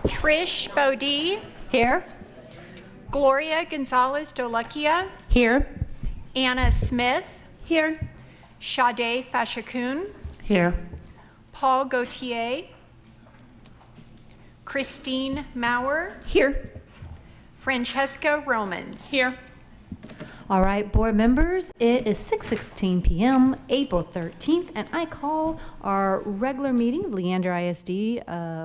Trish Bodie, Here. Gloria Gonzalez Dolucia, Here. Anna Smith, Here. Sade Fashakun, Here. Paul Gautier, Christine Maurer, Here. Francesca Romans. Here. All right, board members, it is 6:16 p.m., April 13th, and I call our regular meeting of Leander ISD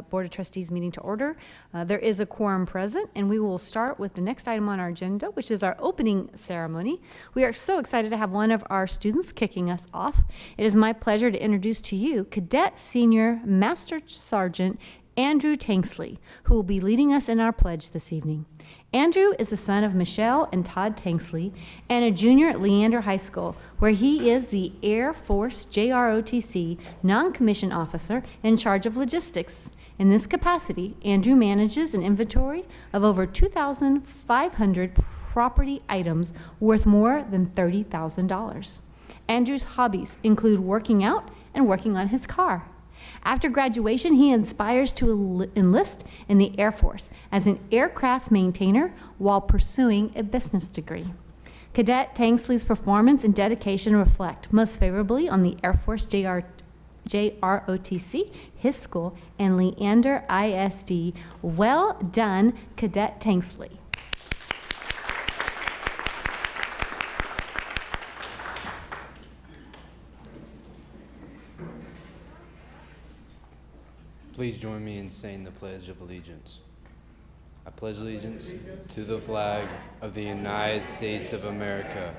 Board of Trustees meeting to order. There is a quorum present, and we will start with the next item on our agenda, which is our opening ceremony. We are so excited to have one of our students kicking us off. It is my pleasure to introduce to you Cadet Senior Master Sergeant Andrew Tanksley, who will be leading us in our pledge this evening. Andrew is the son of Michelle and Todd Tanksley and a junior at Leander High School, where he is the Air Force JROTC non-commissioned officer in charge of logistics. In this capacity, Andrew manages an inventory of over 2,500 property items worth more than $30,000. Andrew's hobbies include working out and working on his car. After graduation, he aspires to enlist in the Air Force as an aircraft maintainer while pursuing a business degree. Cadet Tanksley's performance and dedication reflect most favorably on the Air Force JROTC, his school, and Leander ISD. Well done, Cadet Tanksley. Please join me in saying the Pledge of Allegiance. I pledge allegiance to the flag of the United States of America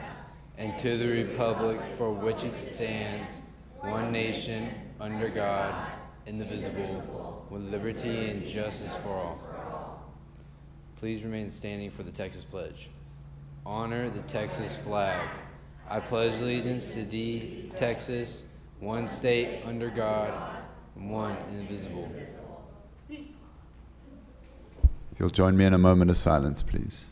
and to the republic for which it stands, one nation, under God, indivisible, with liberty and justice for all. Please remain standing for the Texas Pledge. Honor the Texas flag. I pledge allegiance to thee, Texas, one state under God, one indivisible. If you'll join me in a moment of silence, please.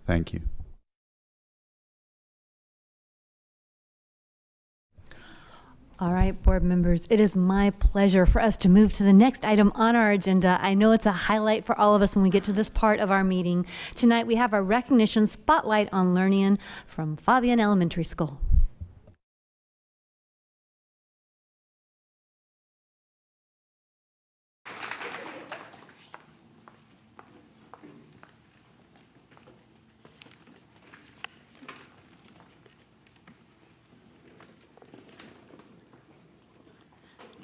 Thank you. All right, board members, it is my pleasure for us to move to the next item on our agenda. I know it's a highlight for all of us when we get to this part of our meeting. Tonight we have our recognition spotlight on learning from Fabian Elementary School.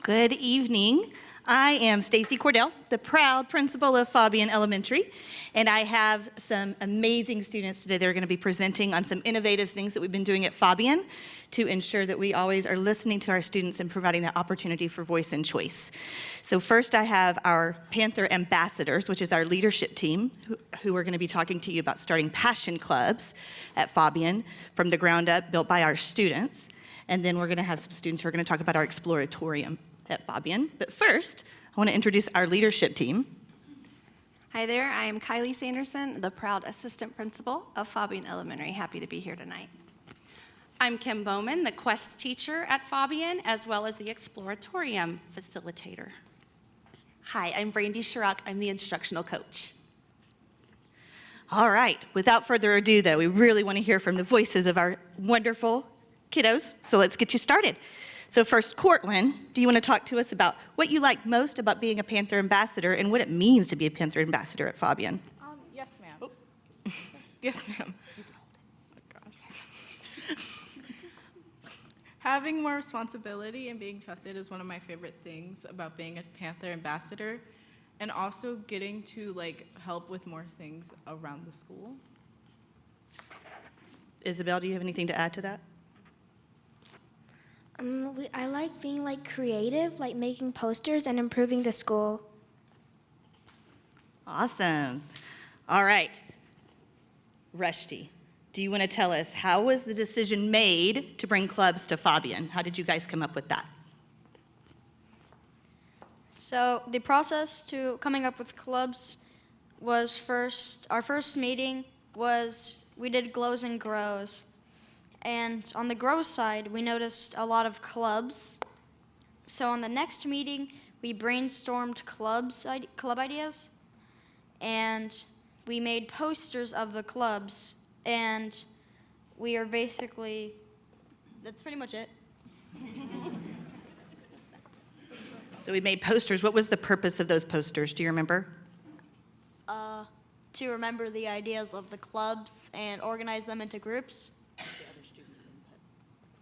Good evening. I am Stacy Cordell, the proud principal of Fabian Elementary, and I have some amazing students today that are going to be presenting on some innovative things that we've been doing at Fabian to ensure that we always are listening to our students and providing that opportunity for voice and choice. So first I have our Panther Ambassadors, which is our leadership team, who are going to be talking to you about starting passion clubs at Fabian from the ground up, built by our students. And then we're going to have some students who are going to talk about our exploratorium at Fabian. But first, I want to introduce our leadership team. Hi there, I am Kylie Sanderson, the proud assistant principal of Fabian Elementary. Happy to be here tonight. I'm Kim Bowman, the Quest teacher at Fabian, as well as the exploratorium facilitator. Hi, I'm Brandy Sharrock. I'm the instructional coach. All right, without further ado though, we really want to hear from the voices of our wonderful kiddos, so let's get you started. So first, Cortland, do you want to talk to us about what you like most about being a Panther Ambassador and what it means to be a Panther Ambassador at Fabian? Yes, ma'am. Oh. Yes, ma'am. Oh, gosh. Having more responsibility and being trusted is one of my favorite things about being a Panther Ambassador, and also getting to help with more things around the school. Isabel, do you have anything to add to that? I like being creative, making posters and improving the school. Awesome. All right. Rusty, do you want to tell us how was the decision made to bring clubs to Fabian? How did you guys come up with that? So the process to coming up with clubs was our first meeting was we did glows and grows. And on the grow side, we noticed a lot of clubs. So on the next meeting, we brainstormed club ideas, and we made posters of the clubs, and we are basically, that's pretty much it. So we made posters. What was the purpose of those posters? Do you remember? To remember the ideas of the clubs and organize them into groups.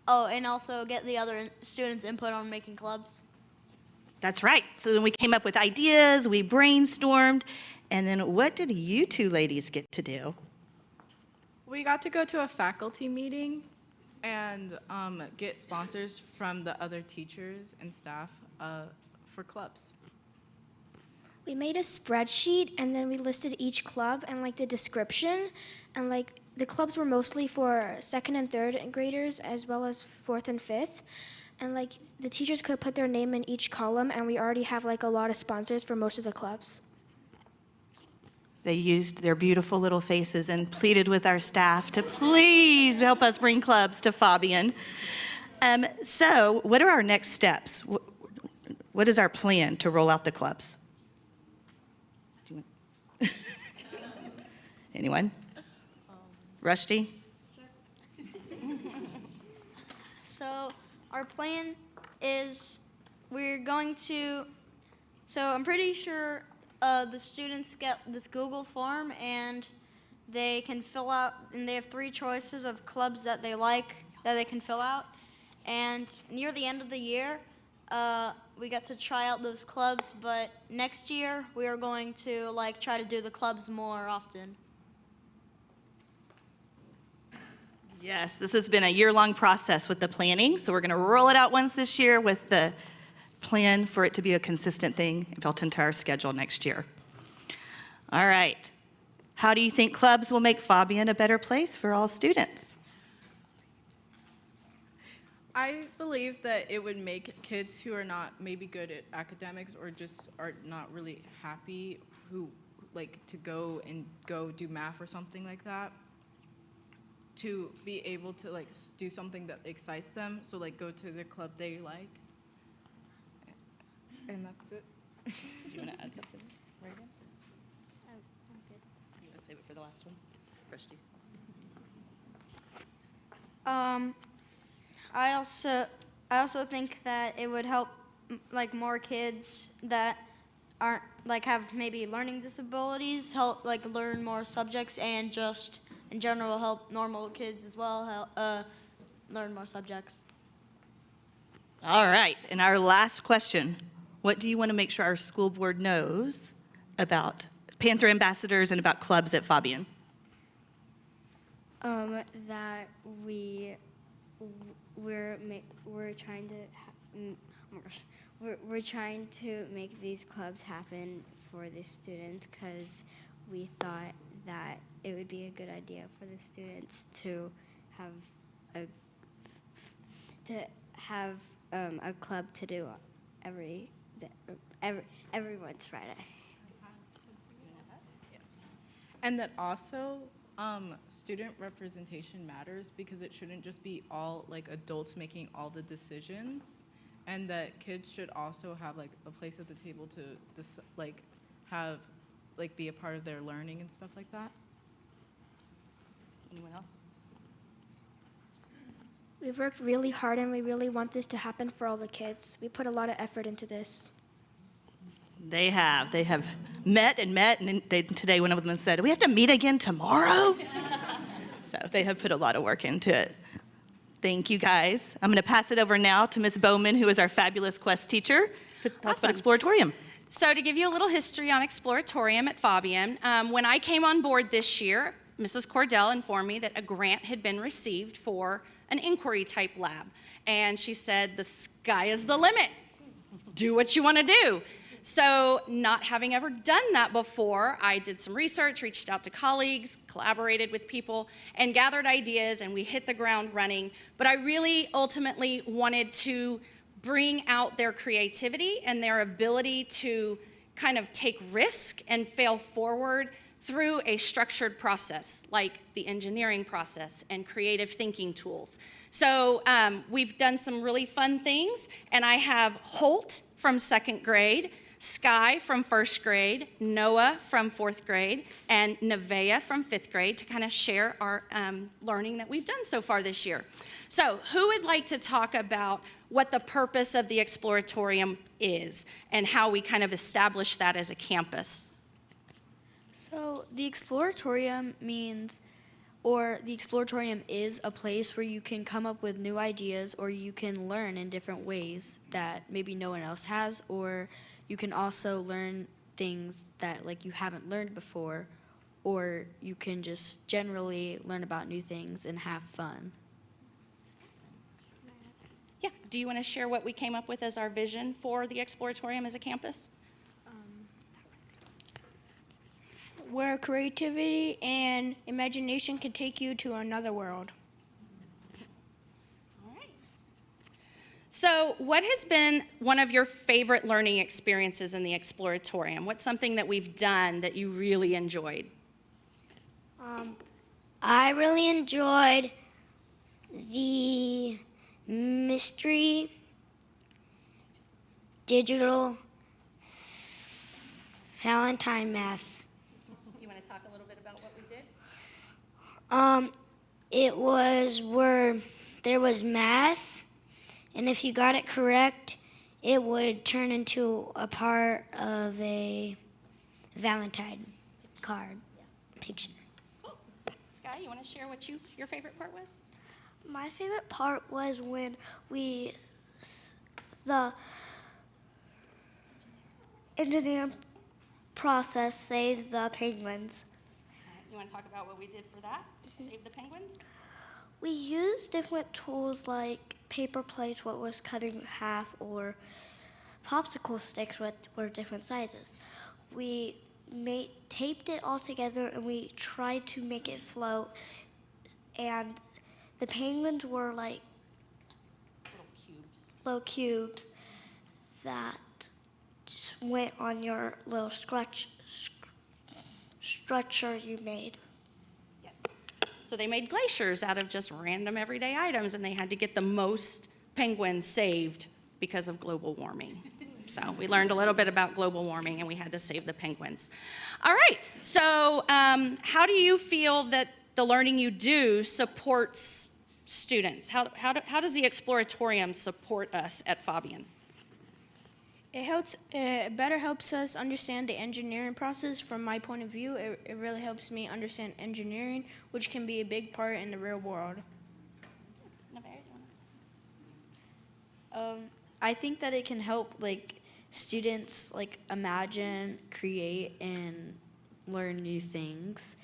Oh, and also get the other students' input on making clubs. That's right. So then we came up with ideas, we brainstormed, and then what did you two ladies get to do? We got to go to a faculty meeting and get sponsors from the other teachers and staff for clubs. We made a spreadsheet and then we listed each club and like the description, and like the clubs were mostly for second and third graders as well as fourth and fifth, and like the teachers could put their name in each column, and we already have like a lot of sponsors for most of the clubs. They used their beautiful little faces and pleaded with our staff to please help us bring clubs to Fabian. So what are our next steps? What is our plan to roll out the clubs? Anyone? Rusty? So our plan is we're going to, so I'm pretty sure the students get this Google form and they can fill out, and they have 3 choices of clubs that they like that they can fill out. And near the end of the year, we get to try out those clubs, but next year we are going to like try to do the clubs more often. Yes, this has been a year-long process with the planning, so we're going to roll it out once this year with the plan for it to be a consistent thing built into our schedule next year. All right. How do you think clubs will make Fabian a better place for all students? I believe that it would make kids who are not maybe good at academics or just are not really happy, who like to go do math or something like that, to be able to like do something that excites them. So like go to the club they like. And that's it. Do you want to add something, Reagan? I'm good. You want to save it for the last one? Rusty? I also think that it would help like more kids that aren't like have maybe learning disabilities help like learn more subjects, and just in general help normal kids as well learn more subjects. All right, and our last question. What do you want to make sure our school board knows about Panther ambassadors and about clubs at Fabian? That we're trying to make these clubs happen for the students, because we thought that it would be a good idea for the students to have a club to do every once Friday. And that also student representation matters, because it shouldn't just be all like adults making all the decisions, and that kids should also have like a place at the table to be a part of their learning and stuff like that. Anyone else? We've worked really hard and we really want this to happen for all the kids. We put a lot of effort into this. They have. They have met, and today one of them said, "We have to meet again tomorrow?" So they have put a lot of work into it. Thank you, guys. I'm going to pass it over now to Ms. Bowman, who is our fabulous Quest teacher, to talk about Exploratorium. So to give you a little history on Exploratorium at Fabian, when I came on board this year, Mrs. Cordell informed me that a grant had been received for an inquiry type lab. And she said, the sky is the limit. Do what you want to do. So not having ever done that before, I did some research, reached out to colleagues, collaborated with people, and gathered ideas, and we hit the ground running. But I really ultimately wanted to bring out their creativity and their ability to kind of take risk and fail forward through a structured process like the engineering process and creative thinking tools. So we've done some really fun things, and I have Holt from 2nd grade, Sky from 1st grade, Noah from 4th grade, and Nevaeh from 5th grade to kind of share our learning that we've done so far this year. So who would like to talk about what the purpose of the Exploratorium is and how we kind of establish that as a campus? So the Exploratorium means, or the Exploratorium is a place where you can come up with new ideas, or you can learn in different ways that maybe no one else has, or you can also learn things that like you haven't learned before, or you can just generally learn about new things and have fun. Yeah, do you want to share what we came up with as our vision for the Exploratorium as a campus? Where creativity and imagination can take you to another world. All right. So what has been one of your favorite learning experiences in the Exploratorium? What's something that we've done that you really enjoyed? I really enjoyed the mystery digital Valentine math. You want to talk a little bit about what we did? It was where there was math, and if you got it correct, it would turn into a part of a Valentine card picture. Cool. Sky, you want to share what your favorite part was? My favorite part was when the engineering process saved the penguins. You want to talk about what we did for that? Save the penguins? We used different tools like paper plates, what was cut in half, or popsicle sticks, what were different sizes. We taped it all together, and we tried to make it float. And the penguins were like little cubes that just went on your little structure you made. Yes. So they made glaciers out of just random everyday items, and they had to get the most penguins saved because of global warming. So we learned a little bit about global warming, and we had to save the penguins. All right, so how do you feel that the learning you do supports students? How does the Exploratorium support us at Fabian? It better helps us understand the engineering process. From my point of view, it really helps me understand engineering, which can be a big part in the real world. I think that it can help like students like imagine, create, and learn new things,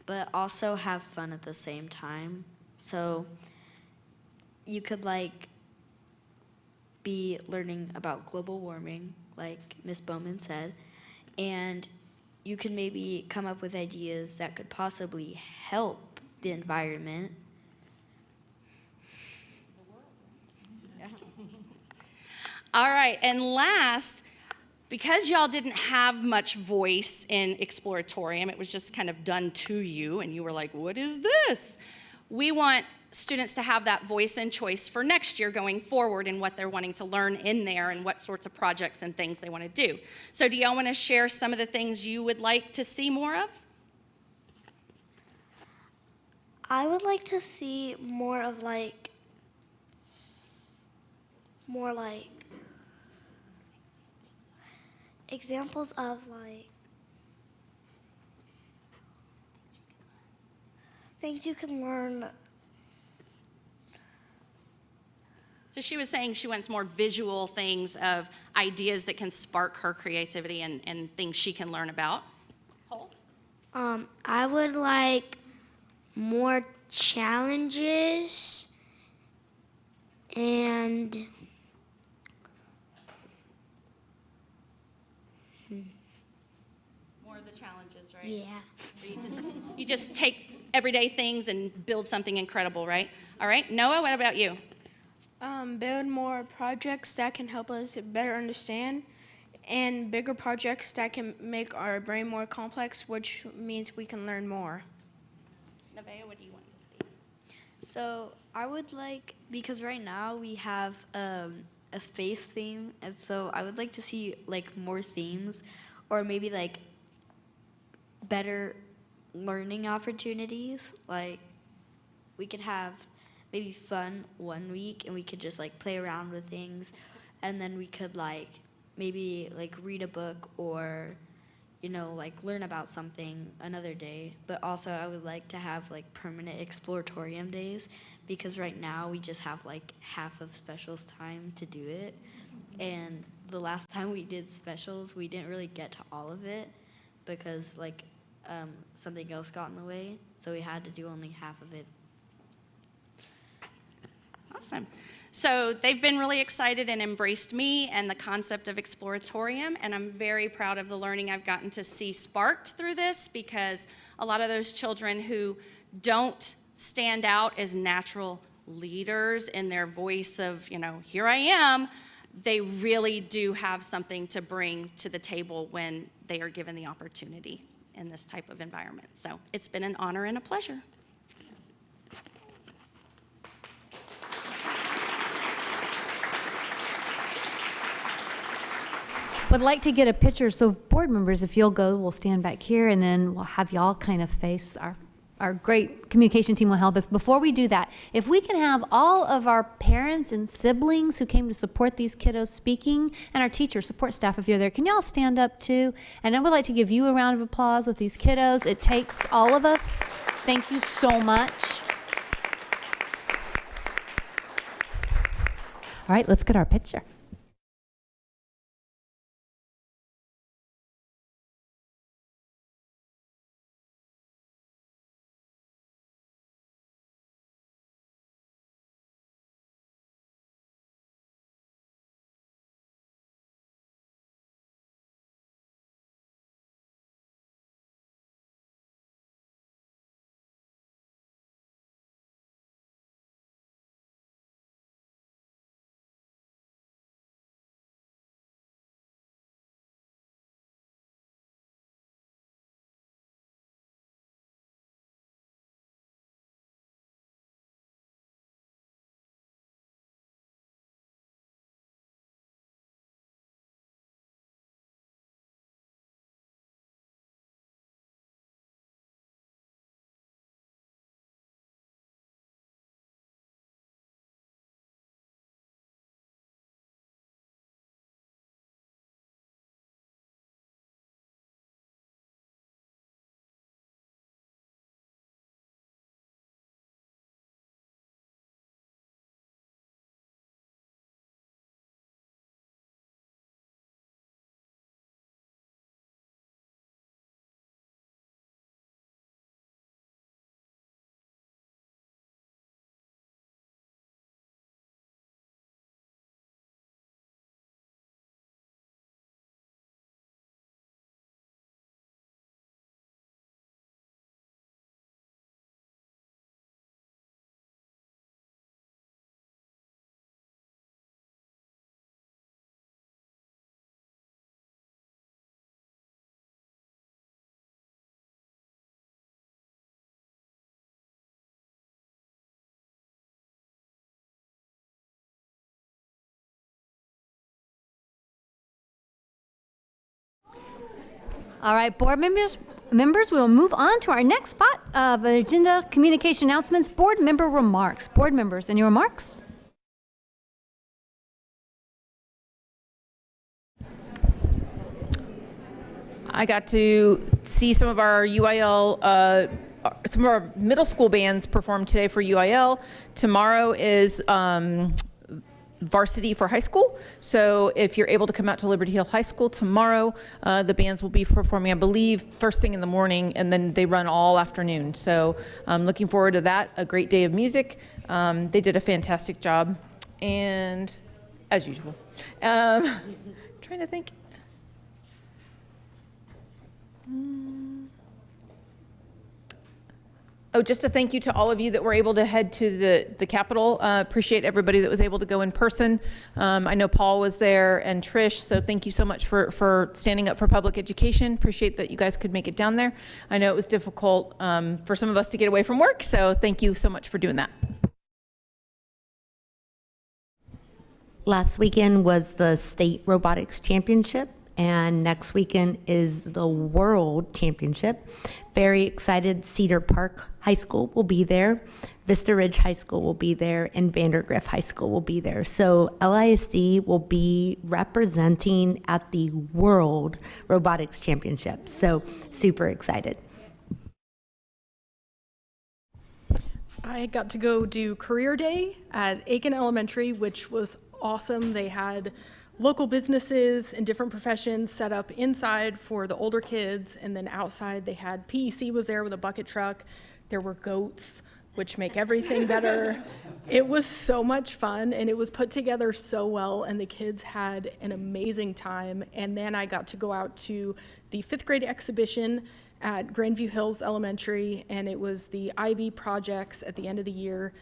but also have fun at the same time. So you could like be learning about global warming, like Ms. Bowman said, and you can maybe come up with ideas that could possibly help the environment. All right, and last, because y'all didn't have much voice in Exploratorium, it was just kind of done to you, and you were like, what is this? We want students to have that voice and choice for next year going forward and what they're wanting to learn in there and what sorts of projects and things they want to do. So do y'all want to share some of the things you would like to see more of? I would like to see more examples of things you can learn. So she was saying she wants more visual things of ideas that can spark her creativity and things she can learn about. Holt? I would like more challenges and right? Yeah. Where you just take everyday things and build something incredible, right? All right, Noah, what about you? Build more projects that can help us better understand, and bigger projects that can make our brain more complex, which means we can learn more. Nevaeh, what do you want to see? So I would like, because right now we have a space theme, and so I would like to see like more themes, or maybe like better learning opportunities. Like we could have maybe fun one week, and we could just like play around with things, and then we could like maybe like read a book, or like learn about something another day. But also I would like to have like permanent exploratorium days, because right now we just have like half of specials time to do it, and the last time we did specials we didn't really get to all of it because like something else got in the way, so we had to do only half of it. Awesome. So they've been really excited and embraced me and the concept of Exploratorium, and I'm very proud of the learning I've gotten to see sparked through this, because a lot of those children who don't stand out as natural leaders in their voice of, here I am, they really do have something to bring to the table when they are given the opportunity in this type of environment. So it's been an honor and a pleasure. Would like to get a picture, so board members, if you'll go, we'll stand back here, and then we'll have y'all kind of face our great communication team will help us. Before we do that, if we can have all of our parents and siblings who came to support these kiddos speaking, and our teacher support staff, if you're there, can y'all stand up too? And I would like to give you a round of applause with these kiddos. It takes all of us. Thank you so much. All right, let's get our picture. All right, board members, we'll move on to our next spot of agenda, communication announcements, board member remarks. Board members, any remarks? I got to see some of our UIL, some of our middle school bands perform today for UIL. Tomorrow is varsity for high school. So if you're able to come out to Liberty Hill High School tomorrow, the bands will be performing, I believe, first thing in the morning, and then they run all afternoon. So I'm looking forward to that, a great day of music. They did a fantastic job, and as usual. Trying to think. Oh, just a thank you to all of you that were able to head to the Capitol. Appreciate everybody that was able to go in person. I know Paul was there and Trish, so thank you so much for standing up for public education. Appreciate that you guys could make it down there. I know it was difficult for some of us to get away from work, so thank you so much for doing that. Last weekend was the State Robotics Championship, and next weekend is the World Championship. Very excited. Cedar Park High School will be there, Vista Ridge High School will be there, and Vandergrift High School will be there. So LISD will be representing at the World Robotics Championship. So super excited. I got to go do Career Day at Aiken Elementary, which was awesome. They had local businesses and different professions set up inside for the older kids, and then outside they had PEC was there with a bucket truck. There were goats, which make everything better. It was so much fun, and it was put together so well, and the kids had an amazing time. And then I got to go out to the 5th grade exhibition at Grandview Hills Elementary, and it was the IB projects at the end of the year.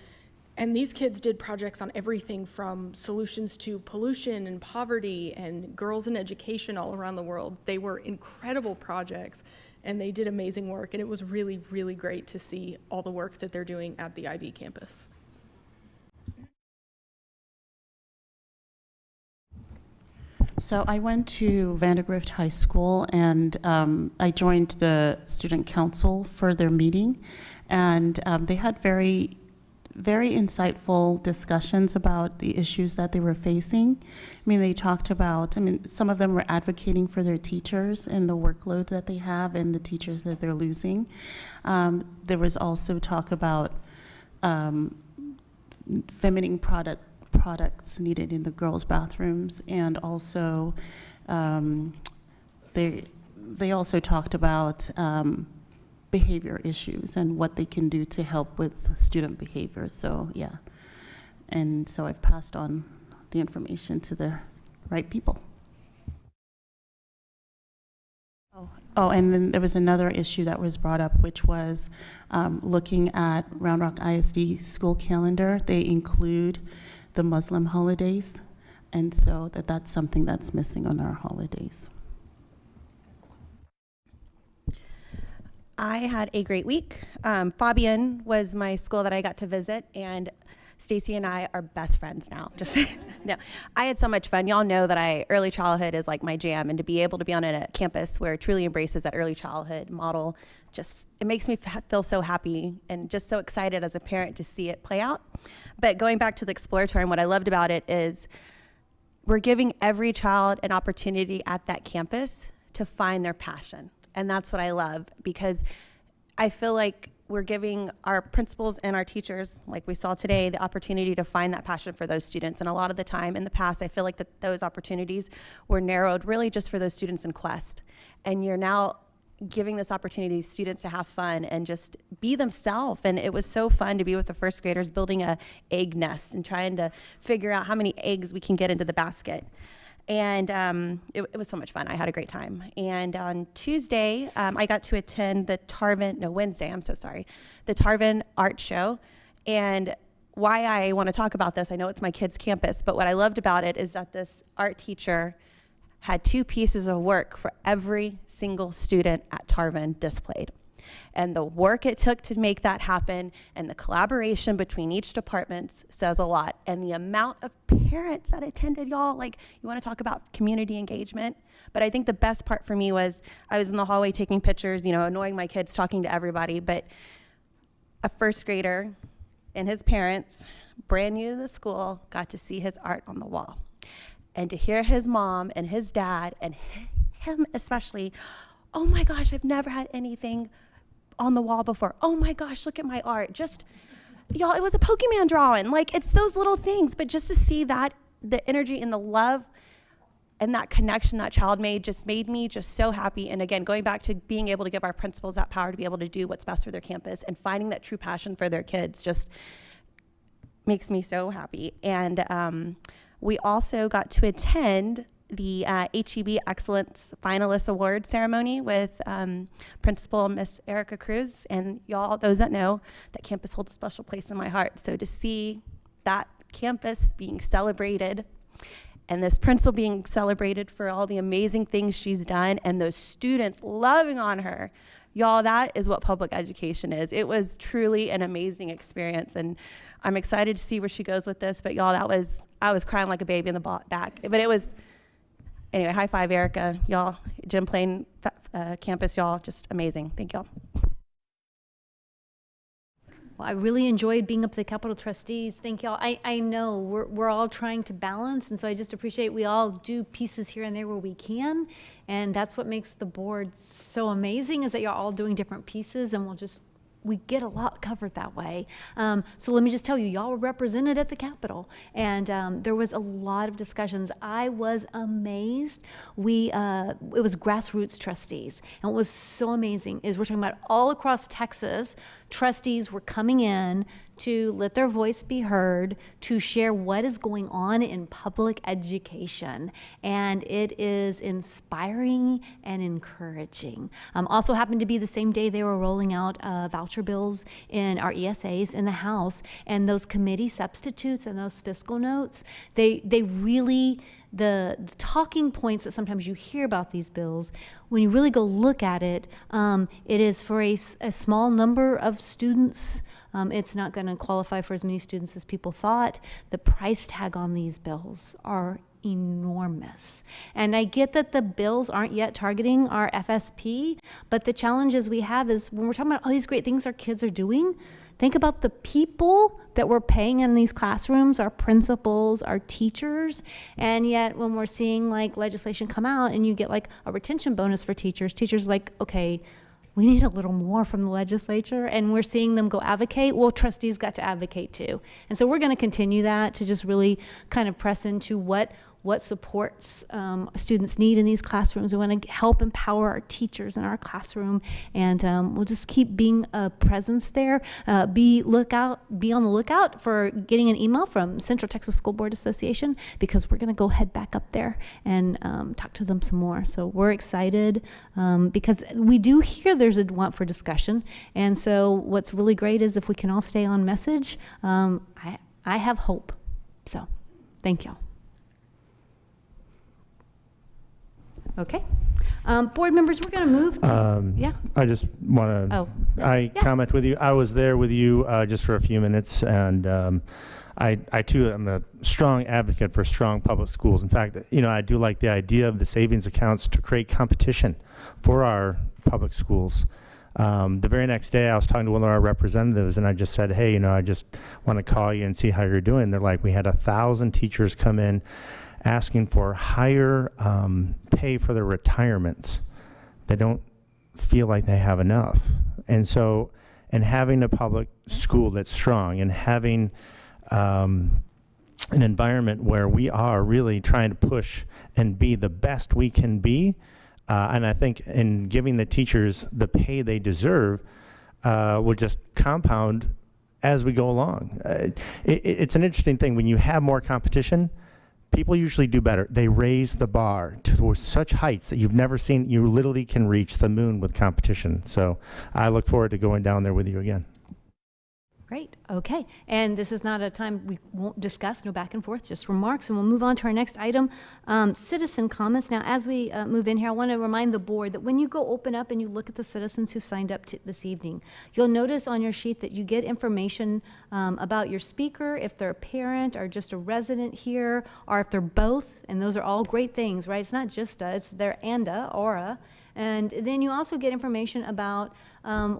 And these kids did projects on everything from solutions to pollution and poverty and girls in education all around the world. They were incredible projects, and they did amazing work, and it was really, really great to see all the work that they're doing at the IB campus. So I went to Vandergrift High School, and I joined the student council for their meeting, and they had very insightful discussions about the issues that they were facing. I mean, they talked about, some of them were advocating for their teachers and the workload that they have and the teachers that they're losing. There was also talk about feminine products needed in the girls' bathrooms, and also they also talked about behavior issues and what they can do to help with student behavior. So yeah, and so I've passed on the information to the right people. Oh, and then there was another issue that was brought up, which was looking at Round Rock ISD school calendar. They include the Muslim holidays, and so that's something that's missing on our holidays. I had a great week. Fabian was my school that I got to visit, and Stacy and I are best friends now. Just no, I had so much fun. Y'all know that early childhood is like my jam, and to be able to be on a campus where it truly embraces that early childhood model, it makes me feel so happy and just so excited as a parent to see it play out. But going back to the exploratory, and what I loved about it is we're giving every child an opportunity at that campus to find their passion. And that's what I love, because I feel like we're giving our principals and our teachers, like we saw today, the opportunity to find that passion for those students. And a lot of the time in the past, I feel like that those opportunities were narrowed really just for those students in Quest. And you're now giving this opportunity to students to have fun and just be themselves. And it was so fun to be with the first graders building a egg nest and trying to figure out how many eggs we can get into the basket. And it was so much fun. I had a great time. And on Tuesday, I got to attend the Wednesday, I'm so sorry, the Tarvin Art Show. And why I want to talk about this, I know it's my kids' campus, but what I loved about it is that this art teacher had 2 pieces of work for every single student at Tarvin displayed. And the work it took to make that happen and the collaboration between each department says a lot. And the amount of parents that attended, y'all, like, you want to talk about community engagement, but I think the best part for me was I was in the hallway taking pictures, annoying my kids, talking to everybody, but a first grader and his parents, brand new to the school, got to see his art on the wall. And to hear his mom and his dad, and him especially, oh my gosh, I've never had anything on the wall before. Oh my gosh, look at my art. Just, y'all, it was a Pokemon drawing. Like, it's those little things, but just to see that, the energy and the love and that connection that child made just made me just so happy. And again, going back to being able to give our principals that power to be able to do what's best for their campus and finding that true passion for their kids just makes me so happy. And we also got to attend the HEB Excellence Finalist Award ceremony with Principal Miss Erica Cruz. And y'all, those that know, that campus holds a special place in my heart. So to see that campus being celebrated and this principal being celebrated for all the amazing things she's done and those students loving on her, y'all, that is what public education is. It was truly an amazing experience, and I'm excited to see where she goes with this. But y'all, I was crying like a baby in the back. But it was, anyway, high five, Erica, y'all. Jim Plain campus, y'all, just amazing. Thank y'all. Well, I really enjoyed being up to the Capitol Trustees. Thank y'all. I know we're all trying to balance, and so I just appreciate we all do pieces here and there where we can, and that's what makes the board so amazing, is that you're all doing different pieces, and we get a lot covered that way. So let me just tell you, y'all were represented at the Capitol, and there was a lot of discussions. I was amazed. It was grassroots trustees, and what was so amazing is we're talking about all across Texas, trustees were coming in to let their voice be heard, to share what is going on in public education. And it is inspiring and encouraging. Also happened to be the same day they were rolling out voucher bills in our ESAs in the House, and those committee substitutes and those fiscal notes, they really, the talking points that sometimes you hear about these bills, when you really go look at it, it is for a small number of students. It's not going to qualify for as many students as people thought. The price tag on these bills are enormous. And I get that the bills aren't yet targeting our FSP, but the challenges we have is when we're talking about all these great things our kids are doing, think about the people that we're paying in these classrooms, our principals, our teachers, and yet when we're seeing like legislation come out and you get like a retention bonus for teachers like, okay, we need a little more from the legislature, and we're seeing them go advocate. Well, trustees got to advocate too. And so we're going to continue that to just really kind of press into what supports students need in these classrooms. We want to help empower our teachers in our classroom, and we'll just keep being a presence there. Be on the lookout for getting an email from Central Texas School Board Association, because we're going to go head back up there and talk to them some more. So we're excited because we do hear there's a want for discussion, and so what's really great is if we can all stay on message, I have hope. So thank y'all. Okay. Board members, we're going to move to, yeah. I just want to, comment with you. I was there with you just for a few minutes, and I too am a strong advocate for strong public schools. In fact, I do like the idea of the savings accounts to create competition for our public schools. The very next day, I was talking to one of our representatives, and I just said, hey, I just want to call you and see how you're doing. They're like, we had 1,000 teachers come in asking for higher pay for their retirements. They don't feel like they have enough. And so, and having a public school that's strong, and having an environment where we are really trying to push and be the best we can be, and I think in giving the teachers the pay they deserve will just compound as we go along. It's an interesting thing. When you have more competition, people usually do better. They raise the bar to such heights that you've never seen. You literally can reach the moon with competition. So I look forward to going down there with you again. Great. Okay. And this is not a time we won't discuss, no back and forth, just remarks, and we'll move on to our next item, citizen comments. Now, as we move in here, I want to remind the board that when you go open up and you look at the citizens who signed up this evening, you'll notice on your sheet that you get information about your speaker, if they're a parent or just a resident here, or if they're both, and those are all great things, right? It's not just it's their ANDA, aura. And then you also get information about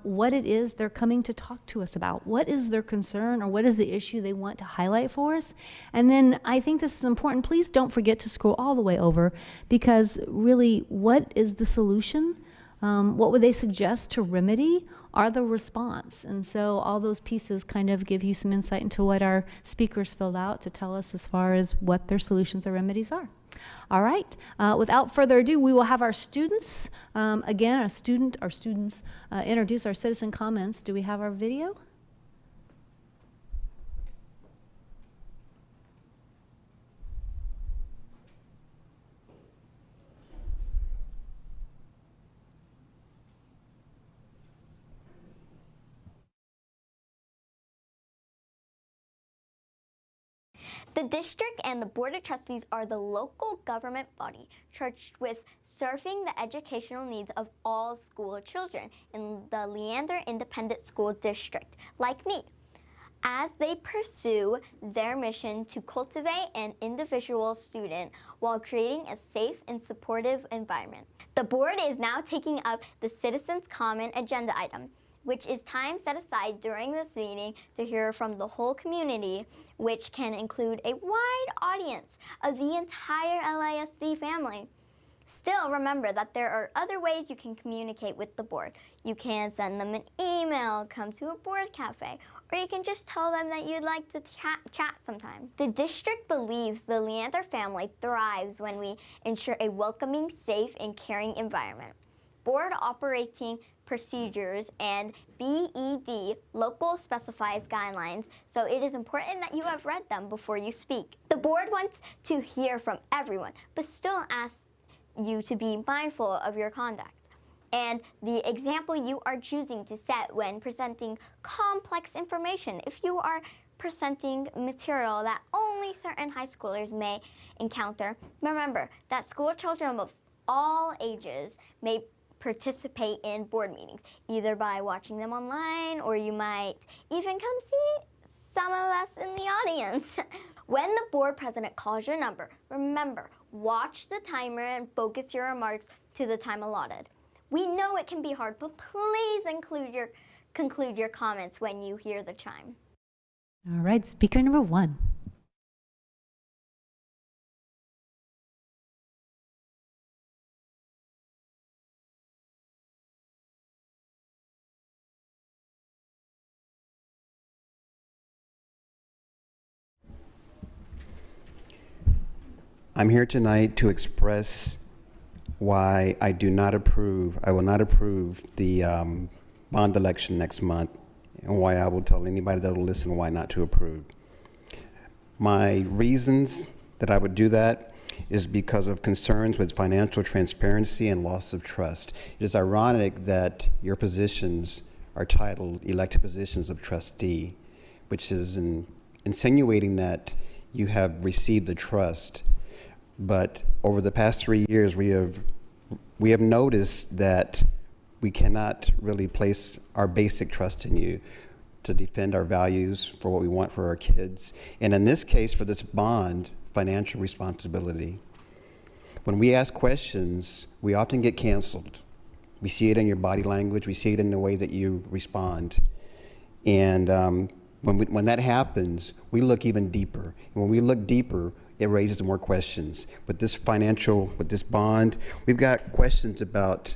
what it is they're coming to talk to us about. What is their concern, or what is the issue they want to highlight for us? And then I think this is important. Please don't forget to scroll all the way over, because really, what is the solution? What would they suggest to remedy? Are the response? And so all those pieces kind of give you some insight into what our speakers filled out to tell us as far as what their solutions or remedies are. All right, without further ado, we will have our students, again, our students introduce our citizen comments. Do we have our video? The district and the Board of Trustees are the local government body charged with serving the educational needs of all school children in the Leander Independent School District, like me, as they pursue their mission to cultivate an individual student while creating a safe and supportive environment. The board is now taking up the Citizens' Comment agenda item, which is time set aside during this meeting to hear from the whole community, which can include a wide audience of the entire LISD family. Still, remember that there are other ways you can communicate with the board. You can send them an email, come to a board cafe, or you can just tell them that you'd like to chat sometime. The district believes the Leander family thrives when we ensure a welcoming, safe, and caring environment. Board operating procedures and BED local specifies guidelines, so it is important that you have read them before you speak. The board wants to hear from everyone, but still asks you to be mindful of your conduct and the example you are choosing to set when presenting complex information. If you are presenting material that only certain high schoolers may encounter, remember that school children of all ages may participate in board meetings, either by watching them online, or you might even come see some of us in the audience. When the board president calls your number, remember, watch the timer and focus your remarks to the time allotted. We know it can be hard, but please conclude your comments when you hear the chime. All right, speaker number 1. I'm here tonight to express why I will not approve the bond election next month, and why I will tell anybody that will listen why not to approve. My reasons that I would do that is because of concerns with financial transparency and loss of trust. It is ironic that your positions are titled elected positions of trustee, which is insinuating that you have received the trust. But over the past 3 years, we have noticed that we cannot really place our basic trust in you to defend our values for what we want for our kids. And in this case, for this bond, financial responsibility. When we ask questions, we often get canceled. We see it in your body language. We see it in the way that you respond. And when that happens, we look even deeper. And when we look deeper, it raises more questions. With this bond, we've got questions about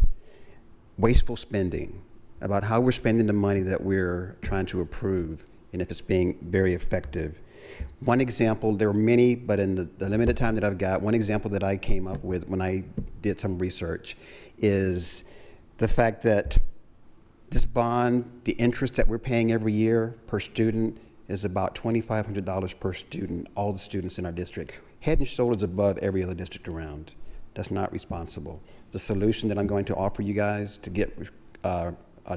wasteful spending, about how we're spending the money that we're trying to approve, and if it's being very effective. One example, there are many, but in the limited time that I've got, one example that I came up with when I did some research is the fact that this bond, the interest that we're paying every year per student is about $2,500 per student, all the students in our district, head and shoulders above every other district around. That's not responsible. The solution that I'm going to offer you guys to get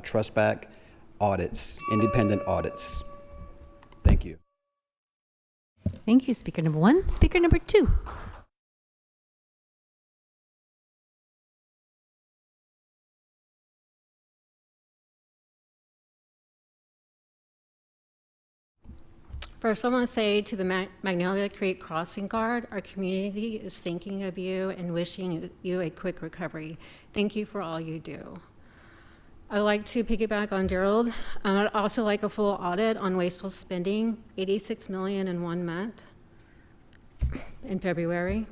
trust back, audits, independent audits. Thank you. Thank you, speaker number 1. Speaker number 2. First, I want to say to the Magnolia Creek Crossing Guard, our community is thinking of you and wishing you a quick recovery. Thank you for all you do. I would like to piggyback on Gerald. I'd also like a full audit on wasteful spending, $86 million in 1 month in February.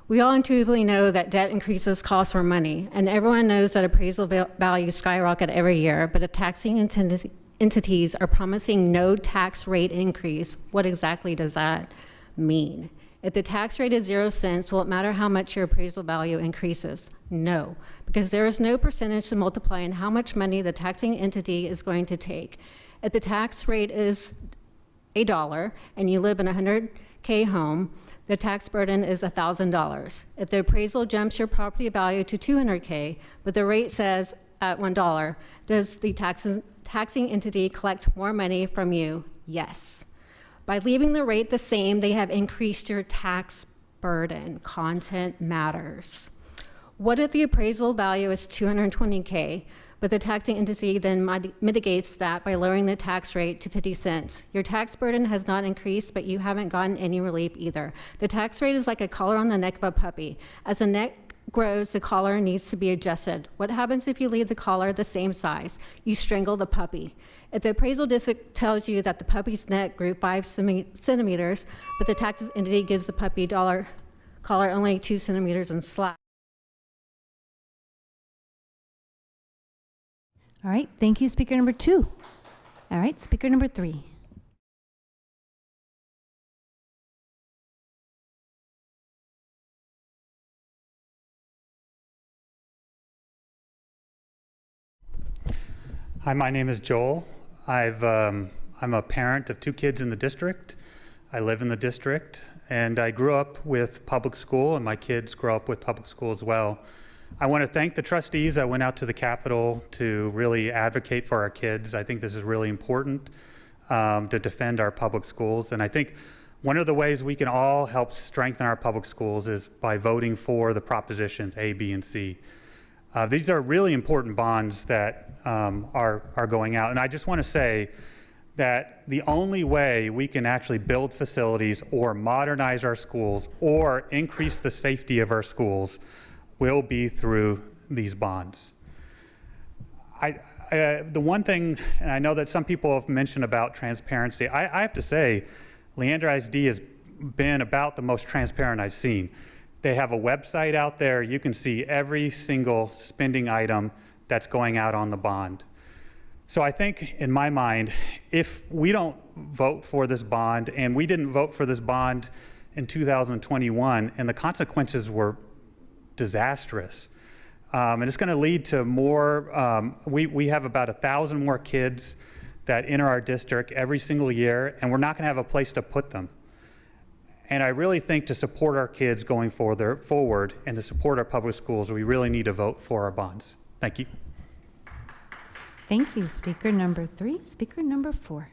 We all intuitively know that debt increases costs more money, and everyone knows that appraisal values skyrocket every year, but if taxing entities are promising no tax rate increase, what exactly does that mean? If the tax rate is 0 cents, will it matter how much your appraisal value increases? No, because there is no percentage to multiply in how much money the taxing entity is going to take. If the tax rate is $1 and you live in a 100K home, the tax burden is $1,000. If the appraisal jumps your property value to 200K, but the rate says at $1, does the taxing entity collect more money from you? Yes. By leaving the rate the same, they have increased your tax burden. Content matters. What if the appraisal value is $220K, but the taxing entity then mitigates that by lowering the tax rate to 50 cents? Your tax burden has not increased, but you haven't gotten any relief either. The tax rate is like a collar on the neck of a puppy. As the neck grows, the collar needs to be adjusted. What happens if you leave the collar the same size? You strangle the puppy. If the appraisal district tells you that the puppy's neck grew 5 centimeters, but the tax entity gives the puppy collar only 2 centimeters and slack. All right, thank you, speaker number 2. All right, speaker number 3. Hi, my name is Joel. I'm a parent of 2 kids in the district. I live in the district, and I grew up with public school, and my kids grow up with public school as well. I want to thank the trustees that went out to the Capitol to really advocate for our kids. I think this is really important to defend our public schools, and I think one of the ways we can all help strengthen our public schools is by voting for the propositions A, B, and C. These are really important bonds that are going out, and I just want to say that the only way we can actually build facilities or modernize our schools or increase the safety of our schools will be through these bonds. The one thing, and I know that some people have mentioned about transparency, I have to say, Leander ISD has been about the most transparent I've seen. They have a website out there. You can see every single spending item that's going out on the bond. So I think, in my mind, if we don't vote for this bond, and we didn't vote for this bond in 2021, and the consequences were disastrous, and it's going to lead to more, we have about 1,000 more kids that enter our district every single year, and we're not going to have a place to put them. And I really think to support our kids going forward and to support our public schools, we really need to vote for our bonds. Thank you. Thank you, speaker number 3. Speaker number 4.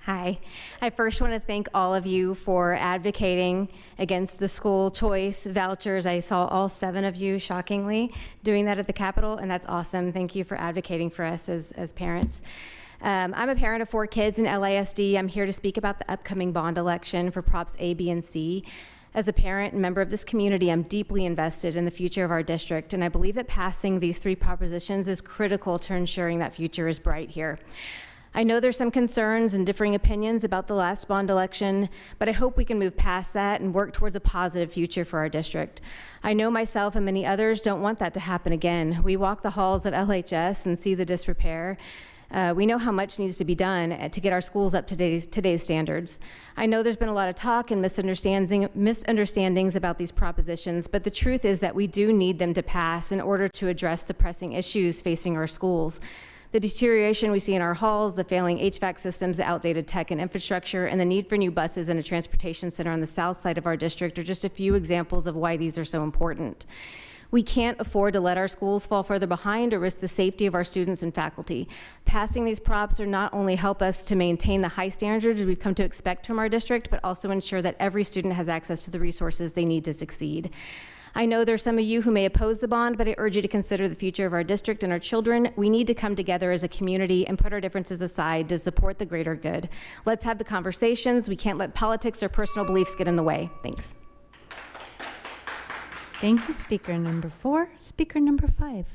Hi. I first want to thank all of you for advocating against the school choice vouchers. I saw all 7 of you, shockingly, doing that at the Capitol, and that's awesome. Thank you for advocating for us as parents. I'm a parent of 4 kids in LISD. I'm here to speak about the upcoming bond election for Props A, B, and C. As a parent and member of this community, I'm deeply invested in the future of our district, and I believe that passing these 3 propositions is critical to ensuring that future is bright here. I know there's some concerns and differing opinions about the last bond election, but I hope we can move past that and work towards a positive future for our district. I know myself and many others don't want that to happen again. We walk the halls of LHS and see the disrepair. We know how much needs to be done to get our schools up to today's standards. I know there's been a lot of talk and misunderstandings about these propositions, but the truth is that we do need them to pass in order to address the pressing issues facing our schools. The deterioration we see in our halls, the failing HVAC systems, the outdated tech and infrastructure, and the need for new buses and a transportation center on the south side of our district are just a few examples of why these are so important. We can't afford to let our schools fall further behind or risk the safety of our students and faculty. Passing these props will not only help us to maintain the high standards we've come to expect from our district, but also ensure that every student has access to the resources they need to succeed. I know there's some of you who may oppose the bond, but I urge you to consider the future of our district and our children. We need to come together as a community and put our differences aside to support the greater good. Let's have the conversations. We can't let politics or personal beliefs get in the way. Thanks. Thank you, speaker number 4. Speaker number 5.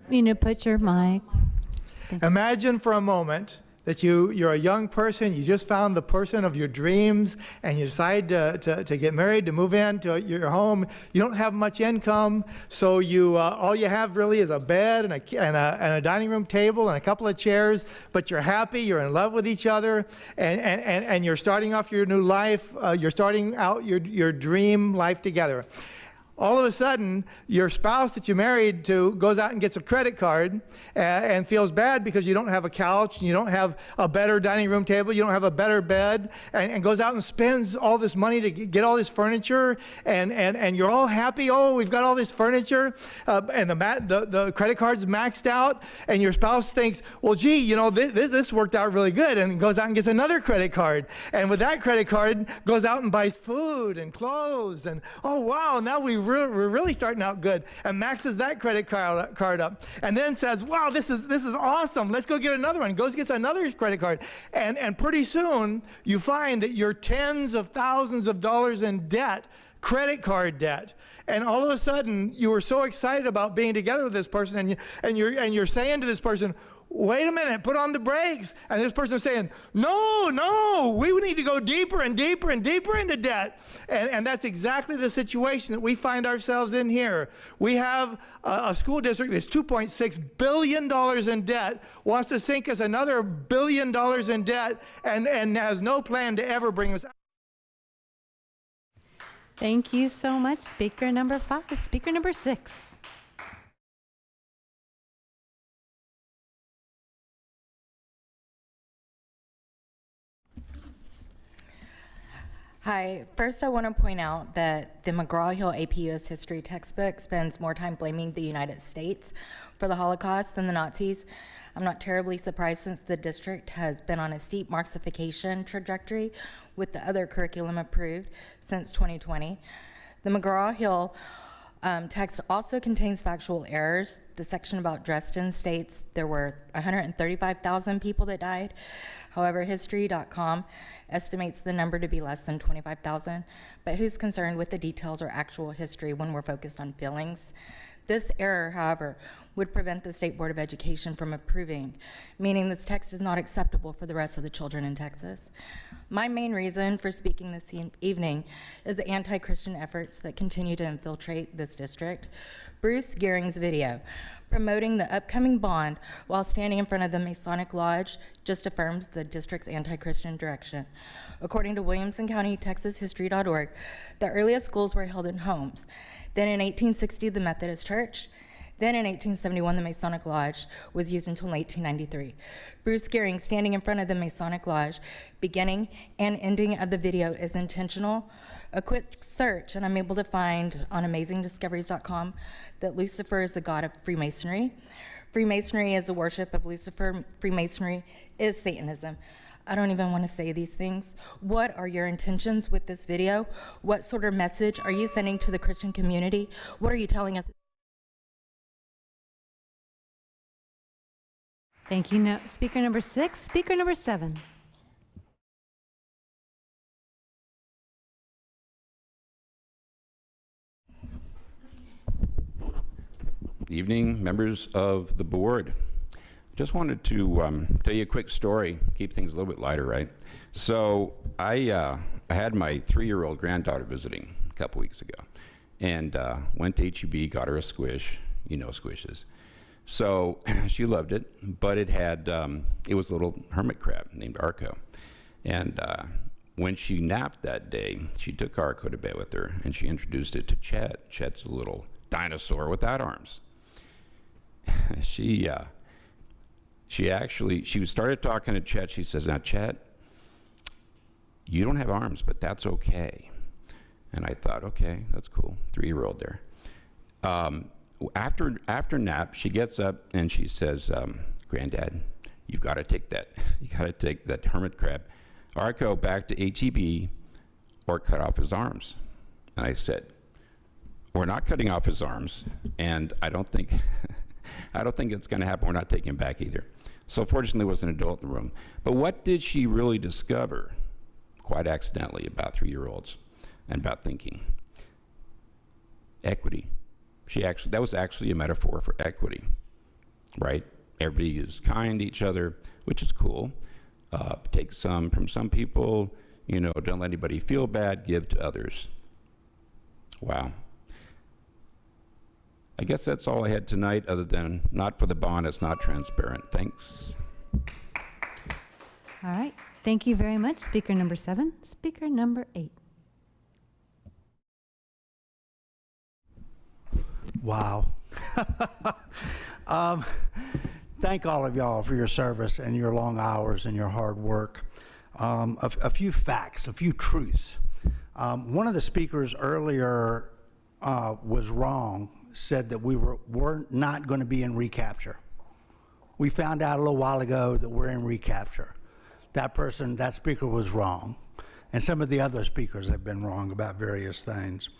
You know, put your mic. Imagine for a moment that you're a young person, you just found the person of your dreams, and you decide to get married, to move into your home. You don't have much income, so all you have really is a bed and a dining room table and a couple of chairs, but you're happy, you're in love with each other, and you're starting off your new life, you're starting out your dream life together. all of a sudden, your spouse that you're married to goes out and gets a credit card and feels bad because you don't have a couch, and you don't have a better dining room table, you don't have a better bed, and goes out and spends all this money to get all this furniture, and you're all happy. Oh, we've got all this furniture, and the credit card's maxed out, and your spouse thinks, well, gee, you know, this worked out really good, and goes out and gets another credit card, and with that credit card goes out and buys food and clothes, and oh wow, now we're really starting out good, and maxes that credit card up, and then says, wow, this is awesome, let's go get another one, goes gets another credit card, and pretty soon you find that you're tens of thousands of dollars in debt, credit card debt. And all of a sudden you were so excited about being together with this person, and you're saying to this person, wait a minute, put on the brakes. And this person is saying, no, we need to go deeper and deeper and deeper into debt. And that's exactly the situation that we find ourselves in here. We have a school district that's $2.6 billion in debt, wants to sink us another $1 billion in debt, and has no plan to ever bring us out. Thank you so much, speaker number 5. Speaker number 6. Hi, first I want to point out that the McGraw-Hill AP US History textbook spends more time blaming the United States for the Holocaust than the Nazis. I'm not terribly surprised since the district has been on a steep Marxification trajectory with the other curriculum approved since 2020. The McGraw-Hill text also contains factual errors. The section about Dresden states there were 135,000 people that died. However, History.com estimates the number to be less than 25,000, but who's concerned with the details or actual history when we're focused on feelings? This error, however, would prevent the State Board of Education from approving, meaning this text is not acceptable for the rest of the children in Texas. My main reason for speaking this evening is the anti-Christian efforts that continue to infiltrate this district. Bruce Gearing's video promoting the upcoming bond while standing in front of the Masonic Lodge just affirms the district's anti-Christian direction. According to Williamson County, TexasHistory.org, the earliest schools were held in homes. Then in 1860, the Methodist Church. Then in 1871, the Masonic Lodge was used until 1893. Bruce Gearing standing in front of the Masonic Lodge, beginning and ending of the video is intentional. A quick search, and I'm able to find on AmazingDiscoveries.com that Lucifer is the god of Freemasonry. Freemasonry is the worship of Lucifer. Freemasonry is Satanism. I don't even want to say these things. What are your intentions with this video? What sort of message are you sending to the Christian community? What are you telling us? Thank you. No, speaker number 6. Speaker number 7. Evening, members of the board. Just wanted to tell you a quick story, keep things a little bit lighter, right? So I had my 3-year-old granddaughter visiting a couple weeks ago, and went to HEB, got her a squish, you know squishes. So she loved it, but it had, it was a little hermit crab named Arco. And when she napped that day, she took Arco to bed with her, and she introduched it to Chet. Chet's a little dinosaur without arms. She started talking to Chet. She says, now Chet, you don't have arms, but that's okay. And I thought, okay, that's cool, 3-year-old there. After nap, she gets up and she says, Granddad, you gotta take that hermit crab Arco back to HEB or cut off his arms. And I said, we're not cutting off his arms, and I don't think it's gonna happen. We're not taking him back either. So fortunately, there was an adult in the room. But what did she really discover, quite accidentally, about 3-year-olds and about thinking? Equity. That was actually a metaphor for equity, right? Everybody is kind to each other, which is cool. Take some from some people, you know, don't let anybody feel bad, give to others. Wow. I guess that's all I had tonight, other than not for the bond, it's not transparent. Thanks. All right. Thank you very much. Speaker number 7. Speaker number 8. Wow. Thank all of y'all for your service and your long hours and your hard work. A few facts, a few truths. One of the speakers earlier was wrong, said that we're not going to be in recapture. We found out a little while ago that we're in recapture. That speaker was wrong. And some of the other speakers have been wrong about various things.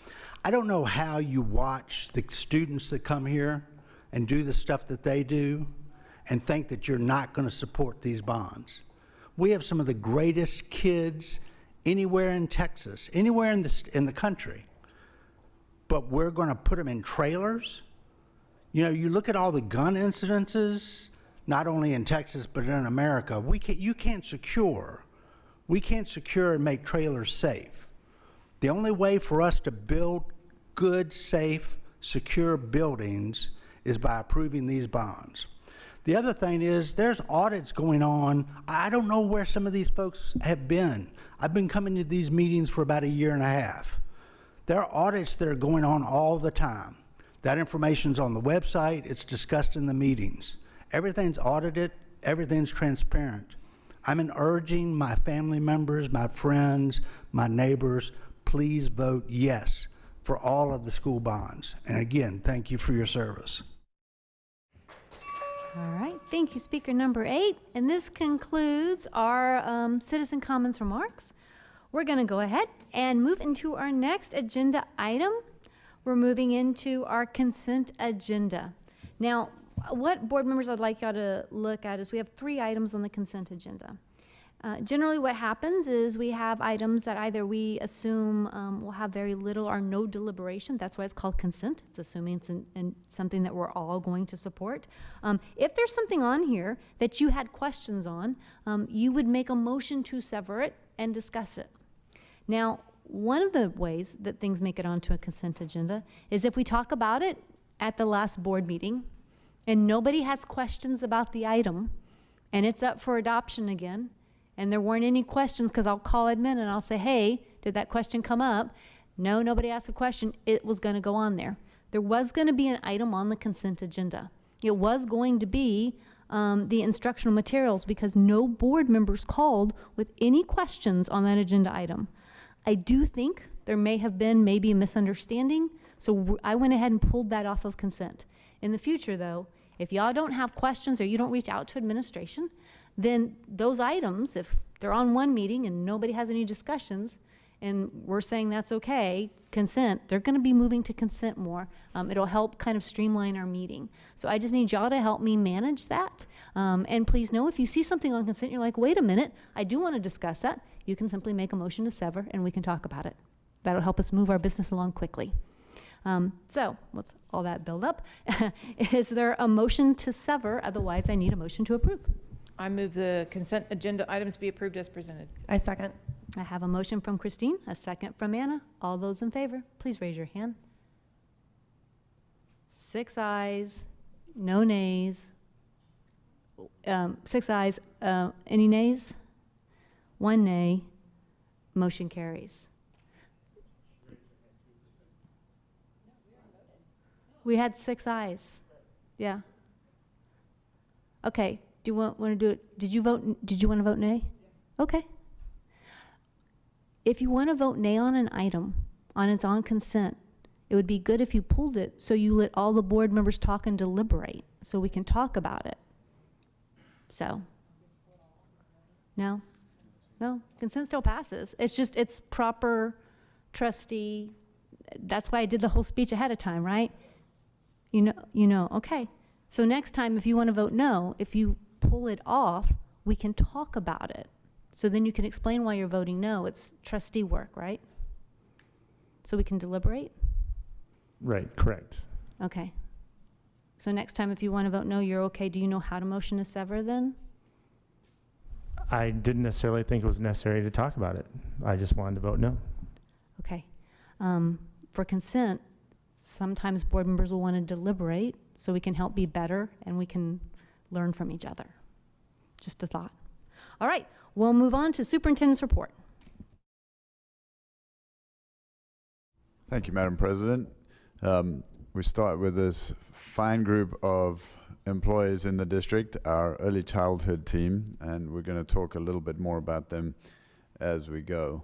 I don't know how you watch the students that come here and do the stuff that they do and think that you're not going to support these bonds. We have some of the greatest kids anywhere in Texas, anywhere in the country, but we're going to put them in trailers. You know, you look at all the gun incidences, not only in Texas but in America. We can't secure and make trailers safe. The only way for us to build good, safe, secure buildings is by approving these bonds. The other thing is there's audits going on. I don't know where some of these folks have been. I've been coming to these meetings for about 1.5 years. There are audits that are going on all the time. That information's on the website. It's discussed in the meetings. Everything's audited. Everything's transparent. I'm urging my family members, my friends, my neighbors, please vote yes for all of the school bonds. And again, thank you for your service. All right, thank you, speaker number 8. And this concludes our citizen comments remarks. We're going to go ahead and move into our next agenda item. We're moving into our consent agenda. Now, what board members I'd like y'all to look at is we have 3 items on the consent agenda. Generally what happens is we have items that either we assume will have very little or no deliberation. That's why it's called consent. It's assuming it's something that we're all going to support. If there's something on here that you had questions on, you would make a motion to sever it and discuss it. Now, one of the ways that things make it onto a consent agenda is if we talk about it at the last board meeting and nobody has questions about the item and it's up for adoption again, and there weren't any questions, because I'll call admin and I'll say, hey, did that question come up? No, nobody asked a question. It was going to go on there. There was going to be an item on the consent agenda. It was going to be the instructional materials, because no board members called with any questions on that agenda item. I do think there may have been maybe a misunderstanding, so I went ahead and pulled that off of consent. In the future, though, if y'all don't have questions or you don't reach out to administration, then those items, if they're on one meeting and nobody has any discussions and we're saying that's okay, consent, they're going to be moving to consent more. It'll help kind of streamline our meeting. So I just need y'all to help me manage that. And please know, if you see something on consent, you're like, wait a minute, I do want to discuss that, you can simply make a motion to sever and we can talk about it. That'll help us move our business along quickly. So with all that build up, is there a motion to sever? Otherwise, I need a motion to approve. I move the consent agenda items be approved as presented. I second. I have a motion from Christine, a second from Anna. All those in favor, please raise your hand. 6 ayes, no nays. 6 ayes, any nays? 1 nay. Motion carries. We had 6 ayes. Yeah. Okay. Do you want to do it? Did you want to vote nay? Okay. If you want to vote nay on an item, on its own consent, it would be good if you pulled it so you let all the board members talk and deliberate so we can talk about it. So, no, consent still passes. It's just, it's proper trustee. That's why I did the whole speech ahead of time, right? You know, okay. So next time, if you want to vote no, if you pull it off, we can talk about it. So then you can explain why you're voting no. It's trustee work, right? So we can deliberate? Right, correct. Okay. So next time, if you want to vote no, you're okay. Do you know how to motion to sever then? I didn't necessarily think it was necessary to talk about it. I just wanted to vote no. Okay. For consent, sometimes board members will want to deliberate so we can help be better and we can learn from each other. Just a thought. All right, we'll move on to Superintendent's report. Thank you, Madam President. we start with this fine group of employees in the district, our early childhood team, and we're going to talk a little bit more about them as we go,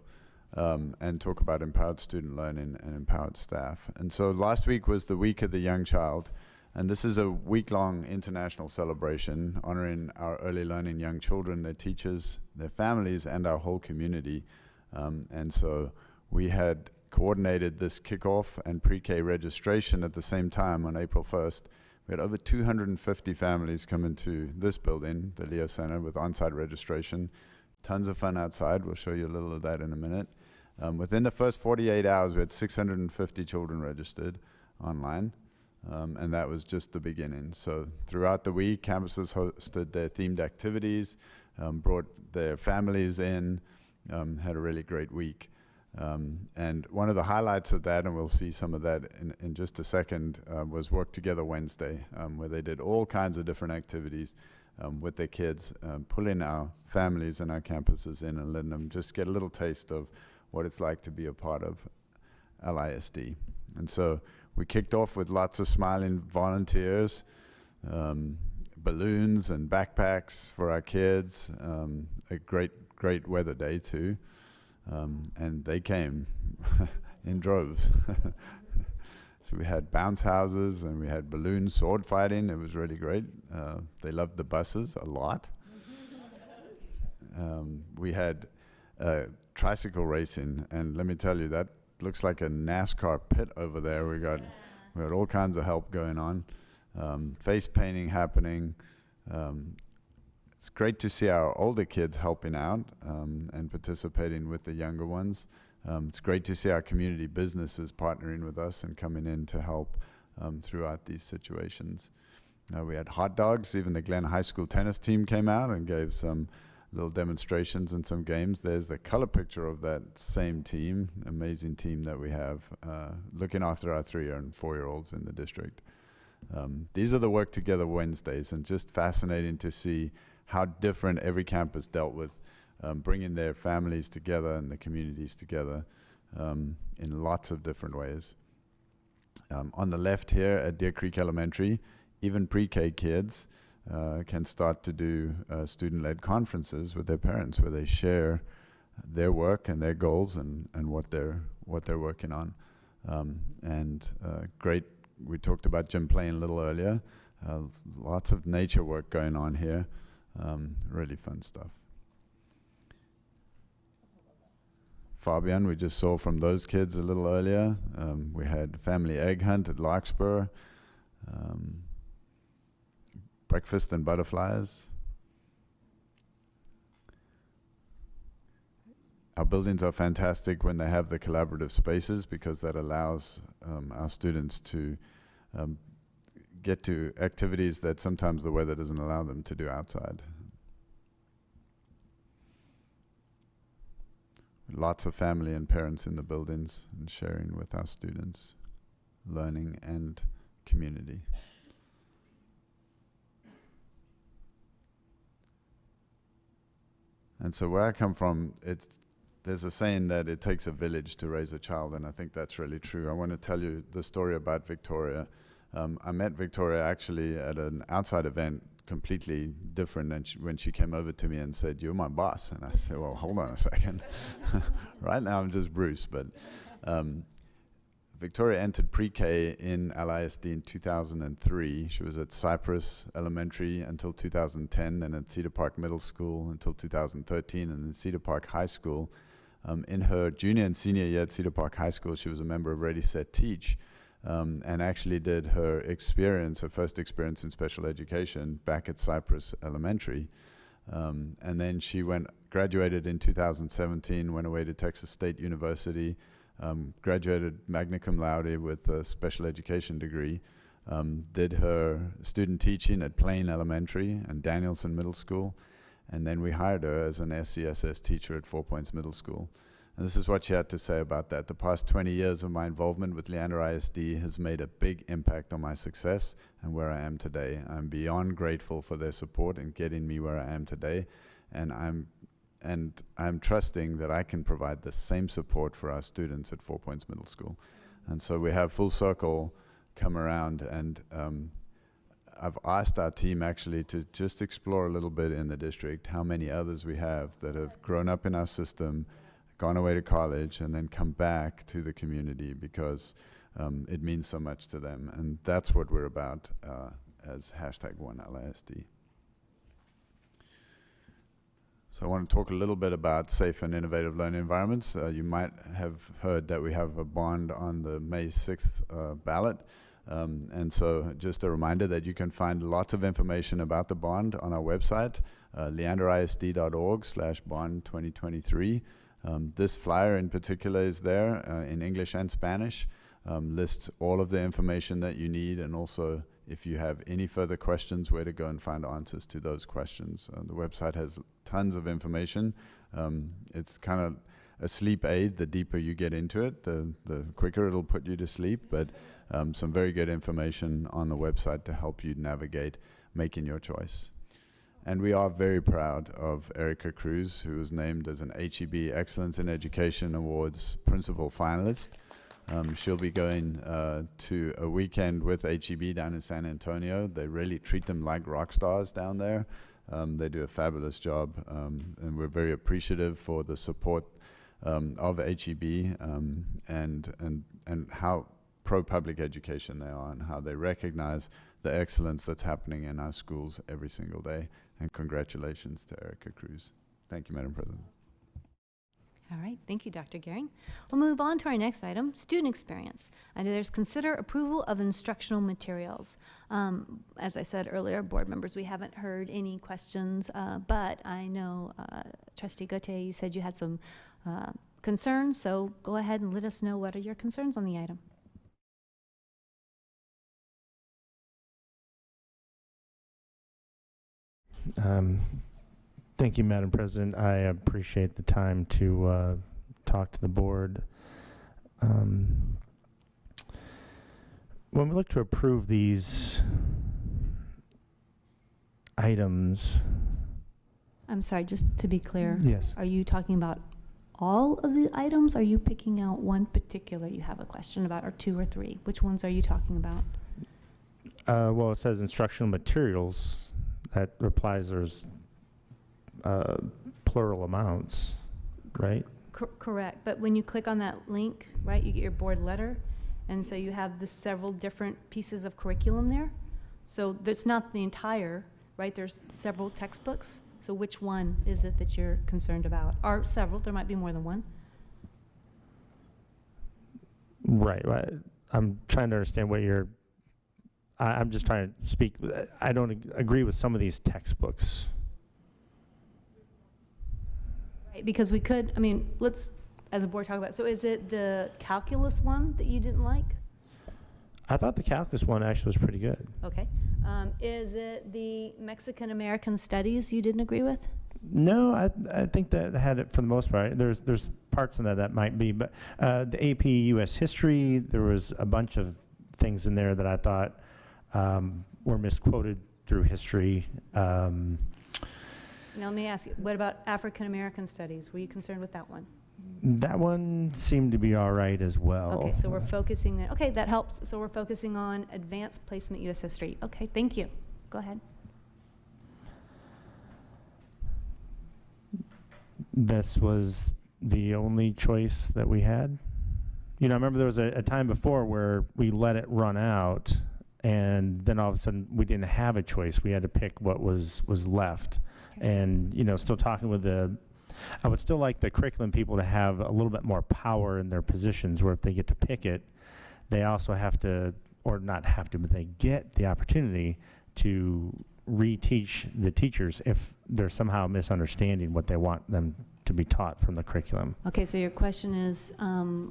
and talk about empowered student learning and empowered staff. And so last week was the Week of the Young Child, and this is a week-long international celebration honoring our early learning young children, their teachers, their families, and our whole community. And so we had coordinated this kickoff and pre-K registration at the same time on April 1st. We had over 250 families come into this building, the Leo Center, with on-site registration. Tons of fun outside. We'll show you a little of that in a minute. Within the first 48 hours, we had 650 children registered online, and that was just the beginning. So throughout the week, campuses hosted their themed activities, brought their families in, had a really great week. And one of the highlights of that, and we'll see some of that in just a second, was Work Together Wednesday, where they did all kinds of different activities with their kids, pulling our families and our campuses in and letting them just get a little taste of what it's like to be a part of LISD. And so we kicked off with lots of smiling volunteers, balloons and backpacks for our kids, a great weather day too. And they came in droves. So we had bounce houses and we had balloon sword fighting. It was really great. They loved the buses a lot. We had tricycle racing, and let me tell you, that looks like a NASCAR pit over there. We got all kinds of help going on. Face painting happening. It's great to see our older kids helping out and participating with the younger ones. It's great to see our community businesses partnering with us and coming in to help throughout these situations. We had hot dogs. Even the Glen High School tennis team came out and gave some little demonstrations and some games. There's the color picture of that same team, amazing team that we have, looking after our 3-year and 4-year-olds in the district. These are the Work Together Wednesdays, and just fascinating to see how different every campus dealt with bringing their families together and the communities together in lots of different ways. On the left here at Deer Creek Elementary, even pre-K kids can start to do student-led conferences with their parents where they share their work and their goals and what they're working on. Great, we talked about Jim playing a little earlier. Lots of nature work going on here. Really fun stuff. Fabian, we just saw from those kids a little earlier. We had family egg hunt at Larkspur, breakfast and butterflies. Our buildings are fantastic when they have the collaborative spaces, because that allows our students to get to activities that sometimes the weather doesn't allow them to do outside. Lots of family and parents in the buildings and sharing with our students, learning and community. And so where I come from, there's a saying that it takes a village to raise a child, and I think that's really true. I want to tell you the story about Victoria. I met Victoria actually at an outside event, completely different, and when she came over to me and said, "You're my boss," and I said, "Well, hold on a second. Right now I'm just Bruce." But Victoria entered pre-K in LISD in 2003. She was at Cypress Elementary until 2010, then at Cedar Park Middle School until 2013, and then Cedar Park High School. In her junior and senior year at Cedar Park High School, she was a member of Ready, Set, Teach, and actually did her first experience in special education back at Cypress Elementary. And then she graduated in 2017, went away to Texas State University, graduated magna cum laude with a special education degree, did her student teaching at Plain Elementary and Danielson Middle School, and then we hired her as an SCSS teacher at 4 Points Middle School. And this is what she had to say about that. "The past 20 years of my involvement with Leander ISD has made a big impact on my success and where I am today. I'm beyond grateful for their support in getting me where I am today, and I'm trusting that I can provide the same support for our students at 4 Points Middle School." And so we have full circle come around. And I've asked our team actually to just explore a little bit in the district how many others we have that have grown up in our system, gone away to college, and then come back to the community because it means so much to them. And that's what we're about as #OneLISD. So I want to talk a little bit about safe and innovative learning environments. You might have heard that we have a bond on the May 6th ballot. And so just a reminder that you can find lots of information about the bond on our website, leanderisd.org/bond2023. This flyer in particular is there in English and Spanish, lists all of the information that you need, and also if you have any further questions, where to go and find answers to those questions. The website has tons of information. It's kind of a sleep aid. The deeper you get into it, the quicker it'll put you to sleep, but some very good information on the website to help you navigate making your choice. And we are very proud of Erica Cruz, who was named as an HEB Excellence in Education Awards Principal Finalist. She'll be going to a weekend with HEB down in San Antonio. They really treat them like rock stars down there. They do a fabulous job, and we're very appreciative for the support of HEB and how pro-public education they are and how they recognize the excellence that's happening in our schools every single day. And congratulations to Erica Cruz. Thank you, Madam President. All right, thank you, Dr. Gehring. We'll move on to our next item, student experience. Under there's consider approval of instructional materials. As I said earlier, board members, we haven't heard any questions, but I know Trustee Gautier, you said you had some concerns, so go ahead and let us know what are your concerns on the item. Thank you, Madam President. I appreciate the time to talk to the board. When we look to approve these items. I'm sorry, just to be clear. Yes. Are you talking about all of the items? Are you picking out one particular you have a question about, or two or three? Which ones are you talking about? Well, it says instructional materials. That implies there's plural amounts, right? Correct, but when you click on that link, right, you get your board letter, and so you have the several different pieces of curriculum there. So that's not the entire, right? There's several textbooks. So which one is it that you're concerned about? Or several, there might be more than one. Right. I'm trying to understand what you're, I'm just trying to speak. I don't agree with some of these textbooks. Right, because we could, I mean, let's, as a board, talk about, so is it the calculus one that you didn't like? I thought the calculus one actually was pretty good. Okay. Is it the Mexican-American studies you didn't agree with? No, I think that had it for the most part. There's parts in that might be, but the AP U.S. history, there was a bunch of things in there that I thought were misquoted through history. Now let me ask you, what about African-American studies? Were you concerned with that one? That one seemed to be all right as well. Okay, so we're focusing there. Okay, that helps. So we're focusing on advanced placement U.S. history. Okay, thank you. Go ahead. This was the only choice that we had. You know, I remember there was a time before where we let it run out, and then all of a sudden we didn't have a choice. We had to pick what was left. Okay. And, you know, still talking with I would still like the curriculum people to have a little bit more power in their positions, where if they get to pick it, they also have to, or not have to, but they get the opportunity to reteach the teachers if they're somehow misunderstanding what they want them to be taught from the curriculum. Okay, so your question is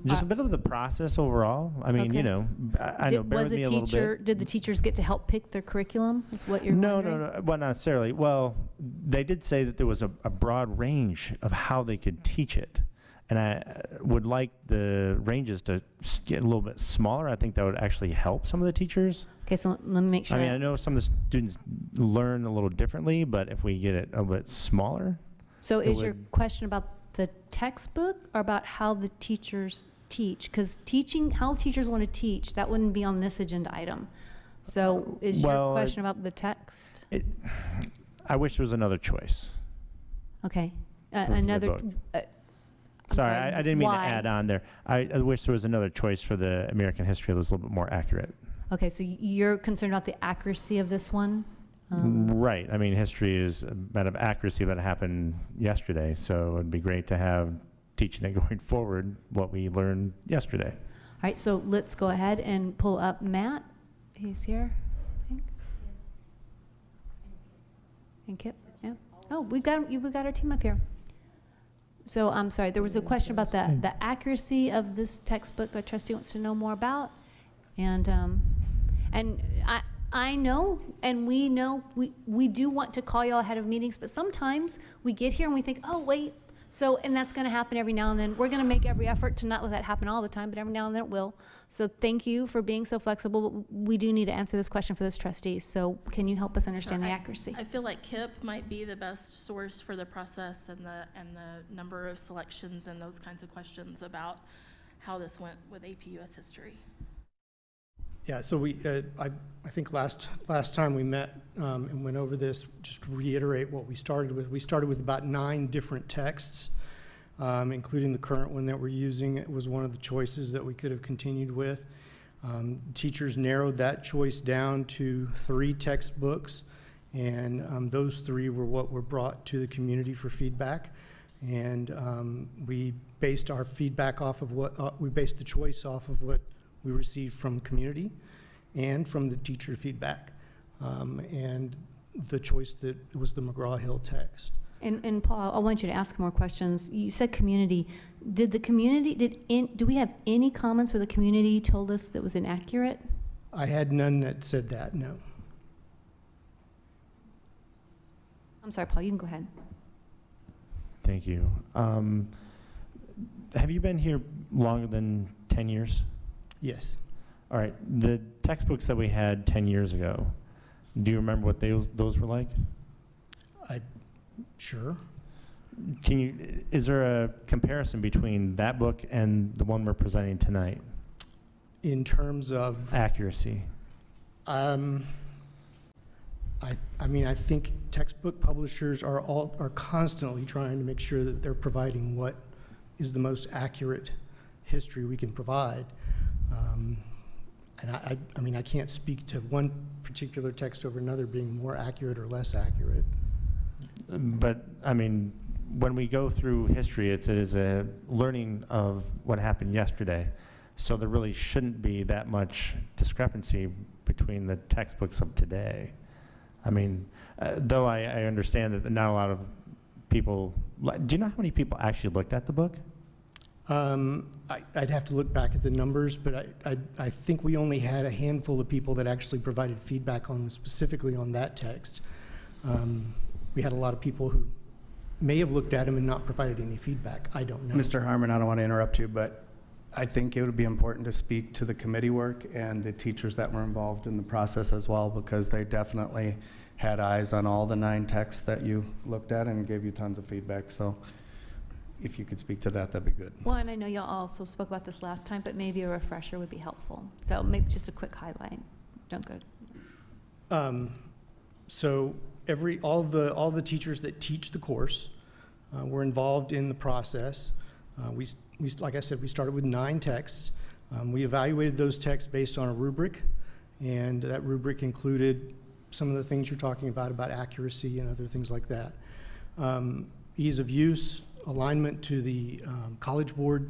just a bit of the process overall. I mean, okay. You know, I know, bear with me a little bit. Did the teachers get to help pick their curriculum? Is what you're wondering? No, well, not necessarily. Well, they did say that there was a broad range of how they could teach it, and I would like the ranges to get a little bit smaller. I think that would actually help some of the teachers. Okay, so let me make sure. I mean, I know some of the students learn a little differently, but if we get it a bit smaller. So is your question about the textbook or about how the teachers teach? Because teaching, how teachers want to teach, that wouldn't be on this agenda item. So is your question about the text? I wish there was another choice. Okay. for the Another. book. Sorry, I didn't mean why? to add on there. I wish there was another choice for the American history that was a little bit more accurate. Okay, so you're concerned about the accuracy of this one? Right. I mean, history is a matter of accuracy that happened yesterday, so it'd be great to have teaching it going forward what we learned yesterday. All right, so let's go ahead and pull up Matt. He's here, I think. And Kip, yeah. Oh, we've got our team up here. So I'm sorry, there was a question about the accuracy of this textbook a trustee wants to know more about. And I know, and we know, we do want to call y'all ahead of meetings, but sometimes we get here and we think, oh, wait. So, and that's going to happen every now and then. We're going to make every effort to not let that happen all the time, but every now and then it will. So thank you for being so flexible. But we do need to answer this question for this trustee. So can you help us understand the accuracy? I feel like KIP might be the best source for the process and the number of selections and those kinds of questions about how this went with AP US history. Yeah, so we, I think last time we met and went over this, just to reiterate what we started with about 9 different texts, including the current one that we're using. It was one of the choices that we could have continued with. Teachers narrowed that choice down to 3 textbooks, and those 3 were what were brought to the community for feedback. And we based our feedback off of we based the choice off of what we received from community and from the teacher feedback. And the choice that was the McGraw-Hill text. And Paul, I want you to ask more questions. You said community. Did the community, do we have any comments where the community told us that was inaccurate? I had none that said that, no. I'm sorry, Paul, you can go ahead. Thank you. Have you been here longer than 10 years? Yes. All right. The textbooks that we had 10 years ago, do you remember what those were like? Sure. Is there a comparison between that book and the one we're presenting tonight? In terms of? Accuracy. I mean, I think textbook publishers are constantly trying to make sure that they're providing what is the most accurate history we can provide. And I mean, I can't speak to one particular text over another being more accurate or less accurate. But, I mean, when we go through history, it is a learning of what happened yesterday. So there really shouldn't be that much discrepancy between the textbooks of today. I mean, though I understand that not a lot of people, do you know how many people actually looked at the book? I'd have to look back at the numbers, but I think we only had a handful of people that actually provided feedback on specifically on that text. We had a lot of people who may have looked at them and not provided any feedback. I don't know. Mr. Harmon, I don't want to interrupt you, but I think it would be important to speak to the committee work and the teachers that were involved in the process as well, because they definitely had eyes on all the 9 texts that you looked at and gave you tons of feedback. So if you could speak to that, that'd be good. Well, and I know y'all also spoke about this last time, but maybe a refresher would be helpful. So maybe just a quick highlight. Don't go. So all the teachers that teach the course were involved in the process. We, like I said, we started with 9 texts. We evaluated those texts based on a rubric, and that rubric included some of the things you're talking about accuracy and other things like that. Ease of use, alignment to the College Board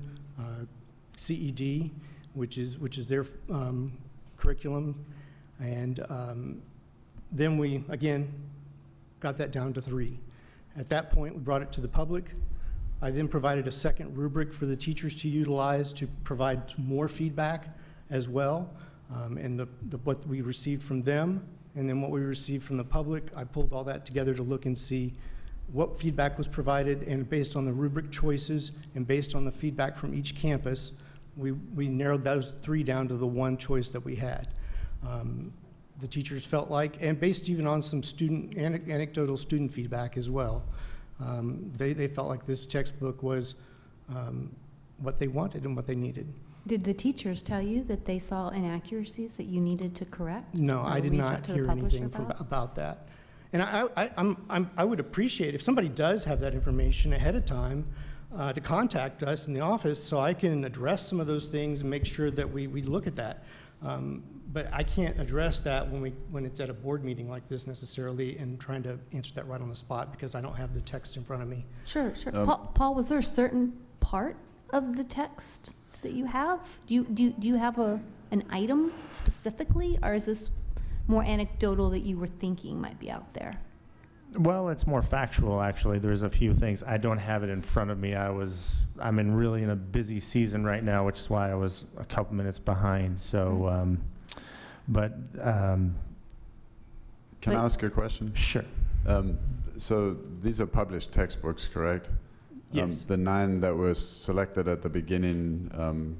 CED, which is their curriculum, and then we again got that down to 3. At that point, we brought it to the public. I then provided a second rubric for the teachers to utilize to provide more feedback as well, and what we received from them, and then what we received from the public. I pulled all that together to look and see what feedback was provided, and based on the rubric choices and based on the feedback from each campus, we narrowed those 3 down to the 1 choice that we had. The teachers felt like, and based even on some anecdotal student feedback as well, they felt like this textbook was what they wanted and what they needed. Did the teachers tell you that they saw inaccuracies that you needed to correct? No, or I did reach out not to the hear publisher anything about? about that. And I would appreciate if somebody does have that information ahead of time to contact us in the office so I can address some of those things and make sure that we look at that. But I can't address that when it's at a board meeting like this necessarily and trying to answer that right on the spot because I don't have the text in front of me. Sure. Paul, was there a certain part of the text that you have? Do you have an item specifically, or is this more anecdotal that you were thinking might be out there? Well, it's more factual, actually. There's a few things. I don't have it in front of me. I'm really in a busy season right now, which is why I was a couple minutes behind. So, Can I ask a question? Sure. So these are published textbooks, correct? Yes. The 9 that were selected at the beginning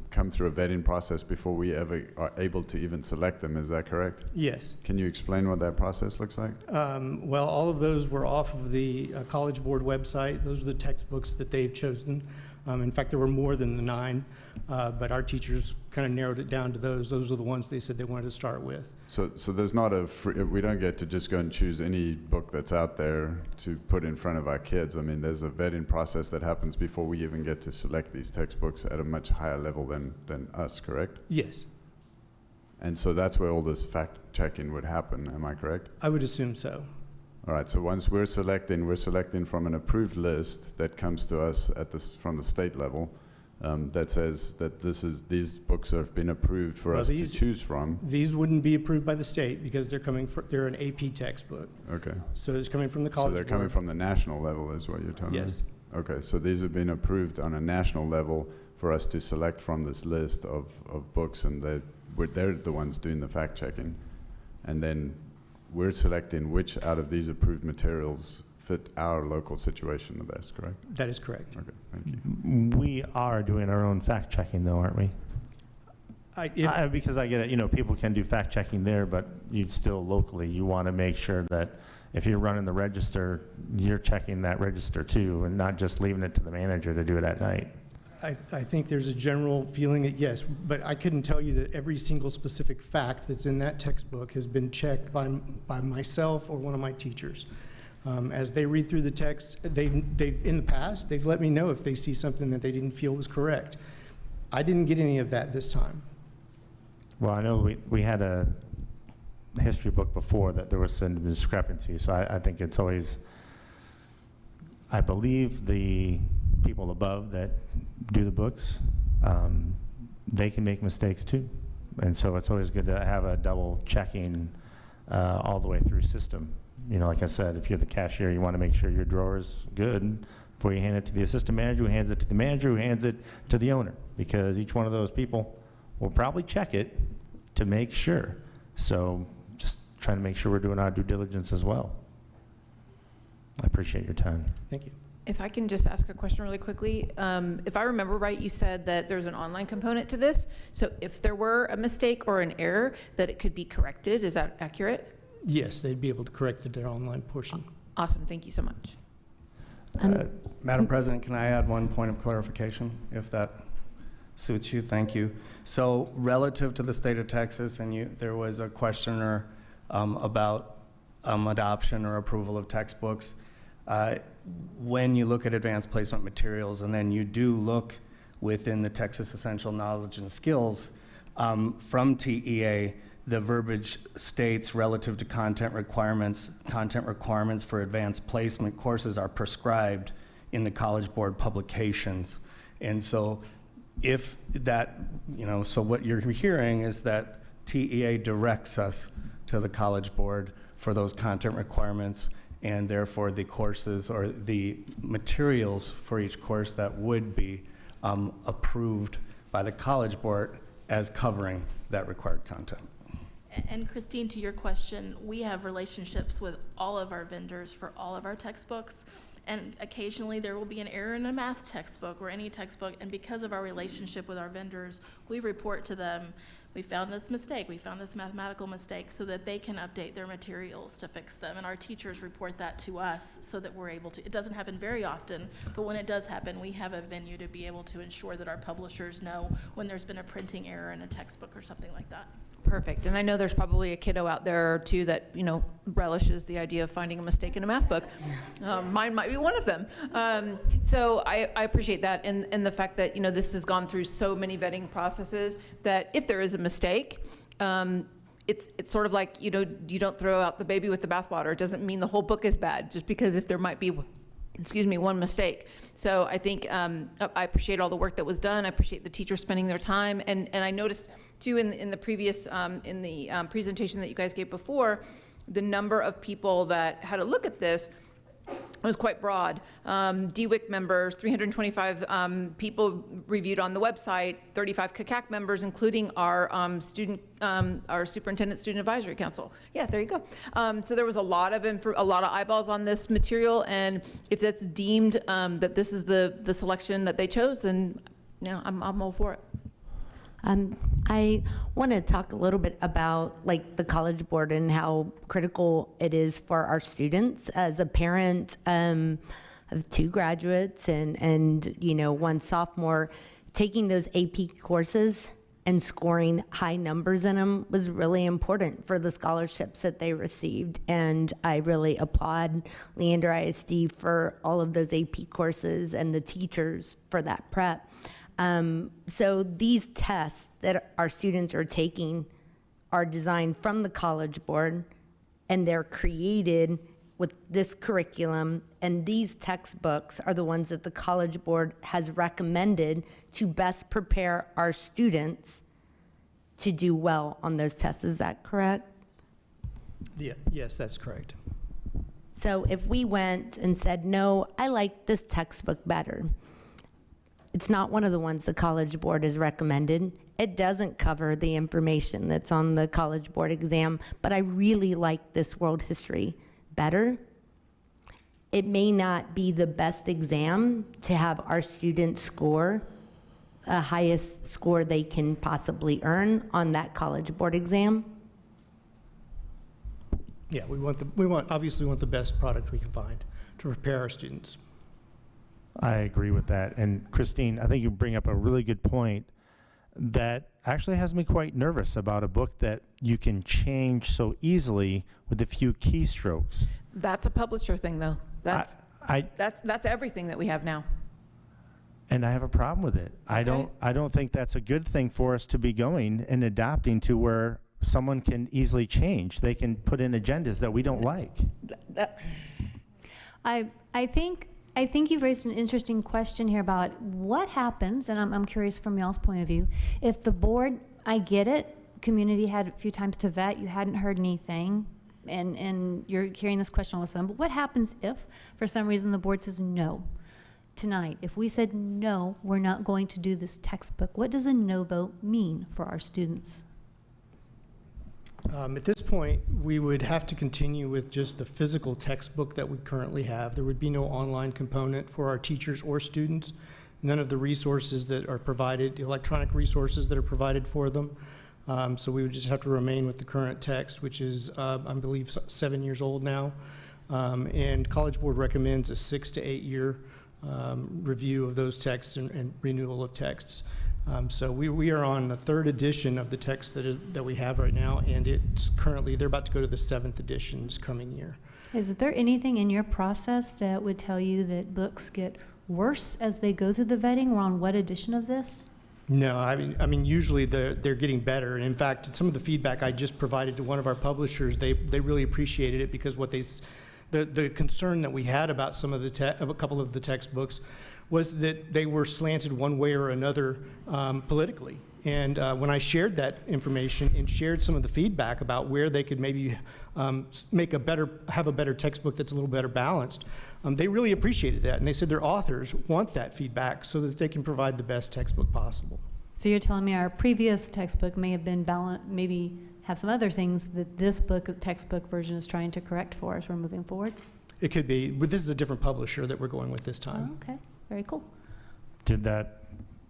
come through a vetting process before we ever are able to even select them, is that correct? Yes. Can you explain what that process looks like? Well, all of those were off of the College Board website. Those are the textbooks that they've chosen. In fact, there were more than the 9, but our teachers kind of narrowed it down to those. Those are the ones they said they wanted to start with. So there's not a free, we don't get to just go and choose any book that's out there to put in front of our kids. I mean, there's a vetting process that happens before we even get to select these textbooks at a much higher level than us, correct? Yes. And so that's where all this fact checking would happen, am I correct? I would assume so. All right, so once we're selecting from an approved list that comes to us from the state level that says that these books have been approved for us to choose from. These wouldn't be approved by the state because they're an AP textbook. Okay. So it's coming from the College So they're Board. coming from the national level is what you're telling me? Yes. Okay, so these have been approved on a national level for us to select from this list of books, and they're the ones doing the fact checking. And then we're selecting which out of these approved materials fit our local situation the best, correct? That is correct. Okay, thank you. We are doing our own fact checking, though, aren't we? Because I get it, people can do fact checking there, but you'd still locally, you want to make sure that if you're running the register, you're checking that register too, and not just leaving it to the manager to do it at night. I think there's a general feeling that yes, but I couldn't tell you that every single specific fact that's in that textbook has been checked by myself or one of my teachers. As they read through the text, they've in the past, they've let me know if they see something that they didn't feel was correct. I didn't get any of that this time. Well, I know we had a history book before that there was some discrepancy, so I think it's always, I believe the people above that do the books, they can make mistakes too. And so it's always good to have a double checking all the way through system. Like I said, if you're the cashier, you want to make sure your drawer is good before you hand it to the assistant manager, who hands it to the manager, who hands it to the owner, because each one of those people will probably check it to make sure. So just trying to make sure we're doing our due diligence as well. I appreciate your time. Thank you. If I can just ask a question really quickly. If I remember right, you said that there's an online component to this. So if there were a mistake or an error, that it could be corrected. Is that accurate? Yes, they'd be able to correct their online portion. Awesome. Thank you so much. Madam President, can I add one point of clarification, if that suits you? Thank you. So relative to the state of Texas, and there was a questioner about adoption or approval of textbooks. When you look at advanced placement materials, and then you do look within the Texas Essential Knowledge and Skills from TEA, the verbiage states relative to content requirements for advanced placement courses are prescribed in the College Board publications. And so if that, so what you're hearing is that TEA directs us to the College Board for those content requirements, and therefore the courses or the materials for each course that would be approved by the College Board as covering that required content. And Christine, to your question, we have relationships with all of our vendors for all of our textbooks, And occasionally there will be an error in a math textbook or any textbook, and because of our relationship with our vendors, we report to them, we found this mistake, we found this mathematical mistake, so that they can update their materials to fix them. And our teachers report that to us so that we're able to. It doesn't happen very often, but when it does happen, we have a venue to be able to ensure that our publishers know when there's been a printing error in a textbook or something like that. Perfect. And I know there's probably a kiddo out there too that, you know, relishes the idea of finding a mistake in a math book. Mine might be one of them. So I appreciate that, and the fact that, you know, this has gone through so many vetting processes that if there is a mistake, it's sort of like, you know, you don't throw out the baby with the bathwater. It doesn't mean the whole book is bad just because if there might be, one mistake. So I think I appreciate all the work that was done. I appreciate the teachers spending their time. And I noticed too in the previous, presentation that you guys gave before, the number of people that had a look at this was quite broad. DWIC members, 325 people reviewed on the website, 35 CACAC members, including our our Superintendent Student Advisory Council. Yeah, there you go. So there was a lot of eyeballs on this material, and if that's deemed that this is the selection that they chose, then yeah, I'm all for it. I want to talk a little bit about like the College Board and how critical it is for our students. As a parent of 2 graduates and you know, 1 sophomore, taking those AP courses and scoring high numbers in them was really important for the scholarships that they received. And I really applaud Leander ISD for all of those AP courses and the teachers for that prep. So these tests that our students are taking are designed from the College Board, and they're created with this curriculum, and these textbooks are the ones that the College Board has recommended to best prepare our students to do well on those tests. Is that correct? Yeah, yes, that's correct. So if we went and said, no, I like this textbook better, it's not one of the ones the College Board has recommended. It doesn't cover the information that's on the College Board exam, but I really like this world history better. It may not be the best exam to have our students score the highest score they can possibly earn on that College Board exam. Yeah, obviously want the best product we can find to prepare our students. I agree with that. And Christine, I think you bring up a really good point that actually has me quite nervous about a book that you can change so easily with a few keystrokes. That's a publisher thing, though. That's everything that we have now. And I have a problem with it. Okay. I don't think that's a good thing for us to be going and adapting to where someone can easily change. They can put in agendas that we don't like. I think you've raised an interesting question here about what happens, and I'm curious from y'all's point of view, if the board, I get it, community had a few times to vet, you hadn't heard anything, and you're hearing this question all of a sudden, but what happens if, for some reason, the board says no tonight? If we said no, we're not going to do this textbook, what does a no vote mean for our students? At this point, we would have to continue with just the physical textbook that we currently have. There would be no online component for our teachers or students. None of the resources that are provided, the electronic resources that are provided for them. So we would just have to remain with the current text, which is, I believe, 7 years old now. And College Board recommends a 6 to 8 year review of those texts and renewal of texts. So we are on the 3rd edition of the text that we have right now, and it's currently, they're about to go to the 7th edition this coming year. Is there anything in your process that would tell you that books get worse as they go through the vetting? We're on what edition of this? No, I mean usually they're getting better. And in fact, some of the feedback I just provided to one of our publishers, they really appreciated it, because what the concern that we had about some of a couple of the textbooks was that they were slanted one way or another politically. And when I shared that information and shared some of the feedback about where they could maybe have a better textbook that's a little better balanced, they really appreciated that. And they said their authors want that feedback so that they can provide the best textbook possible. So you're telling me our previous textbook may have been balanced, maybe have some other things that this textbook version is trying to correct for us. We're moving forward? It could be, but this is a different publisher that we're going with this Oh, time. okay, very cool. Did that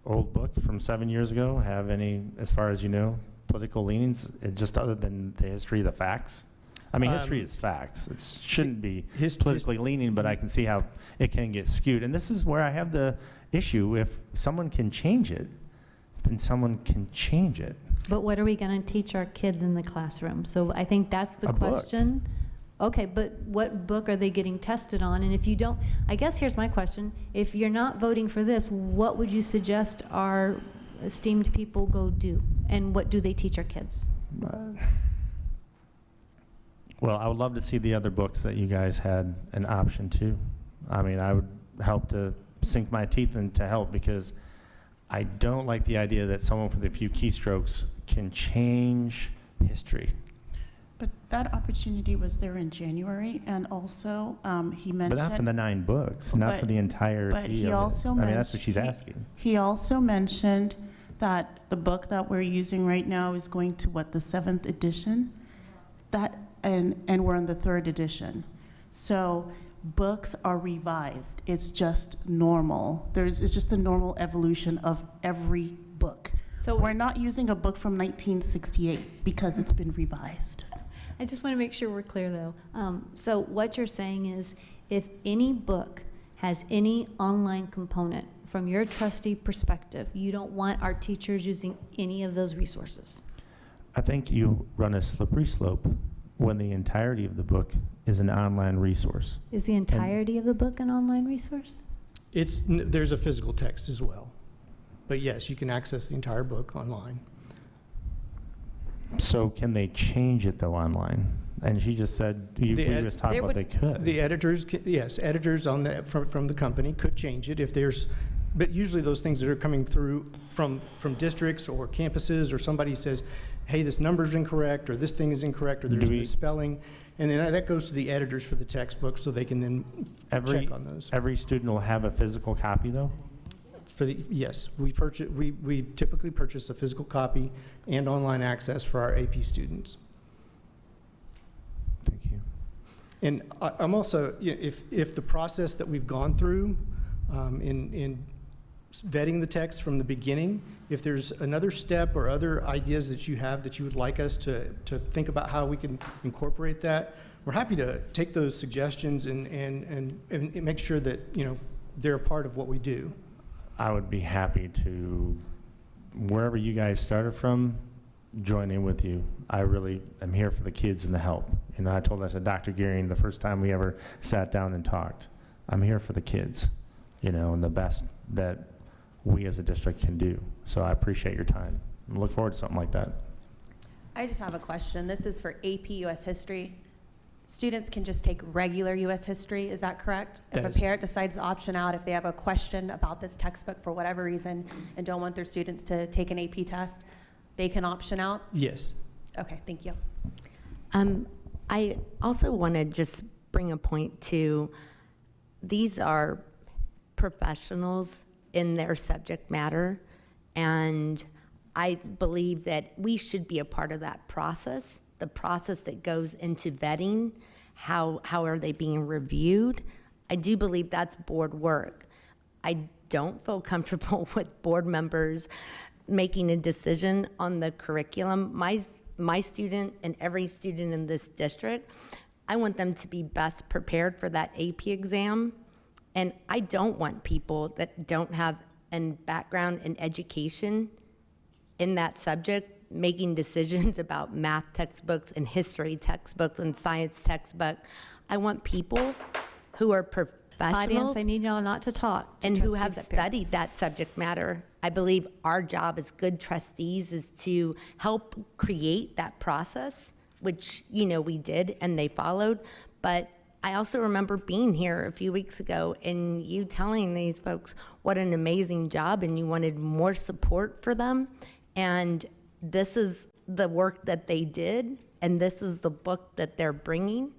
old book from 7 years ago have any, as far as you know, political leanings, just other than the history of the facts? I mean, history is facts. It shouldn't be politically leaning, but I can see how it can get skewed. And this is where I have the issue. If someone can change it, then someone can change it. But what are we going to teach our kids in the classroom? So I think that's the A book. question. Okay, but what book are they getting tested on? And if you don't, I guess here's my question. If you're not voting for this, what would you suggest our esteemed people go do? And what do they teach our kids? Well, I would love to see the other books that you guys had an option to. I mean, I would help to sink my teeth in to help, because I don't like the idea that someone with a few keystrokes can change history. But that opportunity was there in January, and also he mentioned. But not for the 9 books, not for the entire. But he also mentioned. I mean, that's what she's asking. He also mentioned that the book that we're using right now is going to the 7th edition. And we're in the 3rd edition. So books are revised. It's just normal. It's just the normal evolution of every book. So we're not using a book from 1968 because it's been revised. I just want to make sure we're clear, though. So what you're saying is, if any book has any online component, from your trustee perspective, you don't want our teachers using any of those resources. I think you run a slippery slope when the entirety of the book is an online resource. Is the entirety of the book an online resource? There's a physical text as well. But yes, you can access the entire book online. So can they change it though online? And she just said, we just talked about they could. The editors, editors from the company could change it if there's, but usually those things that are coming through from districts or campuses, or somebody says, hey, this number's incorrect, or this thing is incorrect, or there's a misspelling, and then that goes to the editors for the textbook, so they can then check on those. Every student will have a physical copy though? Yes, we typically purchase a physical copy and online access for our AP students. Thank you. And I'm also, if the process that we've gone through in vetting the text from the beginning, if there's another step or other ideas that you have that you would like us to think about how we can incorporate that, we're happy to take those suggestions and make sure that they're a part of what we do. I would be happy to, wherever you guys started from, join in with you. I really am here for the kids and the help. I told that to Dr. Gearing the first time we ever sat down and talked. I'm here for the kids, and the best that we as a district can do. So I appreciate your time. I look forward to something like that. I just have a question. This is for AP US History. Students can just take regular US History, is that correct? If a parent decides to option out, if they have a question about this textbook for whatever reason and don't want their students to take an AP test, they can option out? Yes. Okay, thank you. I also want to just bring a point to, these are professionals in their subject matter, and I believe that we should be a part of that process, the process that goes into vetting, how are they being reviewed. I do believe that's board work. I don't feel comfortable with board members making a decision on the curriculum. My student and every student in this district, I want them to be best prepared for that AP exam. And I don't want people that don't have a background in education in that subject making decisions about math textbooks and history textbooks and science textbook. I want people who are professionals. Audience, I need y'all not to talk. And who have studied that subject matter. I believe our job as good trustees is to help create that process, which, we did and they followed. But I also remember being here a few weeks ago and you telling these folks what an amazing job and you wanted more support for them. And this is the work that they did, and this is the book that they're bringing.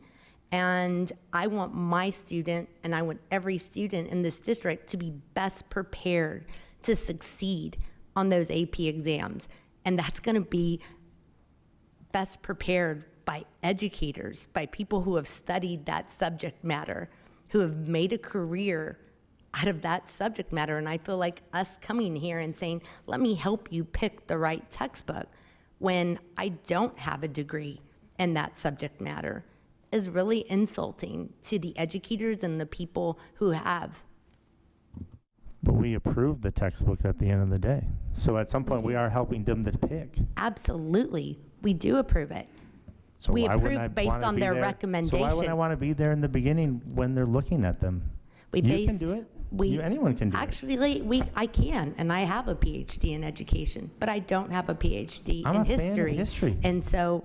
And I want my student, and I want every student in this district to be best prepared to succeed on those AP exams. And that's going to be best prepared by educators, by people who have studied that subject matter, who have made a career out of that subject matter. And I feel like us coming here and saying, let me help you pick the right textbook when I don't have a degree in that subject matter is really insulting to the educators and the people who have. But we approve the textbook at the end of the day. So at some point, we are helping them to pick. Absolutely. We do approve it. So we why wouldn't I approve based wanna on be their there? recommendation. So why would I want to be there in the beginning when they're looking at them? You can do it. Anyone can do it. Actually, I can, and I have a PhD in education, but I don't have a PhD I'm in a fan of history. history. And so,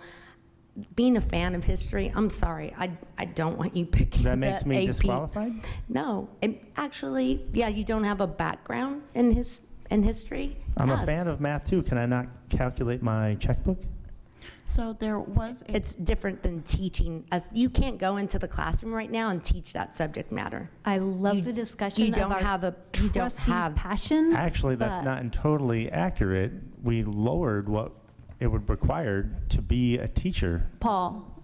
being a fan of history, I'm sorry, I don't want you picking That makes the me AP. disqualified? No, and actually, yeah, you don't have a background in history. I'm a Yes. fan of math too. Can I not calculate my checkbook? So there was a It's different than teaching us. You can't go into the classroom right now and teach that subject matter. I love the discussion You don't of our have a you don't trustees' have passion. Actually, that's but- not totally accurate. We lowered what it would require to be a teacher. Paul,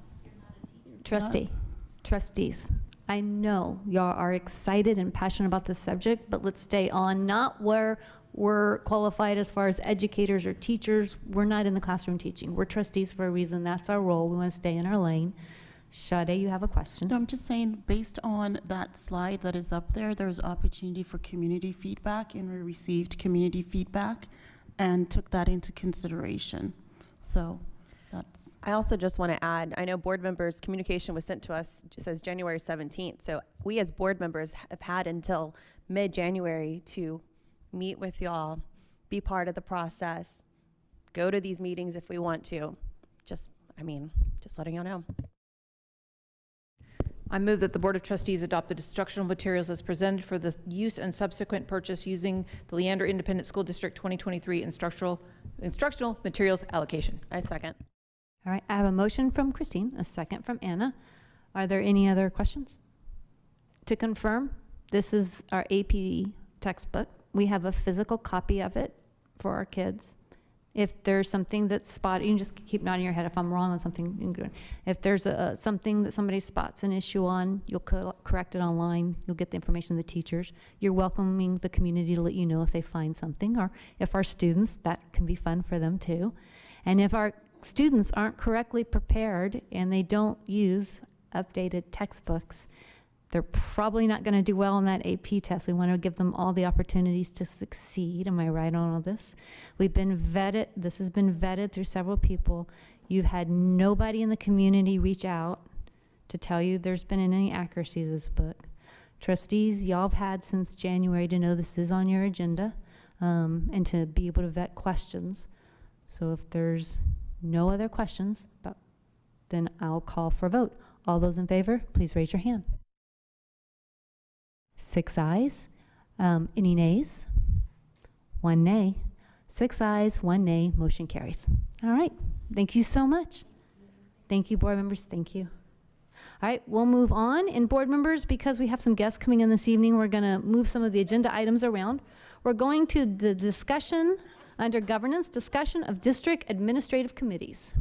trustees, I know y'all are excited and passionate about this subject, but let's stay on not where we're qualified as far as educators or teachers. We're not in the classroom teaching. We're trustees for a reason. That's our role. We want to stay in our lane. Sade, you have a question? No, I'm just saying, based on that slide that is up there, there's opportunity for community feedback, and we received community feedback and took that into consideration. So that's. I also just want to add, I know board members' communication was sent to us, just says January 17th. So we as board members have had until mid-January to meet with y'all, be part of the process, go to these meetings if we want to. Just letting y'all know. I move that the Board of Trustees adopt the instructional materials as presented for the use and subsequent purchase using the Leander Independent School District 2023 instructional materials allocation. I second. All right, I have a motion from Christine, a second from Anna. Are there any other questions? To confirm, this is our AP textbook. We have a physical copy of it for our kids. If there's something that's spotted, you can just keep nodding your head if I'm wrong on something. If there's something that somebody spots an issue on, you'll correct it online. You'll get the information to the teachers. You're welcoming the community to let you know if they find something, or if our students, that can be fun for them too. And if our students aren't correctly prepared and they don't use updated textbooks, they're probably not going to do well on that AP test. We want to give them all the opportunities to succeed. Am I right on all this? We've been vetted. This has been vetted through several people. You've had nobody in the community reach out to tell you there's been any accuracies of this book. Trustees, y'all have had since January to know this is on your agenda, and to be able to vet questions. So if there's no other questions, then I'll call for a vote. All those in favor, please raise your hand. 6 ayes. Any nays? 1 nay. 6 ayes, 1 nay. Motion carries. All right. Thank you so much. Thank you, board members. Thank you. All right, we'll move on. And board members, because we have some guests coming in this evening, we're going to move some of the agenda items around. We're going to the discussion under governance, discussion of district administrative committees.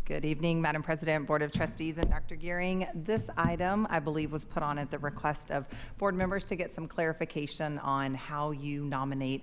Good evening, Madam President, Board of Trustees, and Dr. Gearing. This item, I believe, was put on at the request of board members to get some clarification on how you nominate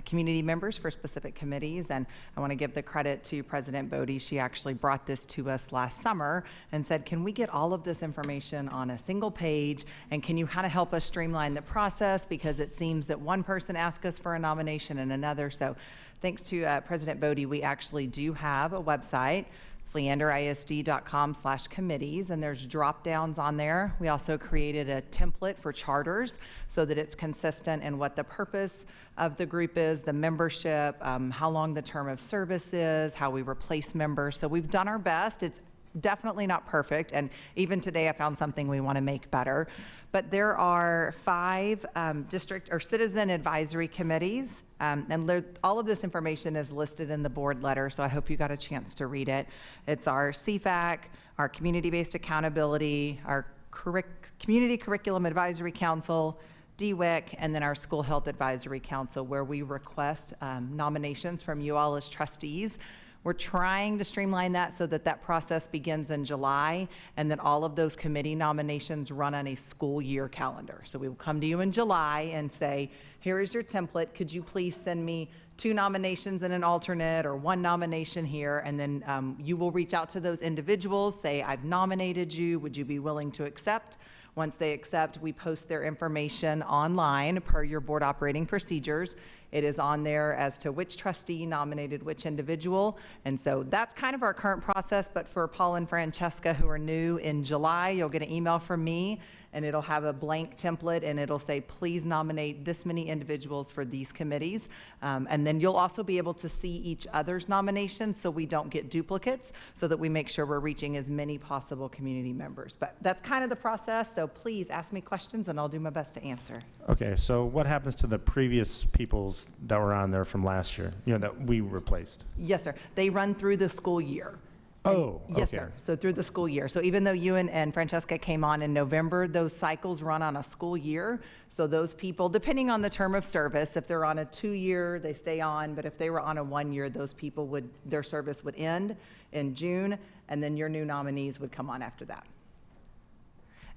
community members for specific committees. And I want to give the credit to President Bodie. She actually brought this to us last summer and said, can we get all of this information on a single page? And can you kind of help us streamline the process? Because it seems that one person asks us for a nomination and another. So thanks to President Bodie, we actually do have a website. It's leanderisd.com/committees, and there's drop downs on there. We also created a template for charters so that it's consistent in what the purpose of the group is, the membership, how long the term of service is, how we replace members. So we've done our best. It's definitely not perfect, and even today I found something we want to make better. But there are 5 district or citizen advisory committees, and all of this information is listed in the board letter, so I hope you got a chance to read it. It's our CFAC, our community-based accountability, our Community Curriculum Advisory Council, DWIC, and then our School Health Advisory Council, where we request nominations from you all as trustees. We're trying to streamline that so that that process begins in July, and then all of those committee nominations run on a school year calendar. So we will come to you in July and say, here is your template. Could you please send me 2 nominations and an alternate, or 1 nomination here? And then you will reach out to those individuals, say, I've nominated you. Would you be willing to accept? Once they accept, we post their information online per your board operating procedures. It is on there as to which trustee nominated which individual. And so that's kind of our current process. But for Paul and Francesca, who are new, in July, you'll get an email from me, and it'll have a blank template, and it'll say, please nominate this many individuals for these committees. And then you'll also be able to see each other's nominations so we don't get duplicates, so that we make sure we're reaching as many possible community members. But that's kind of the process, so please ask me questions and I'll do my best to answer. Okay, so what happens to the previous peoples that were on there from last year, that we replaced? Yes, sir. They run through the school year. Oh, Yes, okay. sir. So through the school year. So even though you and Francesca came on in November, those cycles run on a school year. So those people, depending on the term of service, if they're on a 2-year, they stay on. But if they were on a 1-year, those people their service would end in June, and then your new nominees would come on after that.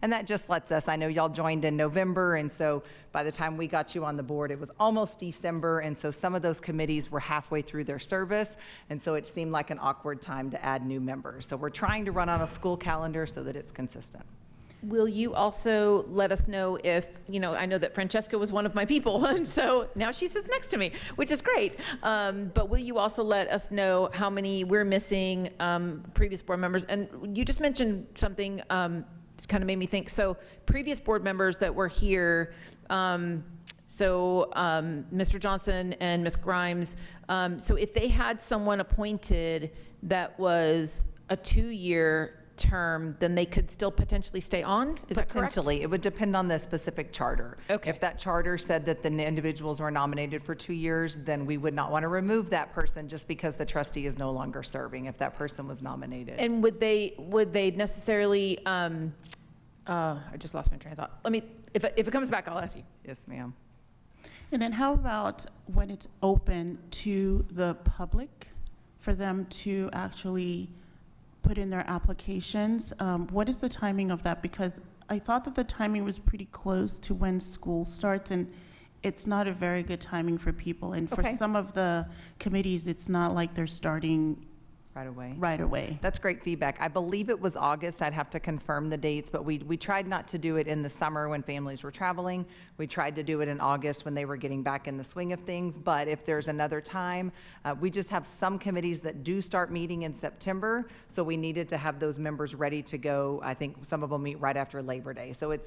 And that just lets us, I know y'all joined in November, and so by the time we got you on the board, it was almost December, and so some of those committees were halfway through their service, and so it seemed like an awkward time to add new members. So we're trying to run on a school calendar so that it's consistent. Will you also let us know if, I know that Francesca was one of my people, and so now she sits next to me, which is great. But will you also let us know how many we're missing, previous board members? And you just mentioned something kind of made me think. So previous board members that were here, Mr. Johnson and Ms. Grimes, so if they had someone appointed that was a 2-year term, then they could still potentially stay on? Is that correct? Potentially. It would depend on the specific charter. Okay. If that charter said that the individuals were nominated for 2 years, then we would not want to remove that person just because the trustee is no longer serving if that person was nominated. And would they necessarily, I just lost my train of thought. If it comes back, I'll ask you. Yes, ma'am. And then how about when it's open to the public for them to actually put in their applications? What is the timing of that? Because I thought that the timing was pretty close to when school starts, and it's not a very good timing for people. And for some of the committees, it's not like they're starting right away. That's great feedback. I believe it was August. I'd have to confirm the dates, but we tried not to do it in the summer when families were traveling. We tried to do it in August when they were getting back in the swing of things. But if there's another time, we just have some committees that do start meeting in September, so we needed to have those members ready to go. I think some of them meet right after Labor Day. So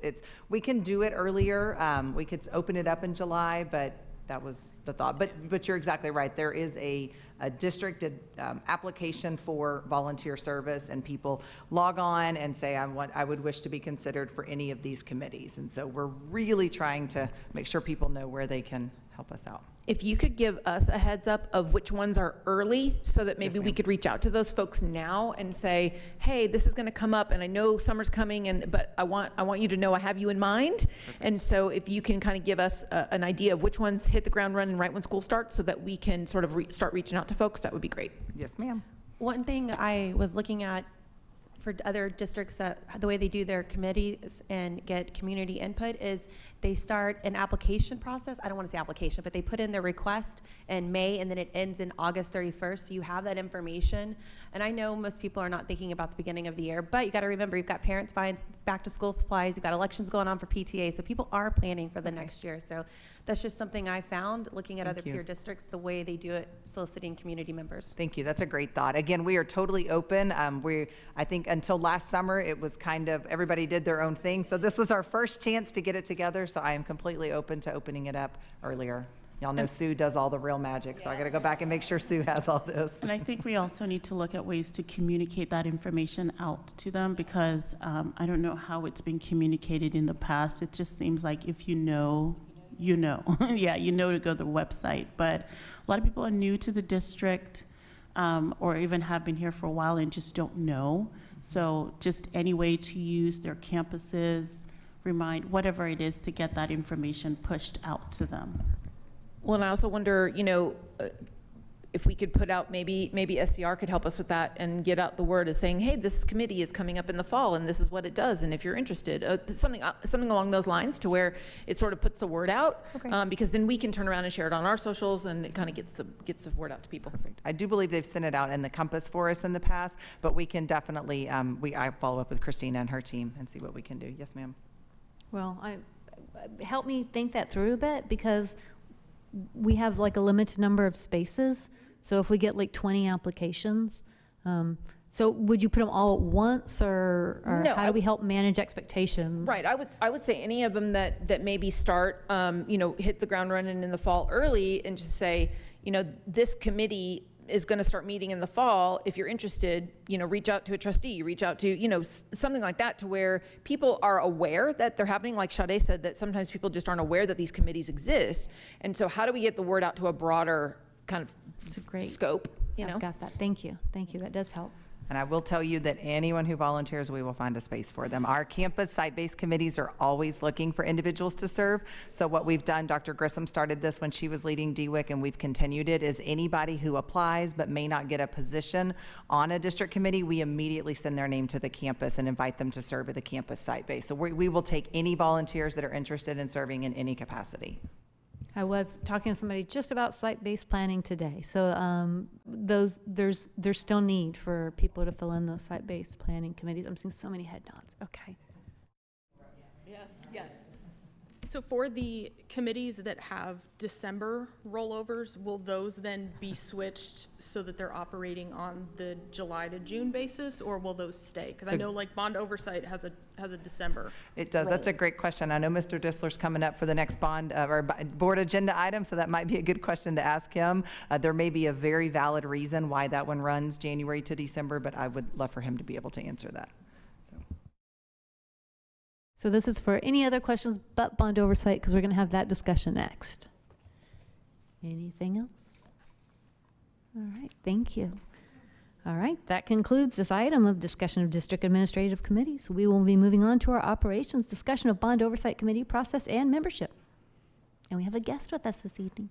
we can do it earlier. We could open it up in July, but that was the thought. But you're exactly right. There is a district application for volunteer service, and people log on and say, I would wish to be considered for any of these committees. And so we're really trying to make sure people know where they can help us out. If you could give us a heads up of which ones are early, so that maybe we could reach out to those folks now and say, hey, this is going to come up, and I know summer's coming, but I want you to know I have you in mind. Perfect. And so if you can kind of give us an idea of which ones hit the ground running right when school starts, so that we can sort of start reaching out to folks, that would be great. Yes, ma'am. One thing I was looking at for other districts, the way they do their committees and get community input is they start an application process. I don't want to say application, but they put in their request in May, and then it ends in August 31st. So you have that information. And I know most people are not thinking about the beginning of the year, but you got to remember, you've got parents buying back to school supplies, you've got elections going on for PTA, so people are planning for the next year. So that's just something I found looking at other peer districts, the way they do it, soliciting community members. Thank you. That's a great thought. Again, we are totally open. I think until last summer, it was kind of everybody did their own thing. So this was our first chance to get it together. So I am completely open to opening it up earlier. Y'all know Sue does all the real magic, so I got to go back and make sure Sue has all this. And I think we also need to look at ways to communicate that information out to them, because I don't know how it's been communicated in the past. It just seems like if you know, you know. Yeah, you know to go to the website. But a lot of people are new to the district, or even have been here for a while and just don't know. So just any way to use their campuses, remind, whatever it is to get that information pushed out to them. Well, and I also wonder, if we could put out, maybe SCR could help us with that and get out the word of saying, hey, this committee is coming up in the fall and this is what it does, and if you're interested, something along those lines, to where it sort of puts the word out, because then we can turn around and share it on our socials, and it kind of gets the word out to people. Perfect. I do believe they've sent it out in the Compass for us in the past, but we can definitely, I follow up with Christina and her team and see what we can do. Yes, ma'am. Well, help me think that through a bit, because we have like a limited number of spaces. So if we get like 20 applications, so would you put them all at once, or No, how do we help manage expectations? Right. I would say any of them that maybe start, hit the ground running in the fall early, and just say, this committee is going to start meeting in the fall. If you're interested, reach out to a trustee, reach out to, something like that, to where people are aware that they're happening. Like Sade said, that sometimes people just aren't aware that these committees exist. And so how do we get the word out to a broader kind of scope? I've got that. Thank you. That does help. And I will tell you that anyone who volunteers, we will find a space for them. Our campus site-based committees are always looking for individuals to serve. So what we've done, Dr. Grissom started this when she was leading DWIC, and we've continued it, is anybody who applies but may not get a position on a district committee, we immediately send their name to the campus and invite them to serve at the campus site-based. So we will take any volunteers that are interested in serving in any capacity. I was talking to somebody just about site-based planning today. So there's still need for people to fill in those site-based planning committees. I'm seeing so many head nods. Okay. Yeah. Yes. So for the committees that have December rollovers, will those then be switched so that they're operating on the July to June basis, or will those stay? Because I know like bond oversight has a December. It does. That's a great question. I know Mr. Dissler's coming up for the next or board agenda item, so that might be a good question to ask him. There may be a very valid reason why that one runs January to December, but I would love for him to be able to answer that. So this is for any other questions but bond oversight, because we're going to have that discussion next. Anything else? All right, thank you. All right, that concludes this item of discussion of district administrative committees. We will be moving on to our operations discussion of bond oversight committee process and membership. And we have a guest with us this evening.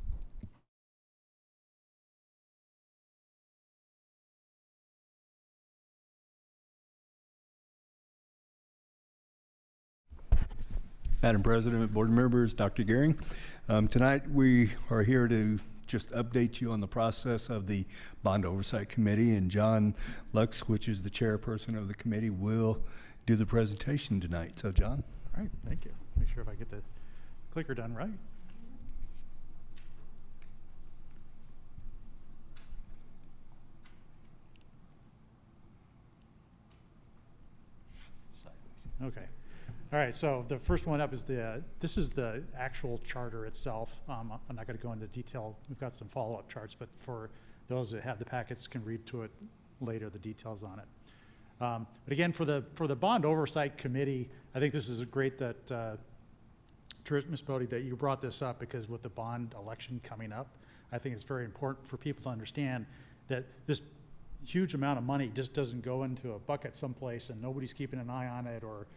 Madam President, board members, Dr. Gehring. Tonight we are here to just update you on the process of the Bond Oversight Committee, and John Lux, which is the chairperson of the committee, will do the presentation tonight. So John. All right, thank you. Make sure if I get the clicker done right. Okay. All right, so the first one up is this is the actual charter itself. I'm not going to go into detail. We've got some follow-up charts, but for those that have the packets can read to it later, the details on it. But again, for the Bond Oversight Committee, I think this is great that, Ms. Bodie, that you brought this up, because with the bond election coming up, I think it's very important for people to understand that this huge amount of money just doesn't go into a bucket someplace and nobody's keeping an eye on it, or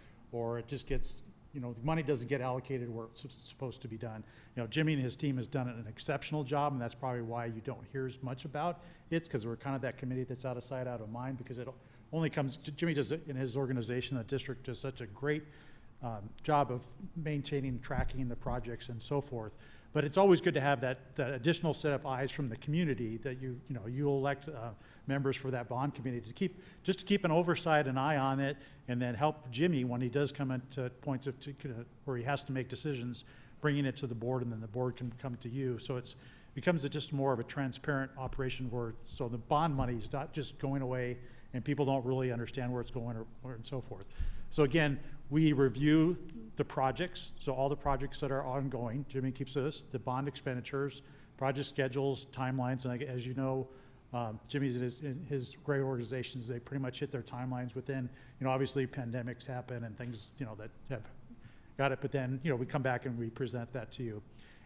it just gets, the money doesn't get allocated where it's supposed to be done. Jimmy and his team has done an exceptional job, and that's probably why you don't hear as much about it, because we're kind of that committee that's out of sight, out of mind, because it only comes, Jimmy does, in his organization, the district does such a great job of maintaining, tracking the projects and so forth. But it's always good to have that additional set of eyes from the community that you elect members for that bond committee to keep an oversight, an eye on it, and then help Jimmy when he does come into points where he has to make decisions, bringing it to the board, and then the board can come to you. So it becomes just more of a transparent operation so the bond money is not just going away and people don't really understand where it's going or and so forth. So again, we review the projects, so all the projects that are ongoing, Jimmy keeps this, the bond expenditures, project schedules, timelines, and as you know, Jimmy's in his great organizations, they pretty much hit their timelines within, obviously pandemics happen and things, that have got it, but then, we come back and we present that to you.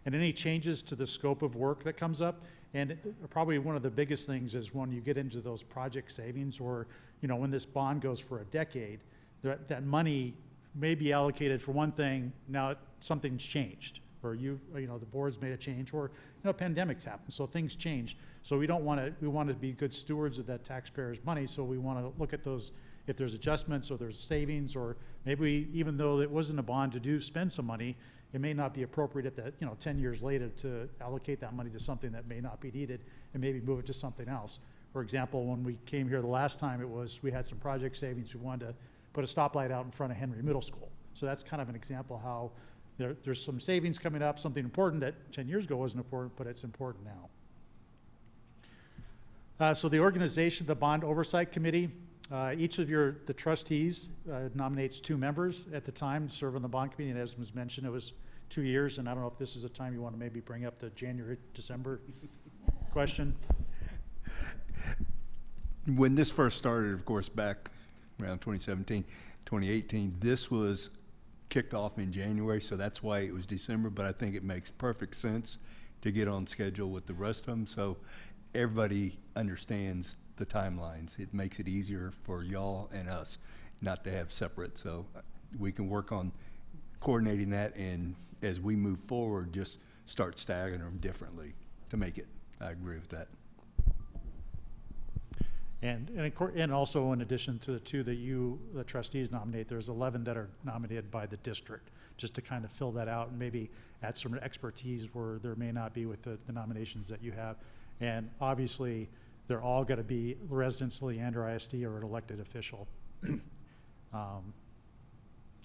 And any changes to the scope of work that comes up, And probably one of the biggest things is when you get into those project savings, or, you know, when this bond goes for a decade, that money may be allocated for one thing, now something's changed, or you know, the board's made a change, or, you know, pandemics happen, so things change. So we want to be good stewards of that taxpayers' money, so we want to look at those, if there's adjustments or there's savings, or maybe even though it wasn't a bond to spend some money, it may not be appropriate at that, you know, 10 years later to allocate that money to something that may not be needed and maybe move it to something else. For example, when we came here the last time, we had some project savings. We wanted to put a stoplight out in front of Henry Middle School. So that's kind of an example how there's some savings coming up, something important that 10 years ago wasn't important, but it's important now. So the organization, the Bond Oversight Committee, each of the trustees nominates 2 members at the time to serve on the bond committee, and as was mentioned, it was 2 years, and I don't know if this is a time you want to maybe bring up the January, December question. When this first started, of course, back around 2017, 2018, this was kicked off in January, so that's why it was December, but I think it makes perfect sense to get on schedule with the rest of them, so everybody understands the timelines. It makes it easier for y'all and us not to have separate, so we can work on coordinating that, and as we move forward, just start staggering them differently to make it. I agree with that. And also, in addition to the 2 that the trustees nominate, there's 11 that are nominated by the district, just to kind of fill that out and maybe add some expertise where there may not be with the nominations that you have. And obviously, they're all going to be residents of Leander ISD or an elected official.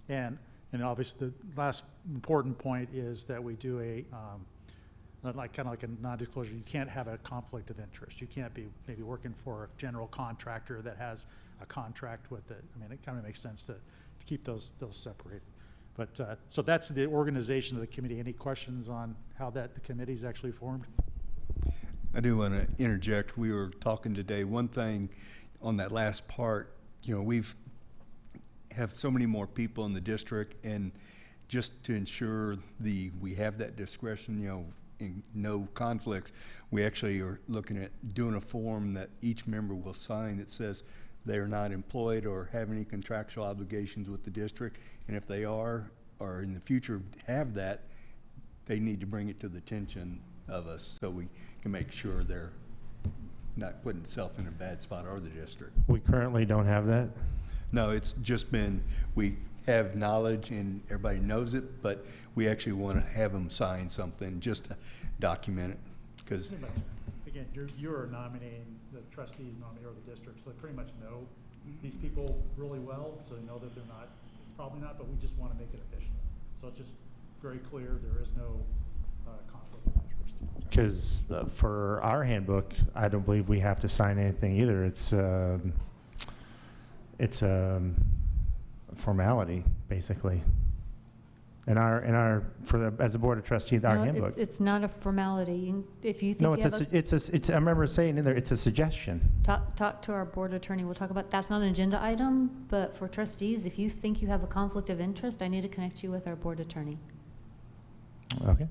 And obviously, the last important point is that we do kind of like a non-disclosure. You can't have a conflict of interest. You can't be maybe working for a general contractor that has a contract with it. I mean, it kind of makes sense to keep those separated. But so that's the organization of the committee. Any questions on how the committee is actually formed? I do want to interject. We were talking today, one thing on that last part, you know, have so many more people in the district, and just to ensure we have that discretion, you know, and no conflicts, we actually are looking at doing a form that each member will sign that says they are not employed or have any contractual obligations with the district, and if they are, or in the future have that, they need to bring it to the attention of us so we can make sure they're not putting themselves in a bad spot or the district. We currently don't have that? No, it's just been, we have knowledge and everybody knows it, but we actually want to have them sign something just to document it, because again, you're nominating, the trustees nominate, or the district, so they pretty much know these people really well, so they know that they're not, probably not, but we just want to make it official. So it's just very clear there is no conflict of interest. Because for our handbook, I don't believe we have to sign anything either. It's a formality, basically. As a board of trustees, our handbook. It's not a formality. If you think No, it's I remember saying in there, it's a suggestion. talk to our board attorney. We'll talk about, that's not an agenda item, but for trustees, if you think you have a conflict of interest, I need to connect you with our board attorney. Okay.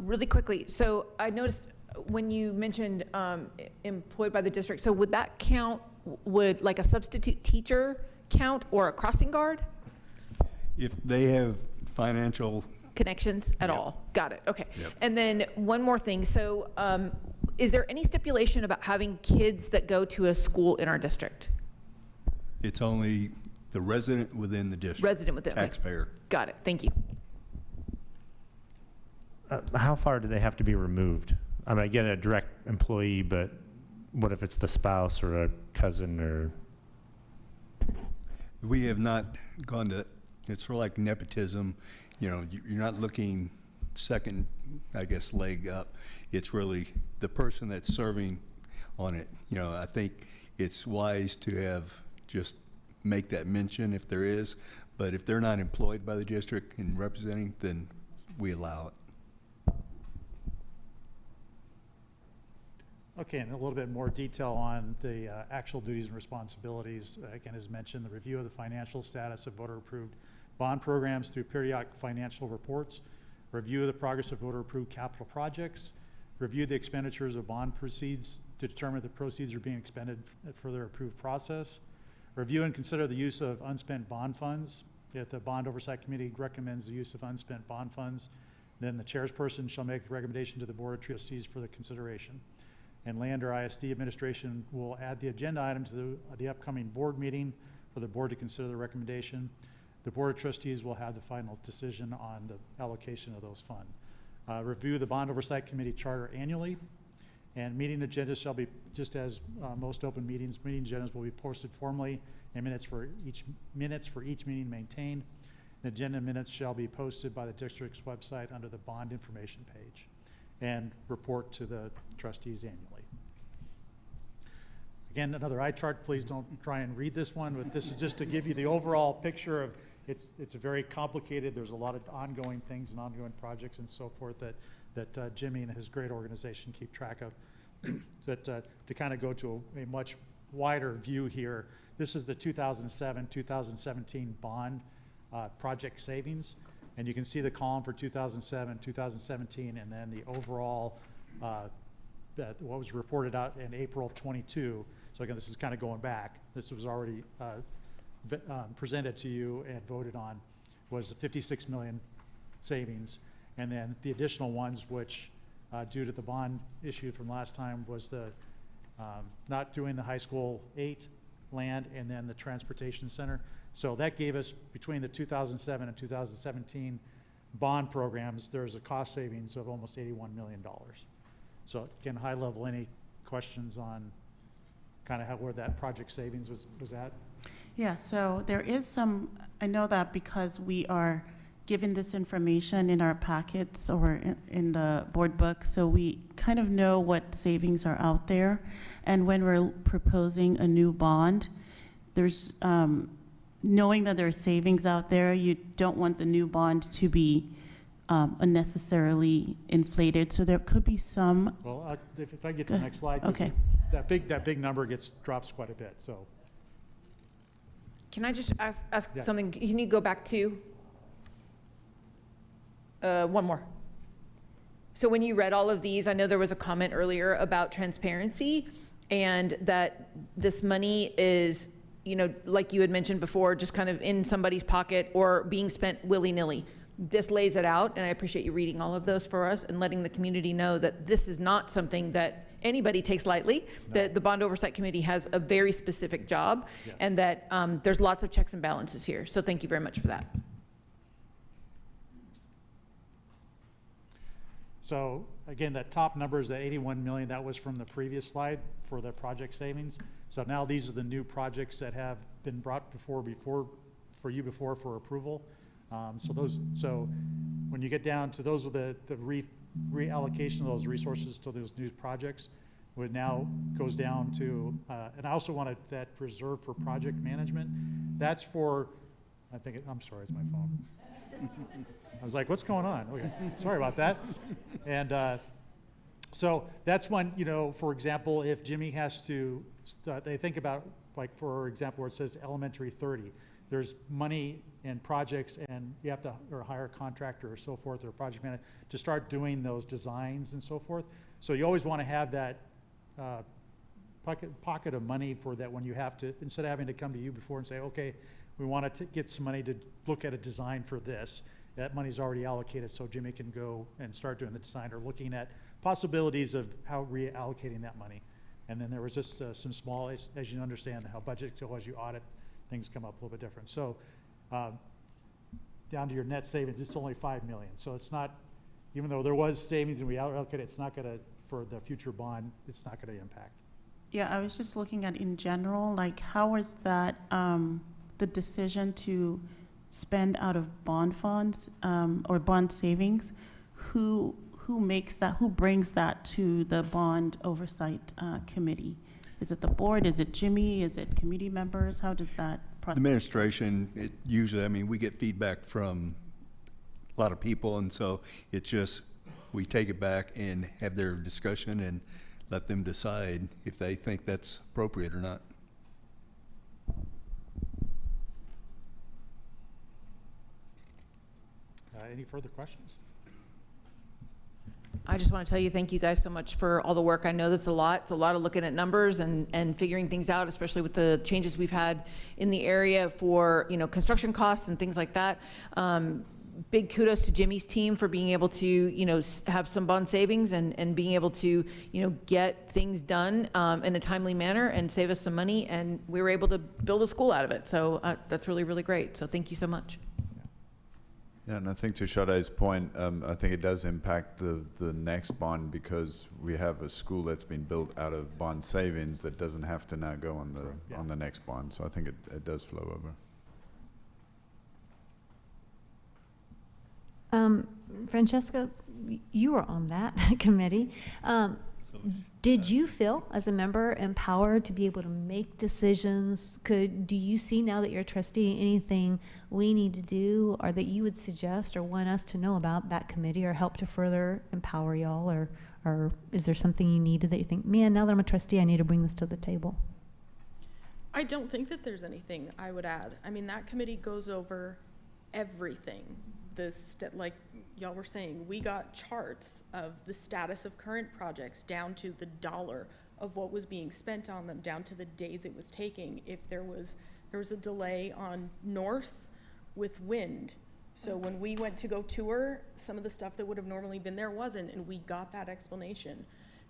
Really quickly, so I noticed when you mentioned employed by the district, so would that count, would like a substitute teacher count, or a crossing guard? if they have financial connections at all. Got it. Okay. Yep. And then one more thing. So is there any stipulation about having kids that go to a school in our district? It's only the resident within the district. Resident within. Taxpayer. Okay. Got it. Thank you. How far do they have to be removed? I mean, I get a direct employee, but what if it's the spouse or a cousin or? We have not gone to, it's sort of like nepotism. You know, you're not looking second, I guess, leg up. It's really the person that's serving on it. You know, I think it's wise to have just make that mention if there is, but if they're not employed by the district and representing, then we allow it. Okay, and a little bit more detail on the actual duties and responsibilities. Again, as mentioned, the review of the financial status of voter-approved bond programs through periodic financial reports, review of the progress of voter-approved capital projects, review the expenditures of bond proceeds to determine if the proceeds are being expended for their approved process, review and consider the use of unspent bond funds. If the Bond Oversight Committee recommends the use of unspent bond funds, then the chairperson shall make the recommendation to the Board of Trustees for the consideration. And Leander ISD administration will add the agenda item to the upcoming board meeting for the board to consider the recommendation. The Board of Trustees will have the final decision on the allocation of those funds. Review the Bond Oversight Committee charter annually, and meeting agendas shall be, just as most open meetings, meeting agendas will be posted formally and minutes for each meeting maintained. The agenda minutes shall be posted by the district's website under the bond information page and report to the trustees annually. Again, another eye chart. Please don't try and read this one, but this is just to give you the overall picture of it's a very complicated. There's a lot of ongoing things and ongoing projects and so forth that Jimmy and his great organization keep track of. To kind of go to a much wider view here, this is the 2007-2017 bond project savings, and you can see the column for 2007, 2017, and then the overall what was reported out in April of 22. So again, this is kind of going back. This was already presented to you and voted on, was the 56 million savings, and then the additional ones, which due to the bond issue from last time, was the not doing the high school 8 land and then the transportation center. So that gave us, between the 2007 and 2017 bond programs, there's a cost savings of almost $81 million. So again, high level, any questions on kind of where that project savings was at? Yeah, so there is some, I know that because we are given this information in our packets or in the board book, so we kind of know what savings are out there. And when we're proposing a new bond, there's, knowing that there are savings out there, you don't want the new bond to be unnecessarily inflated. So there could be some. Well, if I get to the next slide, okay. That big number drops quite a bit. So. Can I just ask Yeah. something? Can you go back to one more? So when you read all of these, I know there was a comment earlier about transparency and that this money is, you know, like you had mentioned before, just kind of in somebody's pocket or being spent willy-nilly. This lays it out, and I appreciate you reading all of those for us and letting the community know that this is not something that anybody takes lightly. No. The Bond Oversight Committee has a very specific job, yes. And that there's lots of checks and balances here. So thank you very much for that. So again, that top number is the 81 million. That was from the previous slide for the project savings. So now these are the new projects that have been brought before for approval. So when you get down to those, with the reallocation of those resources to those new projects, would now goes down to, and I also wanted that reserved for project management. That's for, I'm sorry, it's my phone. I was like, what's going on? Okay, sorry about that. And so that's when, you know, for example, if Jimmy has to, they think about, like, for example, where it says elementary 30, there's money in projects and you have to hire a contractor or so forth, or a project manager to start doing those designs and so forth. So you always want to have that pocket of money for that when you have to, instead of having to come to you before and say, okay, we want to get some money to look at a design for this. That money's already allocated, so Jimmy can go and start doing the design or looking at possibilities of how reallocating that money. And then there was just some small, as you understand how budget, so as you audit, things come up a little bit different. So down to your net savings, it's only 5 million. So it's not, even though there was savings and we allocated, it's not going to, for the future bond, it's not going to impact. Yeah, I was just looking at in general, like how is that the decision to spend out of bond funds or bond savings, who makes that, who brings that to the Bond Oversight Committee? Is it the board? Is it Jimmy? Is it committee members? How does that process? Administration, it usually, I mean, we get feedback from a lot of people, and so it's just, we take it back and have their discussion and let them decide if they think that's appropriate or not. Any further questions? I just want to tell you, thank you guys so much for all the work. I know that's a lot. It's a lot of looking at numbers and figuring things out, especially with the changes we've had in the area for, you know, construction costs and things like that. Big kudos to Jimmy's team for being able to, you know, have some bond savings and being able to, you know, get things done in a timely manner and save us some money. And we were able to build a school out of it. So that's really, really great. So thank you so much. Yeah, and I think to Sade's point, I think it does impact the next bond because we have a school that's been built out of bond savings that doesn't have to now go on the next bond. So I think it does flow over. Francesca, you were on that committee. Did you feel, as a member, empowered to be able to make decisions? Do you see, now that you're a trustee, anything we need to do or that you would suggest or want us to know about that committee or help to further empower y'all? Or is there something you needed that you think, man, now that I'm a trustee, I need to bring this to the table? I don't think that there's anything I would add. I mean, that committee goes over everything. Like y'all were saying, we got charts of the status of current projects down to the dollar of what was being spent on them, down to the days it was taking. If there was a delay on north with wind. So when we went to go tour, some of the stuff that would have normally been there wasn't, and we got that explanation.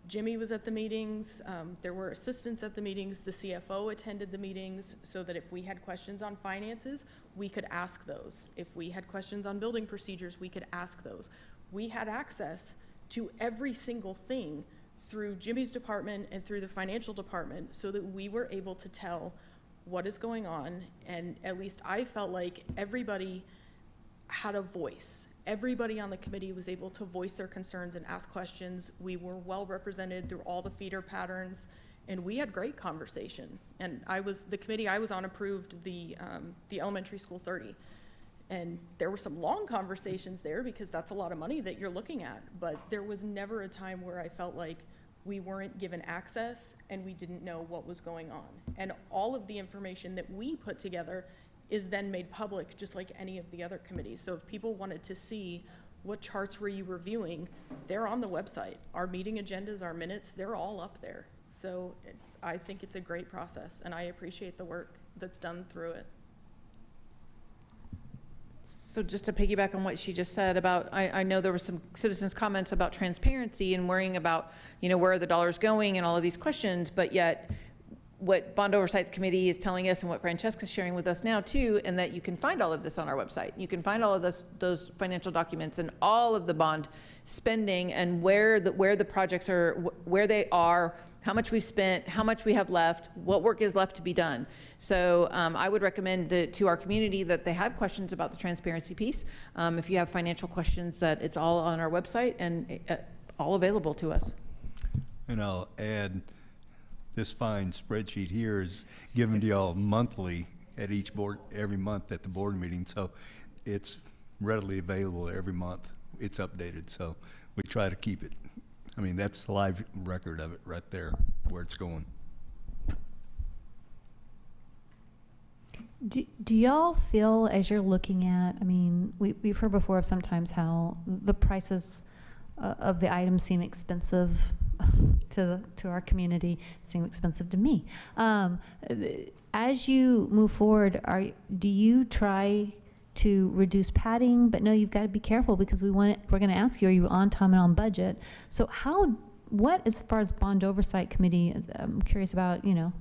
Jimmy was at the meetings, there were assistants at the meetings, the CFO attended the meetings, so that if we had questions on finances, we could ask those. If we had questions on building procedures, we could ask those. We had access to every single thing through Jimmy's department and through the financial department, so that we were able to tell what is going on, and at least I felt like everybody had a voice. Everybody on the committee was able to voice their concerns and ask questions. We were well represented through all the feeder patterns, and we had great conversation. And the committee I was on approved the elementary school 30. And there were some long conversations there because that's a lot of money that you're looking at. But there was never a time where I felt like we weren't given access and we didn't know what was going on. And all of the information that we put together is then made public, just like any of the other committees. So if people wanted to see what charts were you reviewing, they're on the website. Our meeting agendas, our minutes, they're all up there. So I think it's a great process, and I appreciate the work that's done through it. So just to piggyback on what she just said about, I know there were some citizens' comments about transparency and worrying about, you know, where are the dollars going and all of these questions, but yet what Bond Oversight Committee is telling us and what Francesca's sharing with us now too, and that you can find all of this on our website. You can find all of those financial documents and all of the bond spending and where the projects are, where they are, how much we've spent, how much we have left, what work is left to be done. So I would recommend to our community that they have questions about the transparency piece. If you have financial questions, that it's all on our website and all available to us. And I'll add, this fine spreadsheet here is given to y'all monthly at each board, every month at the board meeting. So it's readily available every month. It's updated. So we try to keep it. I mean, that's the live record of it right there, where it's going. Do y'all feel, as you're looking at, I mean, we've heard before of sometimes how the prices of the items seem expensive to our community, seem expensive to me. As you move forward, do you try to reduce padding? But no, you've got to be careful because we're going to ask you, are you on time and on budget? So what as far as Bond Oversight Committee, I'm curious about, you know,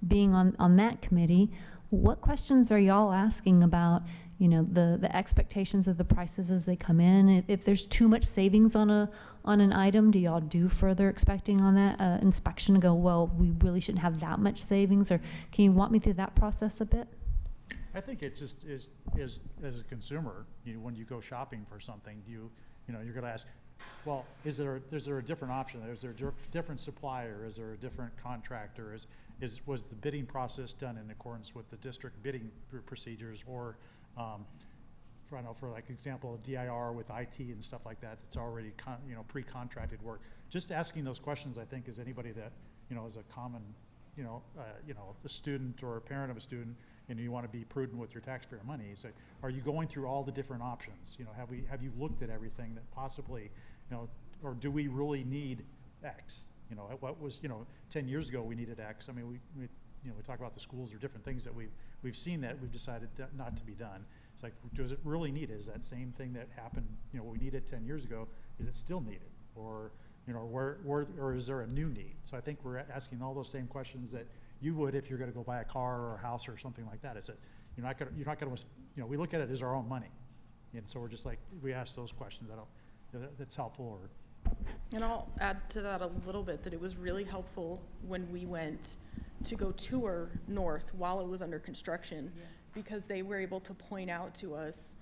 being on that committee, what questions are y'all asking about, you know, the expectations of the prices as they come in? If there's too much savings on an item, do y'all do further expecting on that inspection to go, well, we really shouldn't have that much savings? Or can you walk me through that process a bit? I think it just is as a consumer, when you go shopping for something, you're going to ask, well, is there a different option? Is there a different supplier? Is there a different contractor? Was the bidding process done in accordance with the district bidding procedures, or for like example, DIR with IT and stuff like that, that's already pre-contracted work. Just asking those questions, I think, is anybody that is a common, a student or a parent of a student, and you want to be prudent with your taxpayer money. So, are you going through all the different options? Have you looked at everything that possibly, or do we really need X? You know, what was, 10 years ago we needed X. I mean, we talk about the schools or different things that we've seen that we've decided that not to be done. It's like, does it really need it? Is that same thing that happened, what we needed 10 years ago, is it still needed? Or, or is there a new need? So I think we're asking all those same questions that you would if you're going to go buy a car or a house or something like that. Is it, you're not going to, we look at it as our own money. And so we're just like, we ask those questions. That's helpful. Or And I'll add to that a little bit that it was really helpful when we went to go tour North while it was under construction, because they were able to point out to us,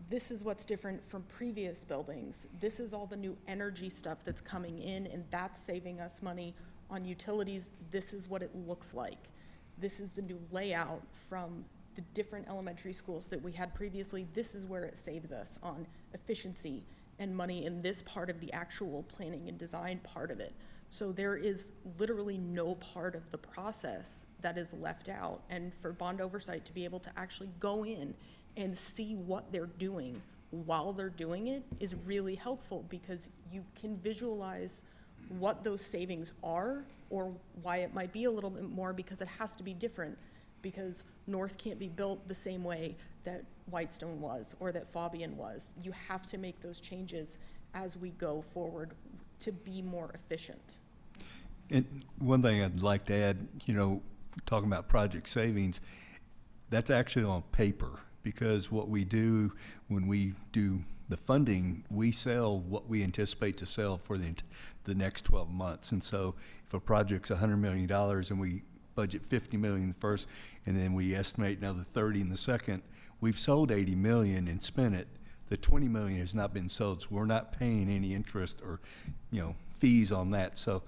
this is what's different from previous buildings. This is all the new energy stuff that's coming in, and that's saving us money on utilities. This is what it looks like. This is the new layout from the different elementary schools that we had previously. This is where it saves us on efficiency and money in this part of the actual planning and design part of it. So there is literally no part of the process that is left out. And for bond oversight to be able to actually go in and see what they're doing while they're doing it is really helpful, because you can visualize what those savings are or why it might be a little bit more, because it has to be different, because North can't be built the same way that Whitestone was or that Fabian was. You have to make those changes as we go forward to be more efficient. And one thing I'd like to add, talking about project savings, that's actually on paper, because what we do when we do the funding, we sell what we anticipate to sell for the next 12 months. And so if a project's $100 million and we budget 50 million the first, and then we estimate another 30 in the second, we've sold 80 million and spent it. The 20 million has not been sold, so we're not paying any interest or, fees on that. So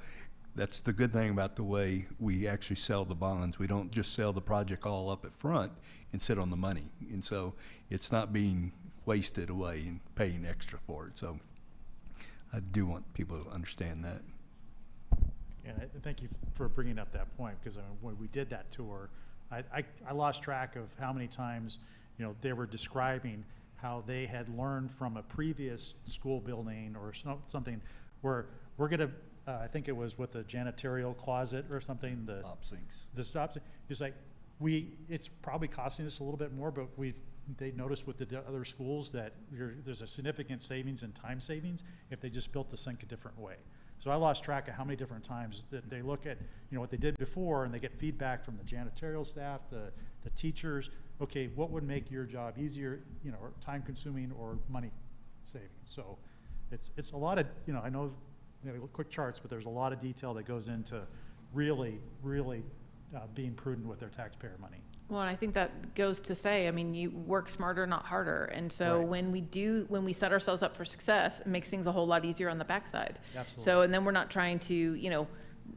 that's the good thing about the way we actually sell the bonds. We don't just sell the project all up at front and sit on the money. And so it's not being wasted away and paying extra for it. So I do want people to understand that. And thank you for bringing up that point, because when we did that tour, I lost track of how many times, they were describing how they had learned from a previous school building or something where we're going to, I think it was with the janitorial closet or something, the Stop sinks. The stop sink. It's like, it's probably costing us a little bit more, but they noticed with the other schools that there's a significant savings and time savings if they just built the sink a different way. So I lost track of how many different times that they look at, what they did before, and they get feedback from the janitorial staff, the teachers. Okay, what would make your job easier, or time consuming or money saving? So it's a lot of, I know quick charts, but there's a lot of detail that goes into really being prudent with their taxpayer money. Well, and I think that goes to say, you work smarter, not harder. And so Right. when we set ourselves up for success, it makes things a whole lot easier on the backside. Absolutely. So, and then we're not trying to,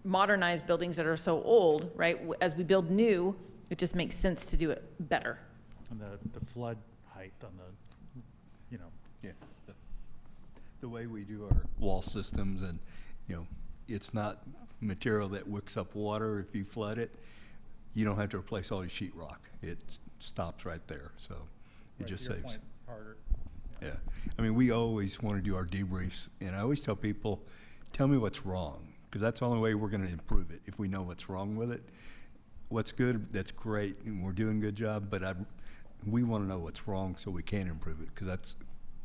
modernize buildings that are so old, right? As we build new, it just makes sense to do it better. And the flood height on the, Yeah. The way we do our wall systems, and, it's not material that wicks up water if you flood it. You don't have to replace all your sheetrock. It stops right there, so it Right, just to your saves. point, harder. Yeah. We always want to do our debriefs, and I always tell people, tell me what's wrong, because that's the only way we're going to improve it, if we know what's wrong with it. What's good, that's great, and we're doing a good job, but we want to know what's wrong so we can improve it, because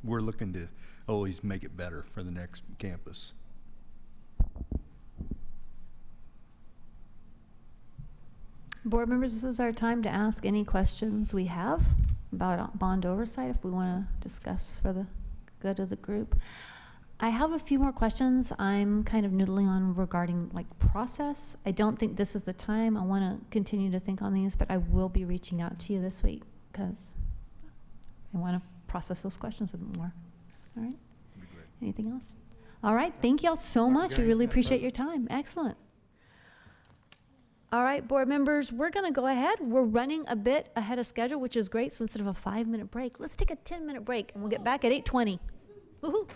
we're looking to always make it better for the next campus. Board members, this is our time to ask any questions we have about bond oversight, if we want to discuss for the good of the group. I have a few more questions I'm kind of noodling on regarding process. I don't think this is the time. I want to continue to think on these, but I will be reaching out to you this week because I want to process those questions a bit more. All right? Anything else? All right. Thank you all so much. We really appreciate your time. Excellent. All right, board members, we're going to go ahead. We're running a bit ahead of schedule, which is great. So instead of a 5-minute break, let's take a 10-minute break, and we'll get back at 8:20. Woohoo!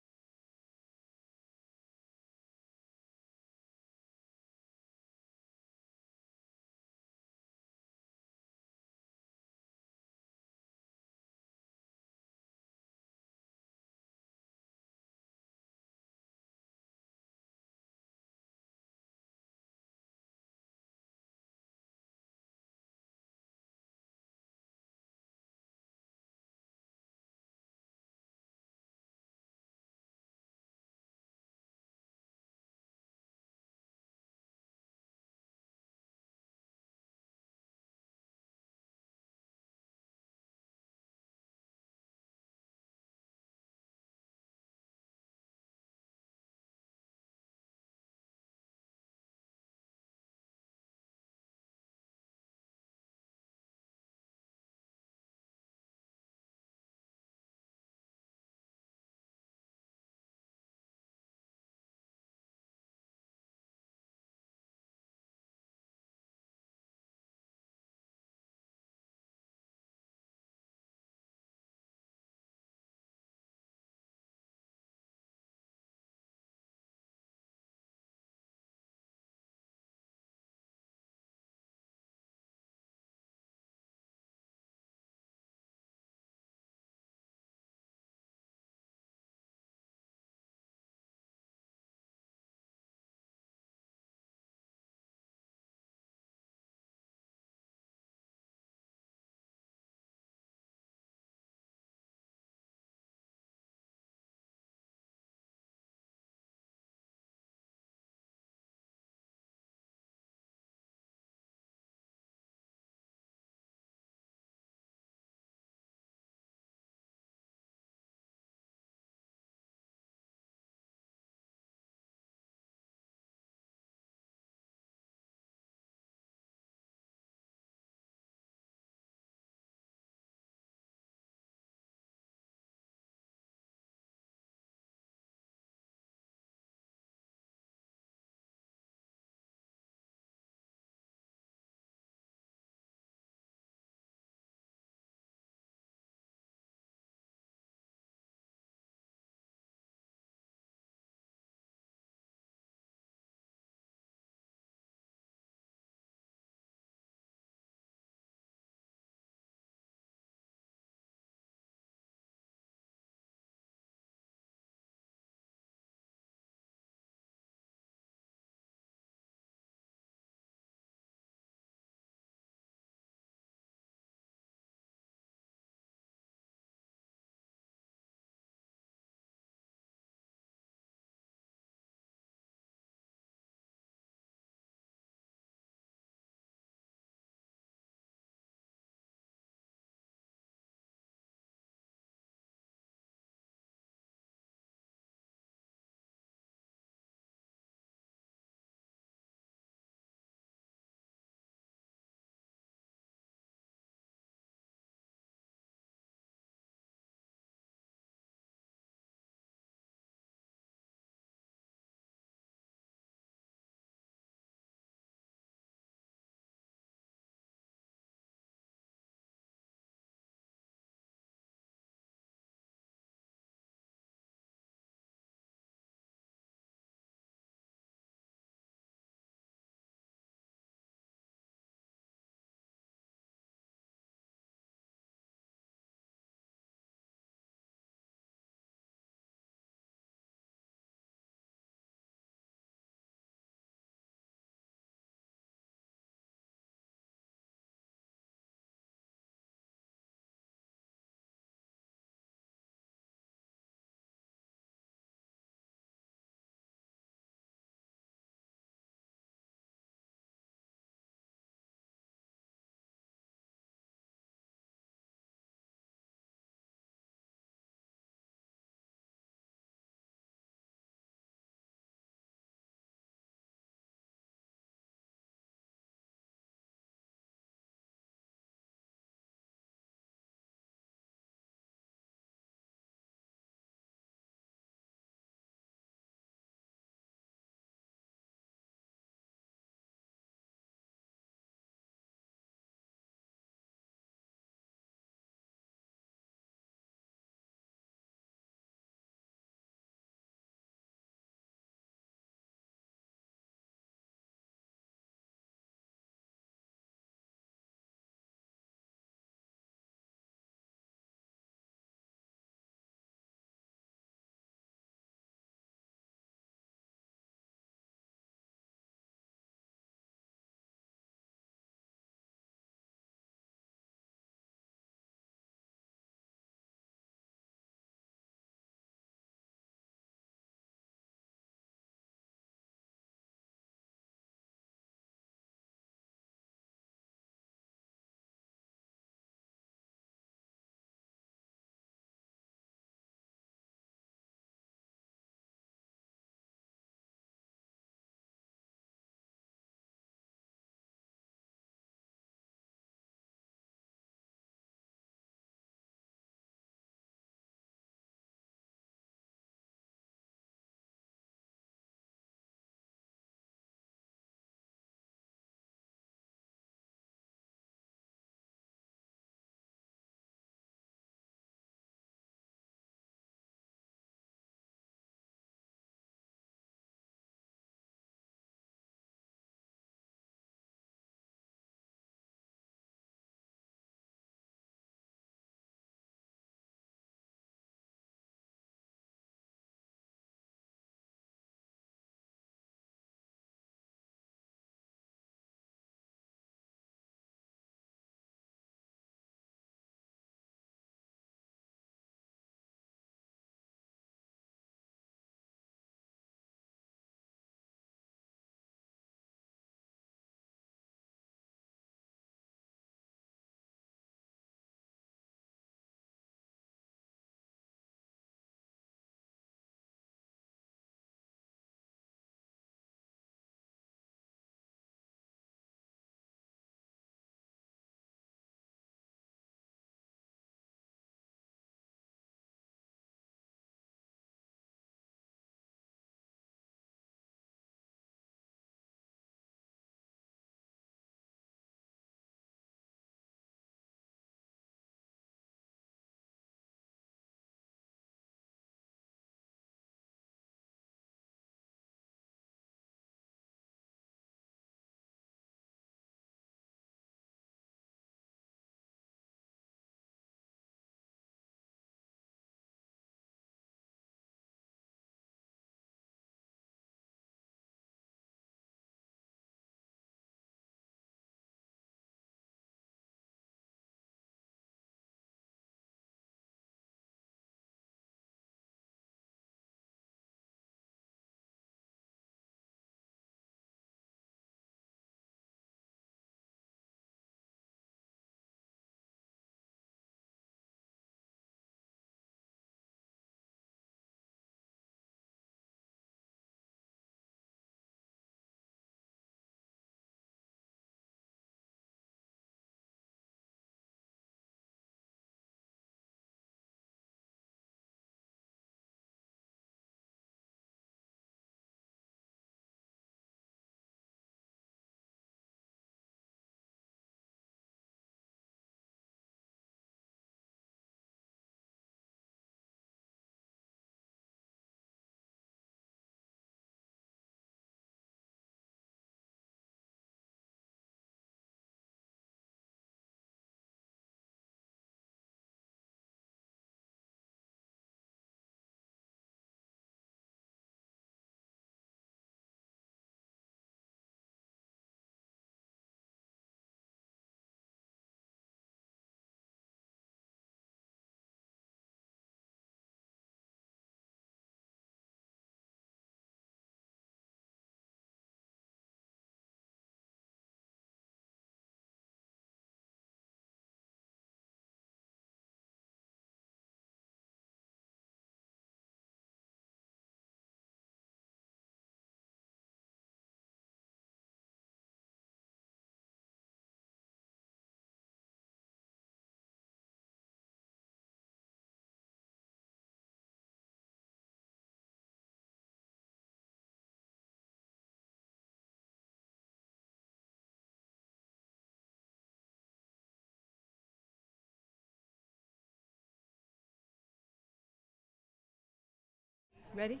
Ready?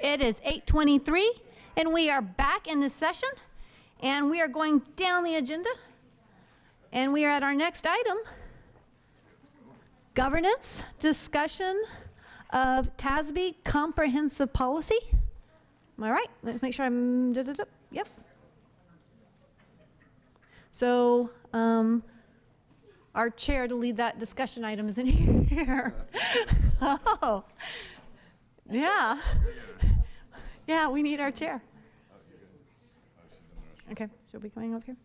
It is 8:23, and we are back in this session, and we are going down the agenda, and we are at our next item, governance, discussion of TASB comprehensive policy. Am I right? Let's make sure I'm, yep. So, our chair to lead that discussion item is in here. Oh, yeah. Yeah, we need our chair. Okay, she'll be coming up here.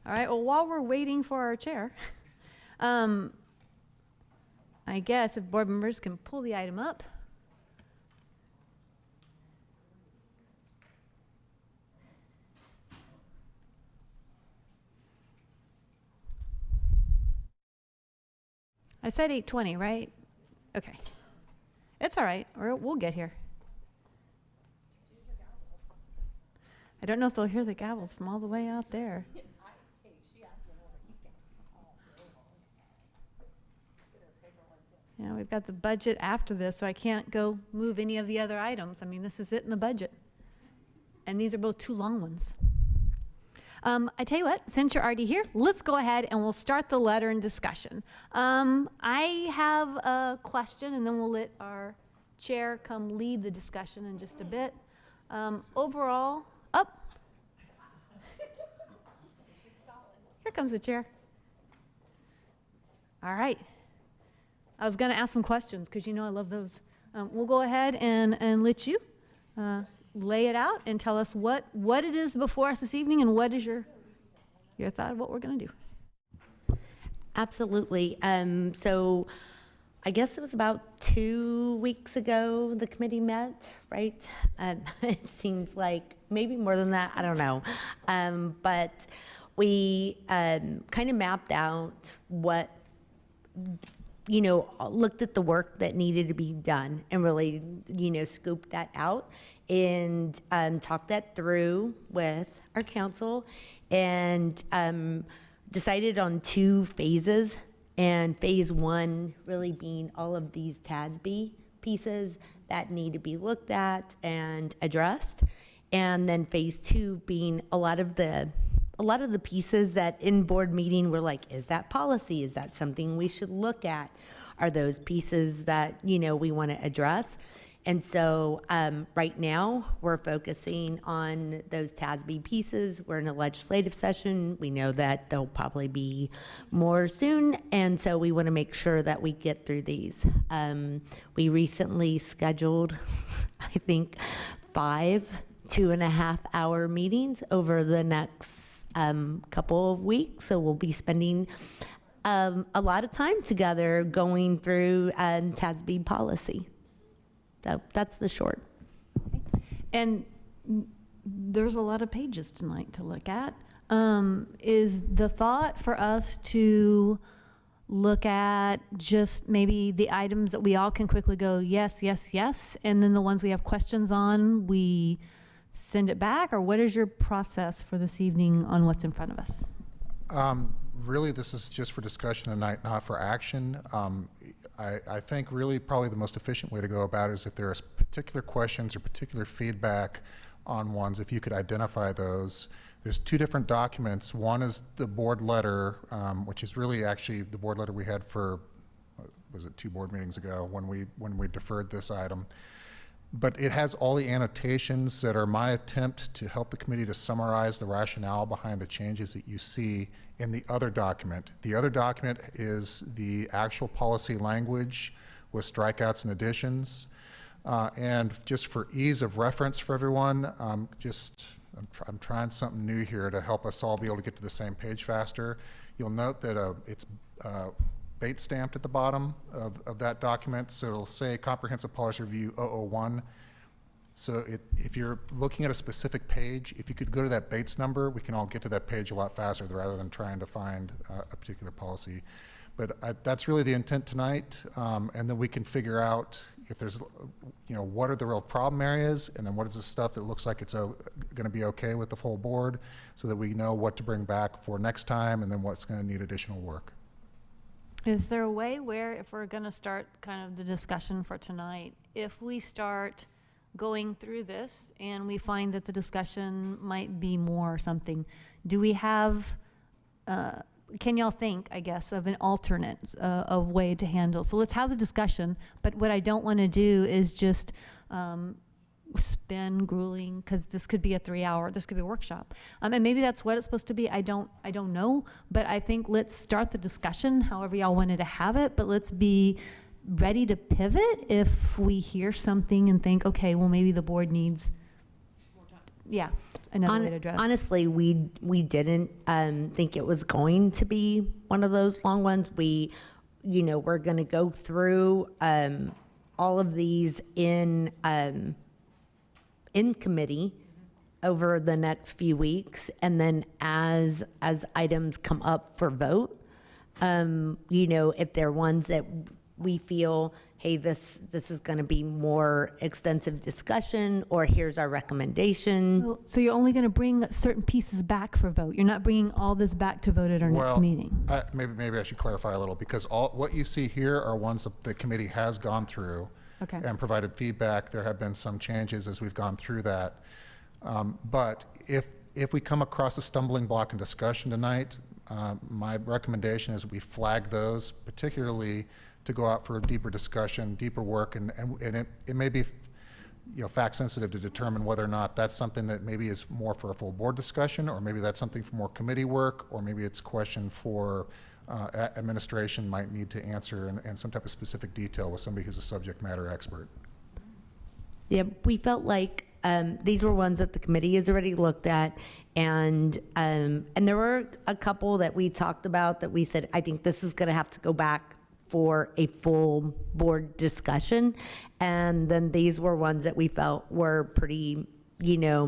All right, well, while we're waiting for our chair, I guess if board members can pull the item up. I said 8:20, right? Okay. It's all right, or we'll get here. I don't know if they'll hear the gavels from all the way out there. Yeah, we've got the budget after this, so I can't go move any of the other items. I mean, this is it in the budget. And these are both two long ones. I tell you what, since you're already here, let's go ahead and we'll start the letter and discussion. I have a question, and then we'll let our chair come lead the discussion in just a bit. Overall, here comes the chair. All right. I was going to ask some questions because you know I love those. We'll go ahead and let you lay it out and tell us what it is before us this evening and what is your thought of what we're going to do. Absolutely. So I guess it was about 2 weeks ago the committee met, right? It seems like maybe more than that. I don't know. But we kind of mapped out what, looked at the work that needed to be done and really, scooped that out and talked that through with our council and decided on 2 phases. And phase 1 really being all of these TASB pieces that need to be looked at and addressed. And then phase 2 being a lot of the pieces that in board meeting were like, is that policy? Is that something we should look at? Are those pieces that, we want to address? And so right now we're focusing on those TASB pieces. We're in a legislative session. We know that there'll probably be more soon. And so we want to make sure that we get through these. We recently scheduled, I think, 5 2.5-hour meetings over the next couple of weeks. So we'll be spending a lot of time together going through TASB policy. So that's the short. And there's a lot of pages tonight to look at. Is the thought for us to look at just maybe the items that we all can quickly go, yes, yes, yes, and then the ones we have questions on, we send it back? Or what is your process for this evening on what's in front of us? Really, this is just for discussion tonight, not for action. I think really probably the most efficient way to go about it is if there are particular questions or particular feedback on ones, if you could identify those. There's 2 different documents. One is the board letter, which is really actually the board letter we had for, was it 2 board meetings ago when we deferred this item. But it has all the annotations that are my attempt to help the committee to summarize the rationale behind the changes that you see in the other document. The other document is the actual policy language with strikeouts and additions. And just for ease of reference for everyone, I'm trying something new here to help us all be able to get to the same page faster. You'll note that it's bait stamped at the bottom of that document, so it'll say Comprehensive Policy Review 001. So if you're looking at a specific page, if you could go to that Bates number, we can all get to that page a lot faster rather than trying to find a particular policy. But that's really the intent tonight, and then we can figure out if there's, what are the real problem areas, and then what is the stuff that looks like it's going to be okay with the full board, so that we know what to bring back for next time, and then what's going to need additional work. Is there a way where, if we're going to start kind of the discussion for tonight, if we start going through this and we find that the discussion might be more or something, do we have, can y'all think, I guess, of an alternate of way to handle? So let's have the discussion, but what I don't want to do is just spend grueling, because this could be a 3-hour, this could be a workshop. And maybe that's what it's supposed to be. I don't know, but I think let's start the discussion however y'all wanted to have it, but let's be ready to pivot if we hear something and think, okay, well, maybe the board needs, yeah, another way to address. Honestly, we didn't think it was going to be one of those long ones. We're going to go through all of these in committee over the next few weeks, and then as items come up for vote, if they're ones that we feel, hey, this is going to be more extensive discussion, or here's our recommendation. So you're only going to bring certain pieces back for vote. You're not bringing all this back to vote at our next meeting. Maybe I should clarify a little, because what you see here are ones that the committee has gone through and provided feedback. There have been some changes as we've gone through that. But if we come across a stumbling block in discussion tonight, my recommendation is we flag those, particularly to go out for a deeper discussion, deeper work, and it may be fact sensitive to determine whether or not that's something that maybe is more for a full board discussion, or maybe that's something for more committee work, or maybe it's a question for administration might need to answer in some type of specific detail with somebody who's a subject matter expert. Yeah, we felt like these were ones that the committee has already looked at, and there were a couple that we talked about that we said, I think this is going to have to go back for a full board discussion. And then these were ones that we felt were pretty,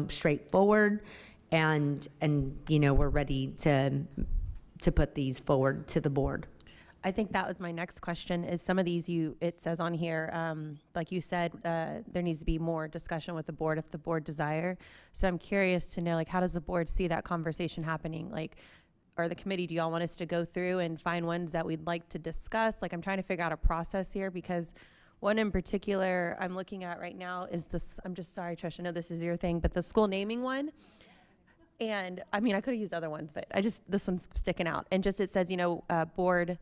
straightforward, and we're ready to put these forward to the board. I think that was my next question, is some of these it says on here, like you said, there needs to be more discussion with the board if the board desire. So I'm curious to know, how does the board see that conversation happening? Or the committee, do y'all want us to go through and find ones that we'd like to discuss? I'm trying to figure out a process here, because one in particular I'm looking at right now is this, I'm just sorry, Trish, I know this is your thing, but the school naming one. And I could have used other ones, but this one's sticking out. And it says, board,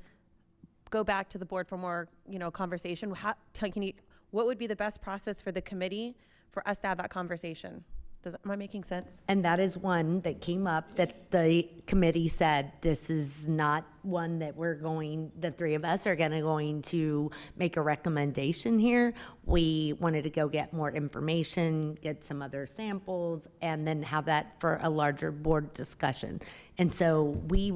go back to the board for more, conversation. What would be the best process for the committee for us to have that conversation? Am I making sense? And that is one that came up that the committee said, this is not one that the three of us are going to make a recommendation here. We wanted to go get more information, get some other samples, and then have that for a larger board discussion. And so we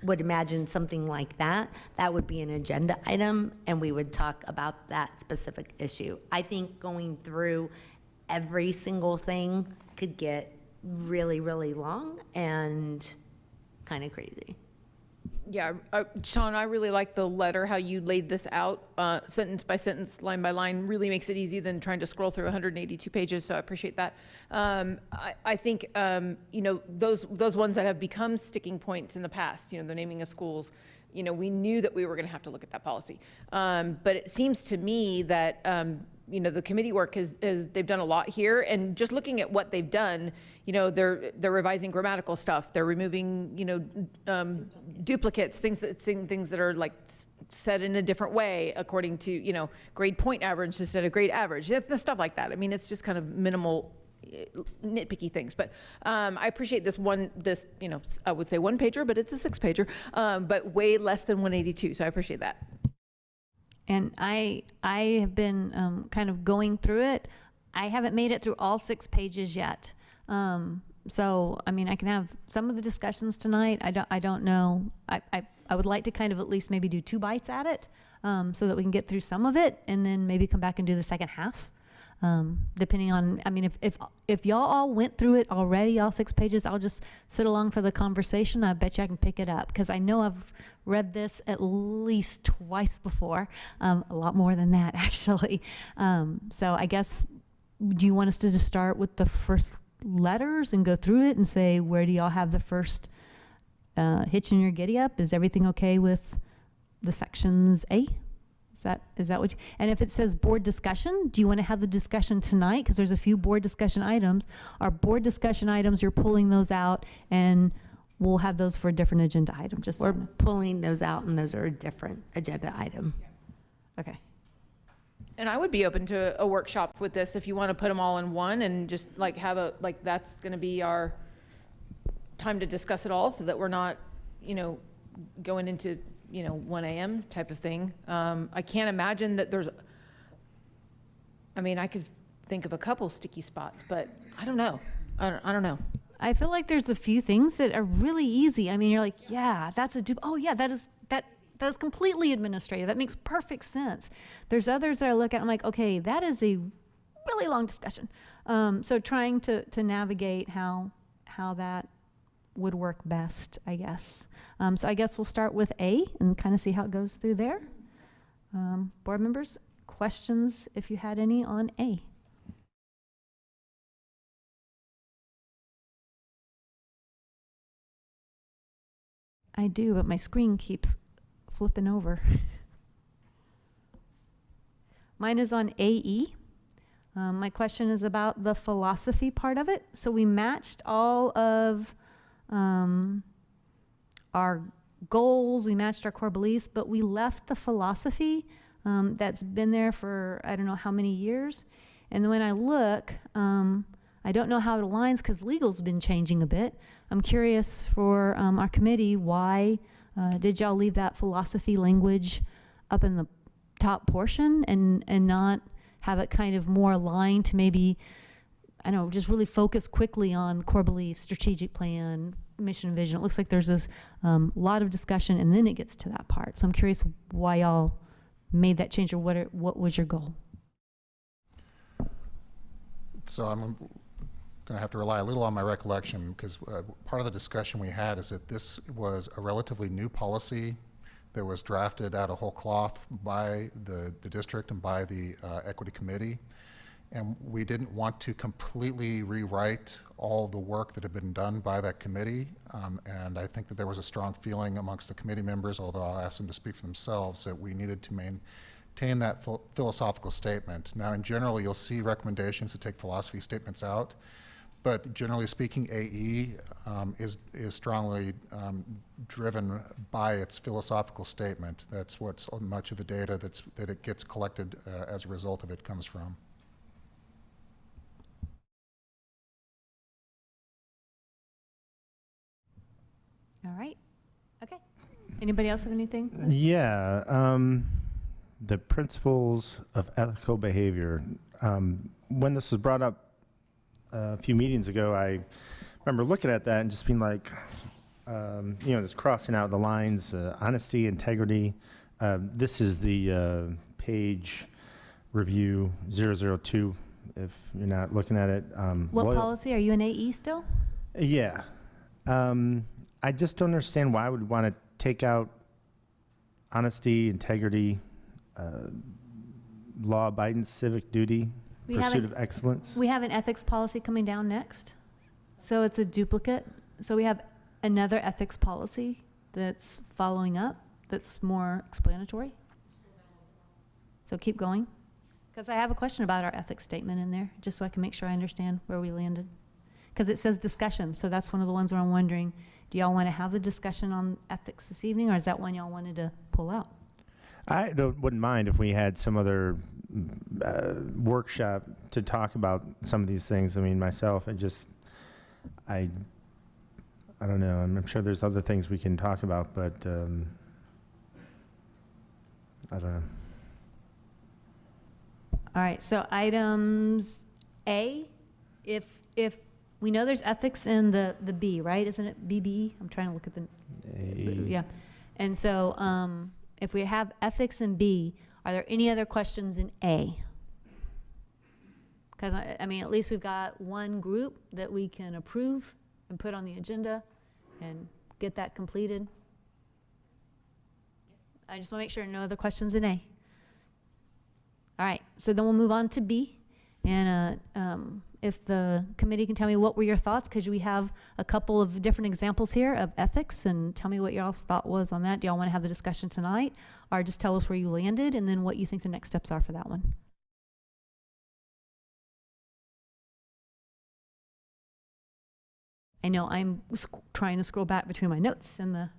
would imagine something like that would be an agenda item, and we would talk about that specific issue. I think going through every single thing could get really, really long and kind of crazy. Yeah, Sean, I really like the letter, how you laid this out, sentence by sentence, line by line. Really makes it easy than trying to scroll through 182 pages, so I appreciate that. I think, those ones that have become sticking points in the past, the naming of schools, we knew that we were going to have to look at that policy. But it seems to me that, the committee work they've done a lot here, and just looking at what they've done, they're revising grammatical stuff, they're removing, duplicates, things that are said in a different way according to, grade point average instead of grade average, stuff like that. It's just kind of minimal, nitpicky things, but I appreciate this, I would say one pager, but it's a 6-pager, but way less than 182, so I appreciate that. And I have been kind of going through it. I haven't made it through all 6 pages yet. So, I can have some of the discussions tonight. I don't know. I would like to kind of at least maybe do 2 bites at it, so that we can get through some of it, and then maybe come back and do the second half. Depending on, if y'all all went through it already, all 6 pages, I'll just sit along for the conversation. I bet you I can pick it up, because I know I've read this at least twice before, a lot more than that actually. So I guess, do you want us to just start with the first letters and go through it and say, where do y'all have the first hitch in your giddy up? Is everything okay with the sections A? Is that what you, and if it says board discussion, do you want to have the discussion tonight? Because there's a few board discussion items. Our board discussion items, you're pulling those out, and we'll have those for a different agenda item. Just We're pulling those out, and those are a different agenda item. okay. And I would be open to a workshop with this if you want to put them all in one and just like have a, like that's going to be our time to discuss it all so that we're not, you know, going into, you know, 1 a.m. type of thing. I can't imagine that there's, I mean, I could think of a couple sticky spots, but I don't know. I don't know. I feel like there's a few things that are really easy. I mean, you're like, yeah, that's a oh yeah, that is completely administrative. That makes perfect sense. There's others that I look at, I'm like, okay, that is a really long discussion. So trying to navigate how that would work best, I guess. So I guess we'll start with A and kind of see how it goes through there. Board members, questions if you had any on A? I do, but my screen keeps flipping over. Mine is on AE. My question is about the philosophy part of it. So we matched all of our goals, we matched our core beliefs, but we left the philosophy that's been there for I don't know how many years. And then when I look, I don't know how it aligns because legal's been changing a bit. I'm curious for our committee, why did y'all leave that philosophy language up in the top portion and not have it kind of more aligned to maybe, I don't know, just really focus quickly on core beliefs, strategic plan, mission and vision. It looks like there's this lot of discussion and then it gets to that part. So I'm curious why y'all made that change or what was your goal? So I'm going to have to rely a little on my recollection because part of the discussion we had is that this was a relatively new policy that was drafted out of whole cloth by the district and by the equity committee. And we didn't want to completely rewrite all the work that had been done by that committee. And I think that there was a strong feeling amongst the committee members, although I'll ask them to speak for themselves, that we needed to maintain that philosophical statement. Now, in general, you'll see recommendations to take philosophy statements out. But generally speaking, AE is strongly driven by its philosophical statement. That's what much of the data that it gets collected as a result of it comes from. All right. Okay. Anybody else have anything? Yeah. The principles of ethical behavior. When this was brought up a few meetings ago, I remember looking at that and just being like, just crossing out the lines, honesty, integrity. This is the page review 002, if you're not looking at it. What policy? Are you in AE still? Yeah. I just don't understand why I would want to take out honesty, integrity, law-abiding civic duty, pursuit of excellence. We have an ethics policy coming down next. So it's a duplicate. So we have another ethics policy that's following up, that's more explanatory. So keep going. Because I have a question about our ethics statement in there, just so I can make sure I understand where we landed. Because it says discussion, so that's one of the ones where I'm wondering, do y'all want to have the discussion on ethics this evening, or is that one y'all wanted to pull out? I wouldn't mind if we had some other workshop to talk about some of these things. I mean, myself, I don't know. I'm sure there's other things we can talk about, but I don't know. All right, so items A, if we know there's ethics in the B, right? Isn't it BB? I'm trying to look at the, yeah. And so if we have ethics in B, are there any other questions in A? Because, I mean, at least we've got one group that we can approve and put on the agenda and get that completed. I just want to make sure no other questions in A. All right, so then we'll move on to B. And if the committee can tell me what were your thoughts, because we have a couple of different examples here of ethics, and tell me what y'all's thought was on that. Do y'all want to have the discussion tonight, or just tell us where you landed and then what you think the next steps are for that one? I know I'm trying to scroll back between my notes and the.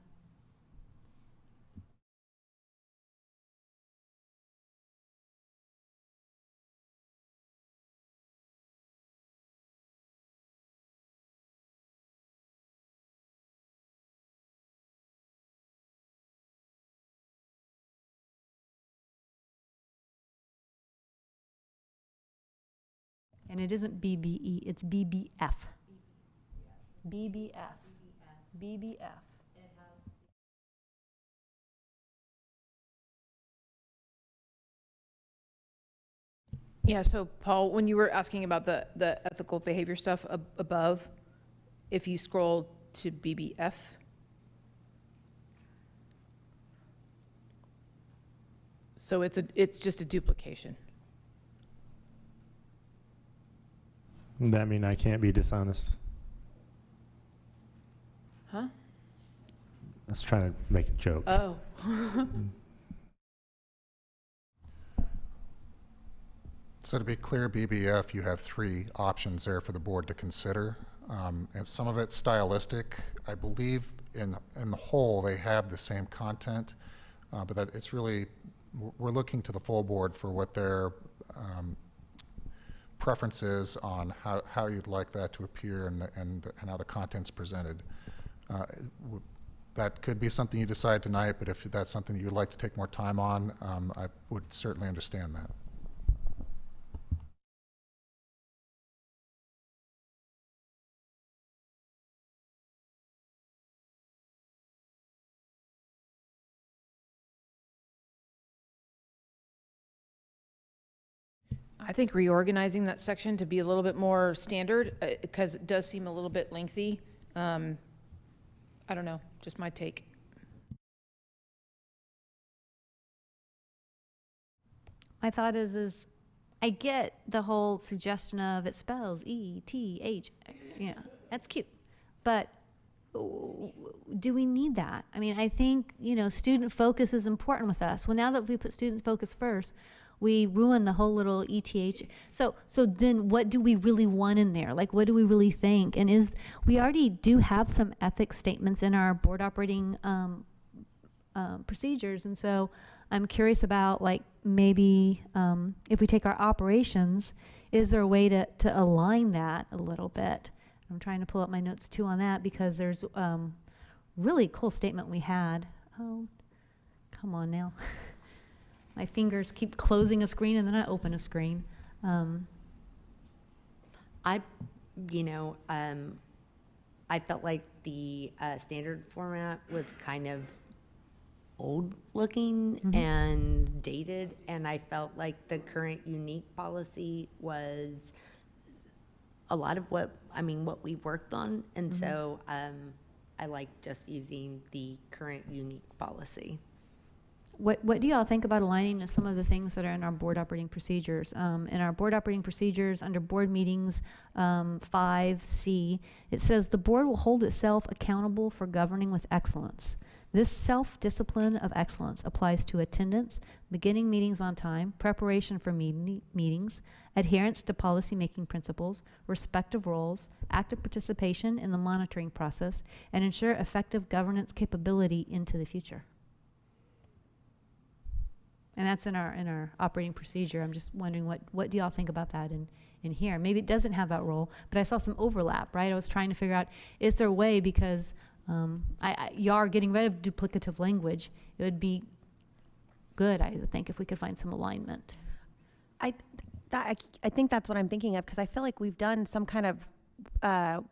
And it isn't BBE, it's BBF. BBF. BBF. Yeah, so Paul, when you were asking about the ethical behavior stuff above, if you scroll to BBF, so it's just a duplication. Does that mean I can't be dishonest? Huh? I was trying to make a joke. Oh. So to be clear, BBF, you have 3 options there for the board to consider. And some of it's stylistic. I believe in the whole they have the same content, but that it's really, we're looking to the full board for what their preferences on how you'd like that to appear and how the content's presented. That could be something you decide tonight, but if that's something that you would like to take more time on, I would certainly understand that. I think reorganizing that section to be a little bit more standard, because it does seem a little bit lengthy. I don't know, just my take. My thought is I get the whole suggestion of it spells E-T-H, you know, that's cute. But do we need that? I mean, I think, you know, student focus is important with us. Well, now that we put student focus first, we ruin the whole little ETH. So then what do we really want in there? Like, what do we really think? And we already do have some ethics statements in our board operating procedures. And so I'm curious about, like, maybe if we take our operations, is there a way to align that a little bit? I'm trying to pull up my notes too on that, because there's really cool statement we had. Oh, come on now. My fingers keep closing a screen and then I open a screen. I felt like the standard format was kind of old looking and dated, and I felt like the current unique policy was a lot of what we've worked on, and so I like just using the current unique policy. What do y'all think about aligning to some of the things that are in our board operating procedures? In our board operating procedures, under board meetings, 5C, it says the board will hold itself accountable for governing with excellence. This self-discipline of excellence applies to attendance, beginning meetings on time, preparation for meetings, adherence to policy-making principles, respect of roles, active participation in the monitoring process, and ensure effective governance capability into the future. And that's in our operating procedure. I'm just wondering what do y'all think about that in here? Maybe it doesn't have that role, but I saw some overlap, right? I was trying to figure out, is there a way, because y'all are getting rid of duplicative language. It would be good, I think, if we could find some alignment. I think that's what I'm thinking of, because I feel like we've done some kind of not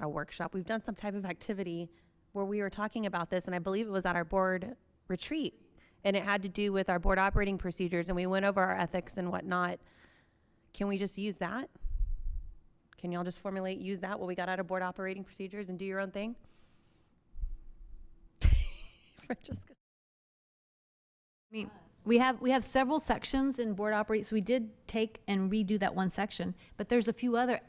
a workshop, we've done some type of activity where we were talking about this, and I believe it was at our board retreat, and it had to do with our board operating procedures, and we went over our ethics and whatnot. Can we just use that? Can y'all just use that, what we got out of board operating procedures, and do your own thing? I mean, We have several sections in board operating, so we did take and redo that one section, but there's a few other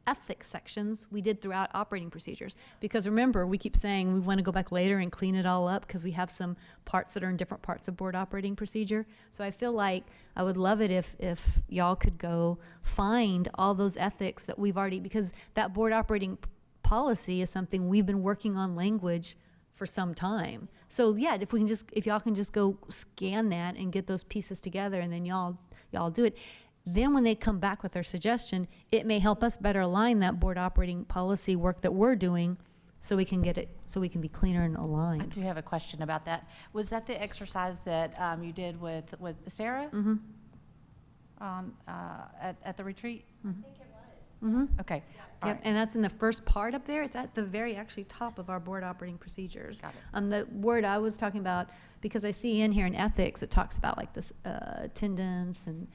ethics sections we did throughout operating procedures. Because remember, we keep saying we want to go back later and clean it all up because we have some parts that are in different parts of board operating procedure. So I feel like I would love it if y'all could go find all those ethics that we've already, because that board operating policy is something we've been working on language for some time. So yeah, if y'all can just go scan that and get those pieces together, and then y'all do it. Then when they come back with their suggestion, it may help us better align that board operating policy work that we're doing, so we can get it, so we can be cleaner and aligned. I do have a question about that. Was that the exercise that you did with Sarah on at the retreat? I think it was. Okay. Yep, and that's in the first part up there. It's at the very actually top of our board operating procedures. Got it. The word I was talking about, because I see in here in ethics, it talks about like this attendance and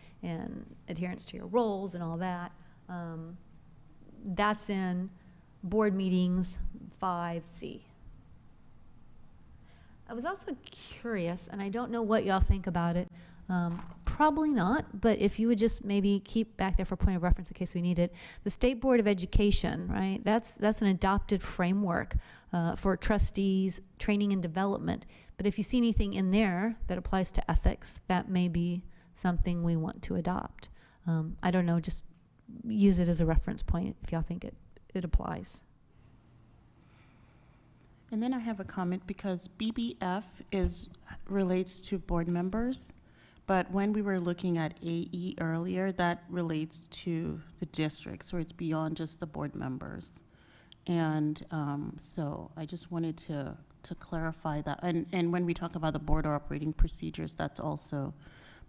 adherence to your roles and all that. That's in board meetings 5C. I was also curious, and I don't know what y'all think about it. Probably not, but if you would just maybe keep back there for a point of reference in case we need it. The State Board of Education, right? That's an adopted framework for trustees, training and development. But if you see anything in there that applies to ethics, that may be something we want to adopt. I don't know, just use it as a reference point if y'all think it applies. And then I have a comment because BBF relates to board members. But when we were looking at AE earlier, that relates to the district, so it's beyond just the board members. And so I just wanted to clarify that. And when we talk about the board operating procedures, that's also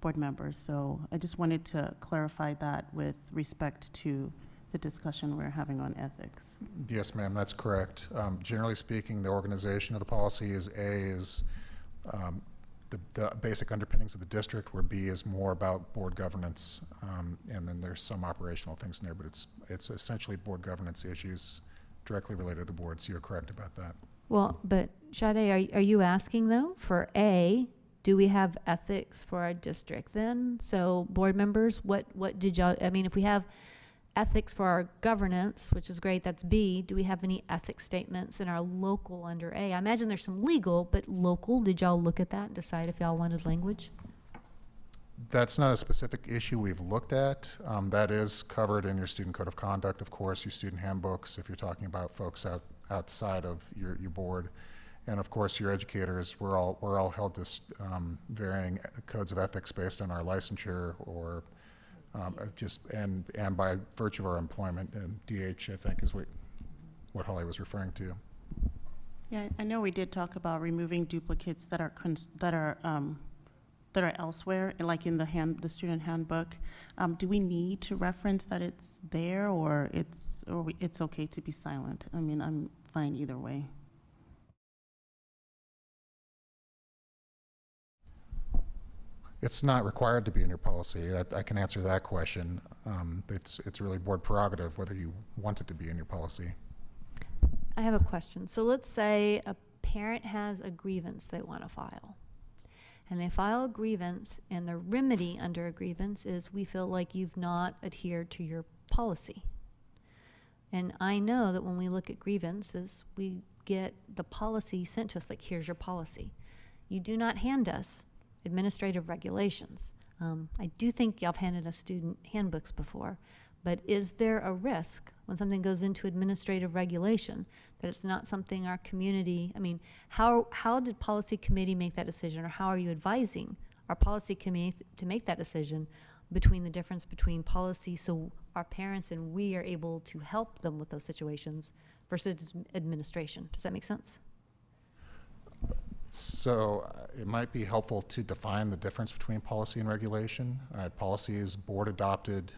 board members. So I just wanted to clarify that with respect to the discussion we're having on ethics. Yes, ma'am, that's correct. Generally speaking, the organization of the policy is the basic underpinnings of the district, where B is more about board governance, and then there's some operational things in there, but it's essentially board governance issues directly related to the board, so you're correct about that. Well, but Sade, are you asking though, for A, do we have ethics for our district then? So board members, what did y'all, I mean, if we have ethics for our governance, which is great, that's B. Do we have any ethics statements in our local under A? I imagine there's some legal, but local, did y'all look at that and decide if y'all wanted language? That's not a specific issue we've looked at. That is covered in your student code of conduct, of course, your student handbooks, if you're talking about folks outside of your board. And of course, your educators, we're all held to varying codes of ethics based on our licensure or and by virtue of our employment, and DH, I think, is what Holly was referring to. Yeah, I know we did talk about removing duplicates that are elsewhere, like in the student handbook. Do we need to reference that it's there, or it's okay to be silent? I mean, I'm fine either way. It's not required to be in your policy. I can answer that question. It's really board prerogative whether you want it to be in your policy. I have a question. So let's say a parent has a grievance they want to file. And they file a grievance, and the remedy under a grievance is we feel like you've not adhered to your policy. And I know that when we look at grievances, we get the policy sent to us, like, here's your policy. You do not hand us administrative regulations. I do think y'all have handed us student handbooks before, but is there a risk when something goes into administrative regulation that it's not something our community, I mean, how did policy committee make that decision, or how are you advising our policy committee to make that decision between the difference between policy so our parents and we are able to help them with those situations versus administration? Does that make sense? So it might be helpful to define the difference between policy and regulation. Policy is board adopted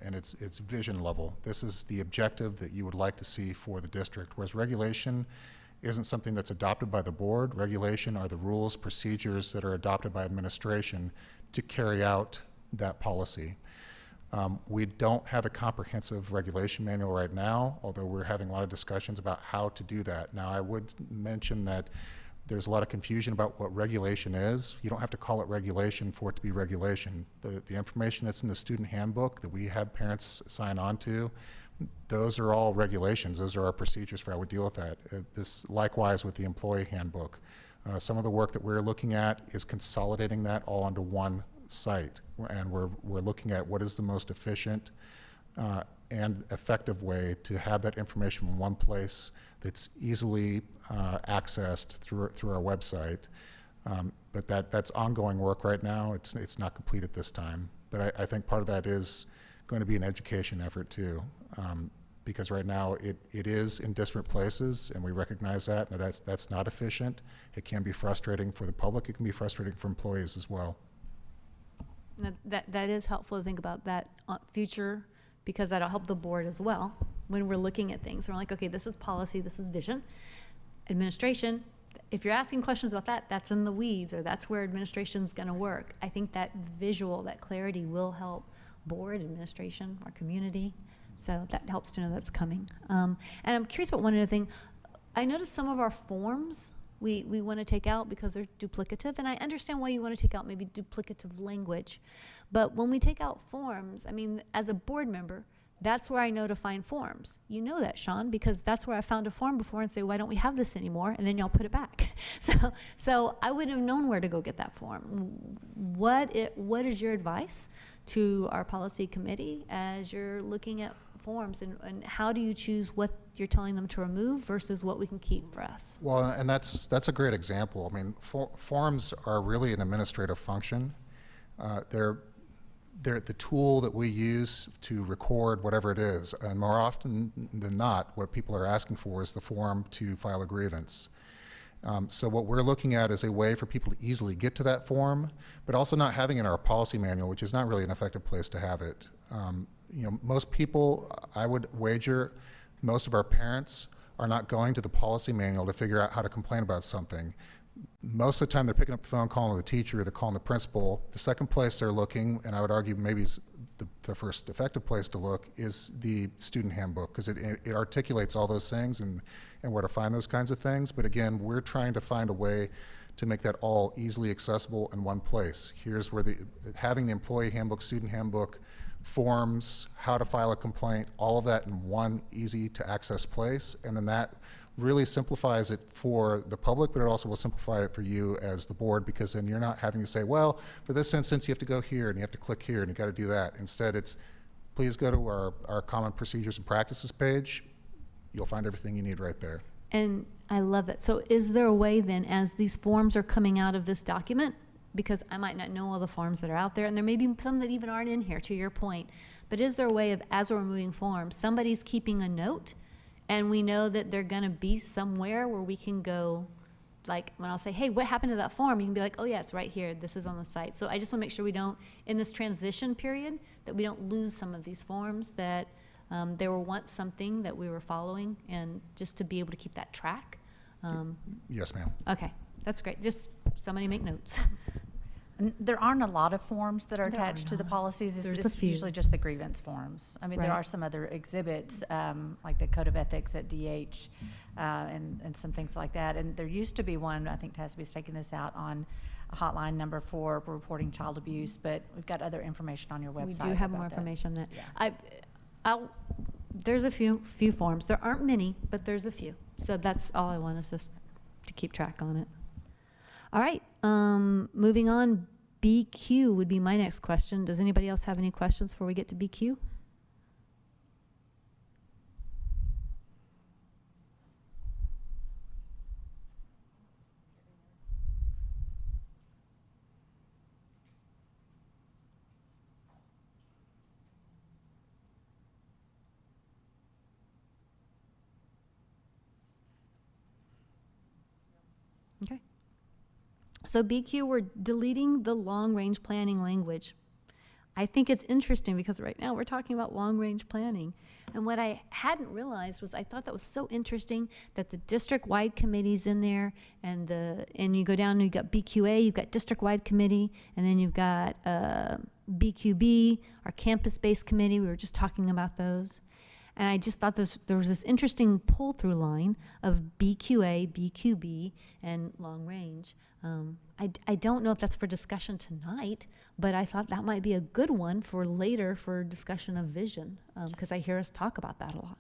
and it's vision level. This is the objective that you would like to see for the district, whereas regulation isn't something that's adopted by the board. Regulation are the rules, procedures that are adopted by administration to carry out that policy. We don't have a comprehensive regulation manual right now, although we're having a lot of discussions about how to do that. Now, I would mention that There's a lot of confusion about what regulation is. You don't have to call it regulation for it to be regulation. The information that's in the student handbook that we have parents sign on to, those are all regulations. Those are our procedures for how we deal with that. This likewise with the employee handbook. Some of the work that we're looking at is consolidating that all onto one site, and we're looking at what is the most efficient and effective way to have that information in one place that's easily accessed through our website. But that's ongoing work right now. It's not complete at this time. But I think part of that is going to be an education effort too, because right now it is in disparate places, and we recognize that that's not efficient. It can be frustrating for the public. It can be frustrating for employees as well. That is helpful to think about that future, because that'll help the board as well when we're looking at things. We're like, okay, this is policy, this is vision. Administration, if you're asking questions about that, that's in the weeds, or that's where administration's gonna work. I think that visual, that clarity will help board, administration, our community. So that helps to know that's coming. And I'm curious about one other thing. I noticed some of our forms we want to take out because they're duplicative, and I understand why you want to take out maybe duplicative language. But when we take out forms, I mean, as a board member, that's where I know to find forms. You know that, Sean, because that's where I found a form before and say, why don't we have this anymore? And then y'all put it back. So I would have known where to go get that form. What is your advice to our policy committee as you're looking at forms, and how do you choose what you're telling them to remove versus what we can keep for us? Well, and that's a great example. I mean, forms are really an administrative function. They're the tool that we use to record whatever it is, and more often than not, what people are asking for is the form to file a grievance. So what we're looking at is a way for people to easily get to that form, but also not having it in our policy manual, which is not really an effective place to have it. You know, most people, I would wager, most of our parents are not going to the policy manual to figure out how to complain about something. Most of the time they're picking up the phone, calling the teacher, they're calling the principal. The second place they're looking, and I would argue maybe is the first effective place to look, is the student handbook, because it articulates all those things and where to find those kinds of things. But again, we're trying to find a way to make that all easily accessible in one place. Here's where having the employee handbook, student handbook, forms, how to file a complaint, all of that in one easy to access place, and then that really simplifies it for the public, but it also will simplify it for you as the board, because then you're not having to say, well, for this instance you have to go here and you have to click here and you got to do that. Instead, it's please go to our common procedures and practices page. You'll find everything you need right there. And I love that. So is there a way then, as these forms are coming out of this document, because I might not know all the forms that are out there, and there may be some that even aren't in here, to your point, but is there a way of, as we're moving forms, somebody's keeping a note, and we know that they're gonna be somewhere where we can go, like when I'll say, hey, what happened to that form? You can be like, oh yeah, it's right here, this is on the site. So I just wanna make sure we don't, in this transition period, that we don't lose some of these forms, that they were once something that we were following, and just to be able to keep that track. Yes, ma'am. Okay, that's great. Just somebody make notes. There aren't a lot of forms that are attached to the policies. There's It's a few. usually just the grievance forms. I mean, there Right. are some other exhibits, like the Code of Ethics at DH, and some things like that. And there used to be one, I think Tasby's taking this out, on a hotline number for reporting child abuse, but we've got other information on your website. We do have about more that. information on that. Yeah. There's a few forms. There aren't many, but there's a few. So that's all I want, is just to keep track on it. All right, moving on, BQ would be my next question. Does anybody else have any questions before we get to BQ? Okay. So BQ, we're deleting the long-range planning language. I think it's interesting because right now we're talking about long-range planning. And what I hadn't realized was, I thought that was so interesting that the district-wide committee's in there, and you go down and you've got BQA, you've got district-wide committee, and then you've got BQB, our campus-based committee. We were just talking about those. And I just thought there was this interesting pull-through line of BQA, BQB, and long range. I don't know if that's for discussion tonight, but I thought that might be a good one for later for discussion of vision, because I hear us talk about that a lot.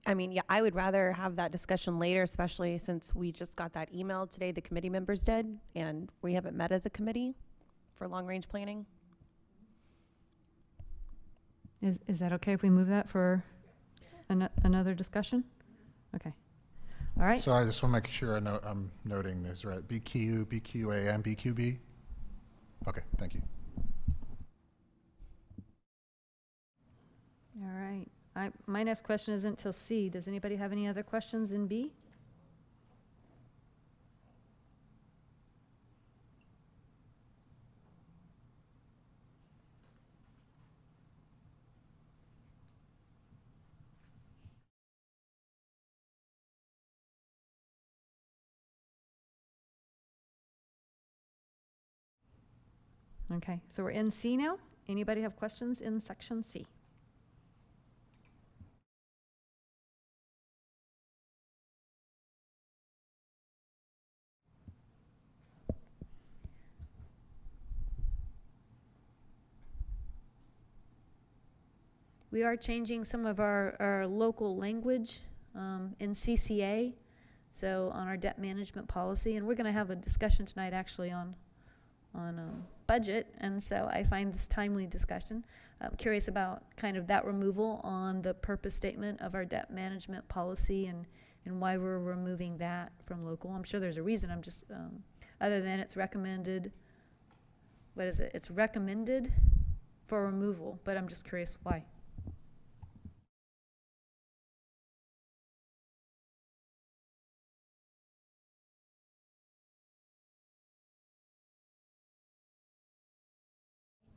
I mean, yeah, I would rather have that discussion later, especially since we just got that email today, the committee members did, and we haven't met as a committee for long-range planning. Is that okay if we move that for another discussion? Okay. All right. So I just want to make sure I'm noting this right. BQ, BQA, and BQB? Okay, thank you. All right. My next question isn't till C. Does anybody have any other questions in B? Okay, so we're in C now. Anybody have questions in section C? We are changing some of our local language in CCA, so on our debt management policy, and we're going to have a discussion tonight actually on budget, and so I find this timely discussion. I'm curious about kind of that removal on the purpose statement of our debt management policy and why we're removing that from local. I'm sure there's a reason. I'm just, other than it's recommended, what is it? It's recommended for removal, but I'm just curious why.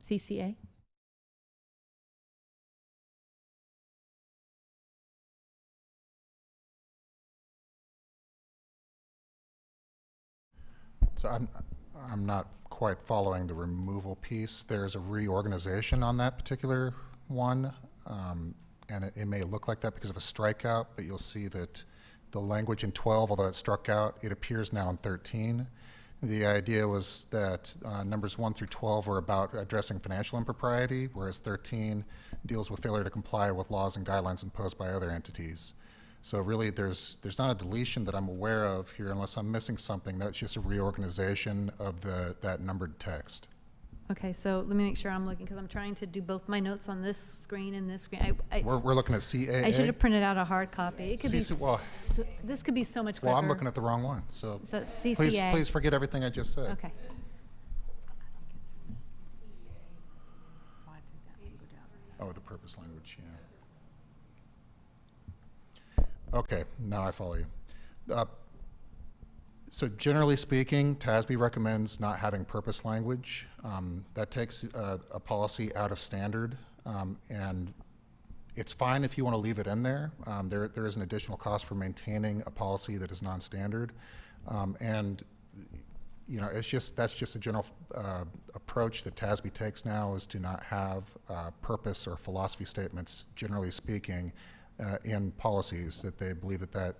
CCA. So I'm not quite following the removal piece. There's a reorganization on that particular one, and it may look like that because of a strikeout, but you'll see that the language in 12, although it struck out, it appears now in 13. The idea was that numbers 1 through 12 were about addressing financial impropriety, whereas 13 deals with failure to comply with laws and guidelines imposed by other entities. So really, there's not a deletion that I'm aware of here, unless I'm missing something. That's just a reorganization of that numbered text. Okay, so let me make sure I'm looking, because I'm trying to do both my notes on this screen and this screen. We're looking at CAA? I should have printed out a hard copy. It could be this could be so much quicker. Well, I'm looking at the wrong one, so CCA. please forget everything I just said. Okay. Oh, the purpose language, yeah. Okay, now I follow you. So generally speaking, TASB recommends not having purpose language. That takes a policy out of standard, and it's fine if you want to leave it in there. There is an additional cost for maintaining a policy that is non-standard, and you know, that's just a general approach that TASB takes now, is to not have purpose or philosophy statements, generally speaking, in policies, that they believe that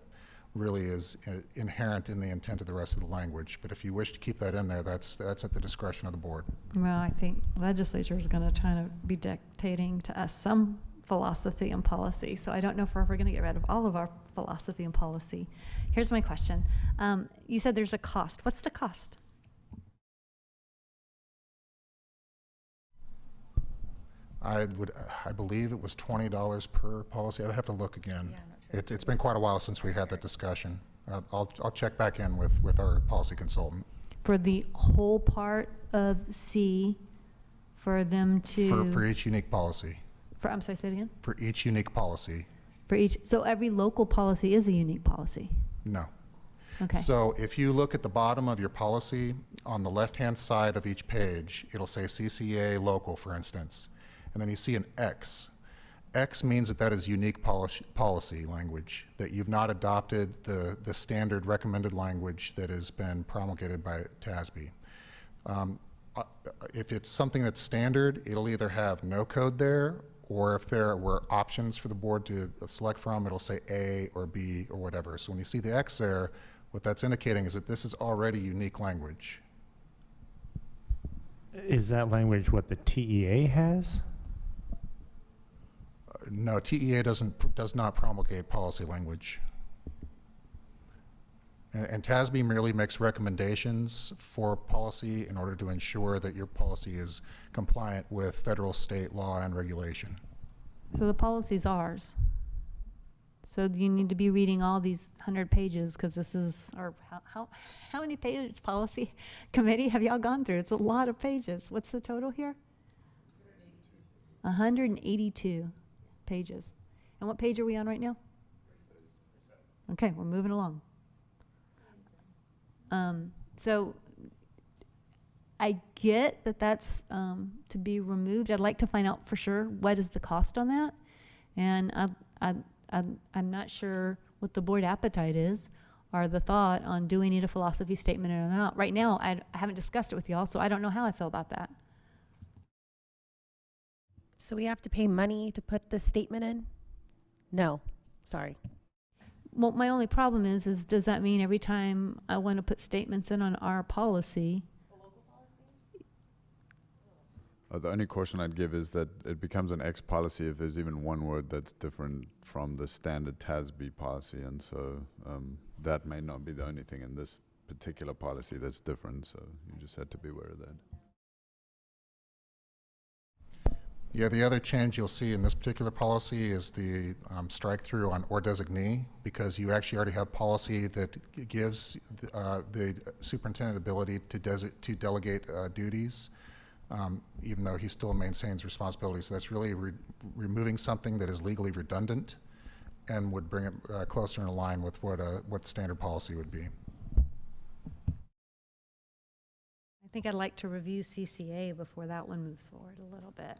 really is inherent in the intent of the rest of the language. But if you wish to keep that in there, that's at the discretion of the board. Well, I think legislature is going to try to be dictating to us some philosophy and policy. So I don't know if we're ever going to get rid of all of our philosophy and policy. Here's my question. You said there's a cost. What's the cost? I believe it was $20 per policy. I'd have to look again. Yeah, it's been quite a while since we had that discussion. I'll check back in with our policy consultant. For the whole part of C, for them to... For each unique policy. I'm sorry, say it again? For each unique policy. For each, so every local policy is a unique policy? No. Okay. So if you look at the bottom of your policy, on the left-hand side of each page, it'll say CCA local, for instance. And then you see an X. X means that is unique policy language, that you've not adopted the standard recommended language that has been promulgated by TASB. If it's something that's standard, it'll either have no code there or if there were options for the board to select from, it'll say A or B or whatever. So when you see the X there, what that's indicating is that this is already unique language. Is that language what the TEA has? No, TEA does not promulgate policy language. And TASB merely makes recommendations for policy in order to ensure that your policy is compliant with federal, state law and regulation. So the policy's ours. So you need to be reading all these 100 pages because this is, or how many pages policy committee have y'all gone through? It's a lot of pages. What's the total here? 182 pages. And what page are we on right now? Okay, we're moving along. So I get that that's to be removed. I'd like to find out for sure what is the cost on that, and I'm not sure what the board appetite is or the thought on do we need a philosophy statement or not. Right now, I haven't discussed it with y'all, so I don't know how I feel about that. So we have to pay money to put this statement in? No, sorry. Well, my only problem is does that mean every time I want to put statements in on our policy? The only caution I'd give is that it becomes an X policy if there's even one word that's different from the standard TASB policy, and so that may not be the only thing in this particular policy that's different, so you just have to be aware of that. Yeah, the other change you'll see in this particular policy is the strike through on or designee, because you actually already have policy that gives the superintendent ability to delegate duties, even though he still maintains responsibility. So that's really removing something that is legally redundant and would bring it closer in line with what standard policy would be. I think I'd like to review CCA before that one moves forward a little bit.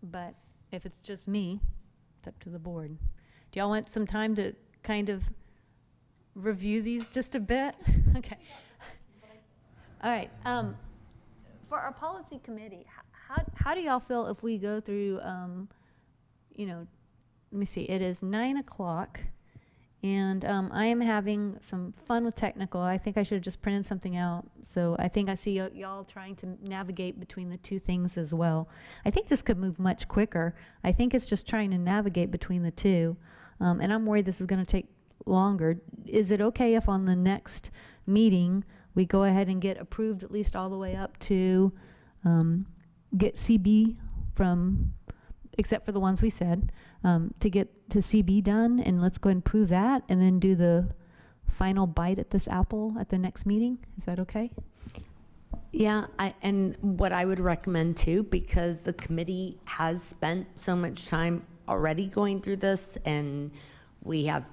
But if it's just me, it's up to the board. Do y'all want some time to kind of review these just a bit? Okay. All right. For our policy committee, how do y'all feel if we go through, you know, let me see, it is 9 o'clock. And I am having some fun with technical. I think I should have just printed something out. So I think I see y'all trying to navigate between the two things as well. I think this could move much quicker. I think it's just trying to navigate between the two. And I'm worried this is going to take longer. Is it okay if on the next meeting we go ahead and get approved at least all the way up to get CB from, except for the ones we said, to get to CB done, and let's go ahead and prove that, and then do the final bite at this apple at the next meeting? Is that okay? Yeah, and what I would recommend too, because the committee has spent so much time already going through this, and we have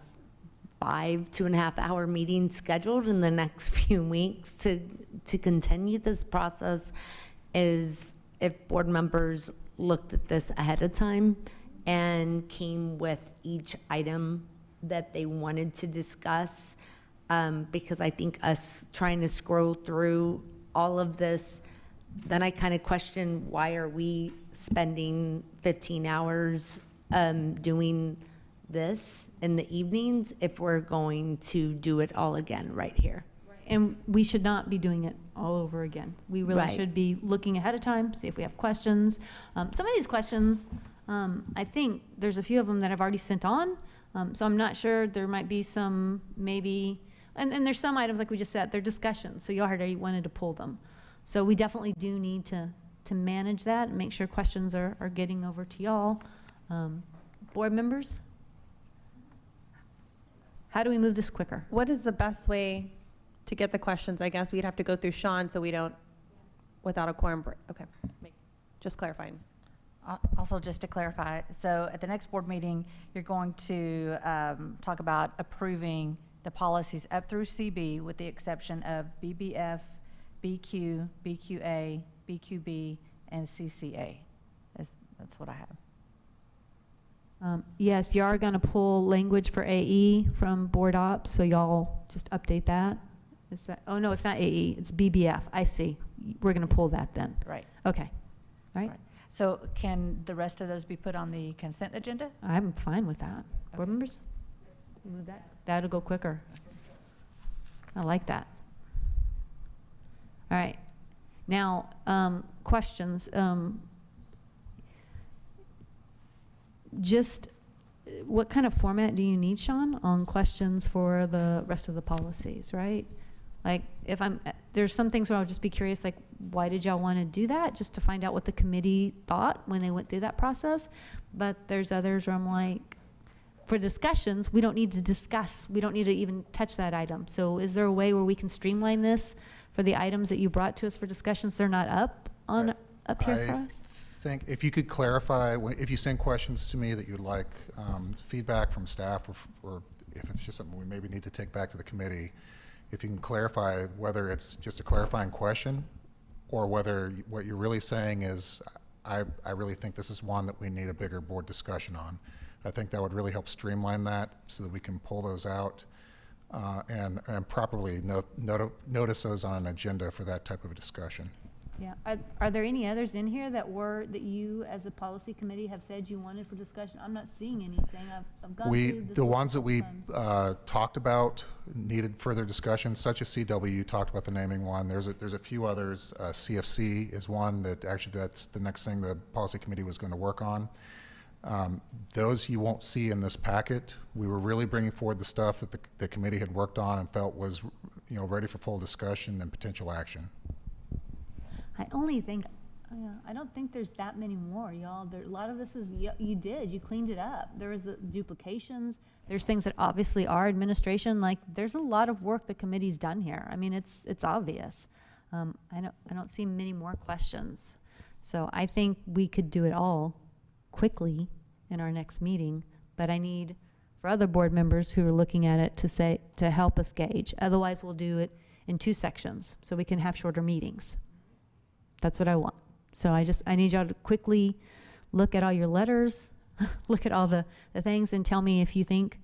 5 2.5-hour meetings scheduled in the next few weeks to continue this process, is if board members looked at this ahead of time and came with each item that they wanted to discuss, because I think us trying to scroll through all of this, then I kind of question, why are we spending 15 hours doing this in the evenings if we're going to do it all again right here? And we should not be doing it all over again. We really Right. should be looking ahead of time, see if we have questions. Some of these questions, I think there's a few of them that I've already sent on, so I'm not sure. There might be some maybe, and there's some items like we just said, they're discussions, so y'all already wanted to pull them. So we definitely do need to manage that and make sure questions are getting over to y'all. Board members, how do we move this quicker? What is the best way to get the questions? I guess we'd have to go through Sean so we don't, without a quorum break. Okay, just clarifying. Also, just to clarify, so at the next board meeting, you're going to talk about approving the policies up through CB with the exception of BBF, BQ, BQA, BQB, and CCA. That's what I have. Yes, you are going to pull language for AE from board ops, so y'all just update that Is that, oh no, it's not AE, it's BBF. I see. We're going to pull that then. Right. Okay. All right. Right. So can the rest of those be put on the consent agenda? I'm fine with that. Board members? Move that. That'll go quicker. I like that. All right. Now, questions. Just what kind of format do you need, Sean, on questions for the rest of the policies, right? Like, if there's some things where I'll just be curious, like, why did y'all want to do that? Just to find out what the committee thought when they went through that process. But there's others where I'm like, for discussions, we don't need to discuss. We don't need to even touch that item. So is there a way where we can streamline this for the items that you brought to us for discussions? They're not up here for us? I think if you could clarify, if you send questions to me that you'd like feedback from staff, or if it's just something we maybe need to take back to the committee, if you can clarify whether it's just a clarifying question or whether what you're really saying is, I really think this is one that we need a bigger board discussion on. I think that would really help streamline that so that we can pull those out and properly notice those on an agenda for that type of a discussion. Yeah. Are there any others in here that you, as a policy committee, have said you wanted for discussion? I'm not seeing anything. I've gone through this The ones that we times. talked about needed further discussion, such as CW. You talked about the naming one. There's a few others. CFC is one that actually that's the next thing the policy committee was going to work on. Those you won't see in this packet. We were really bringing forward the stuff that the committee had worked on and felt was, ready for full discussion and potential action. I only think, I don't think there's that many more, y'all. A lot of this is, you cleaned it up. There was duplications. There's things that obviously are administration. Like, there's a lot of work the committee's done here. I mean, it's obvious. I don't see many more questions. So I think we could do it all quickly in our next meeting, but I need for other board members who are looking at it to help us gauge. Otherwise, we'll do it in 2 sections so we can have shorter meetings. That's what I want. So I need y'all to quickly look at all your letters, look at all the things, and tell me if you think,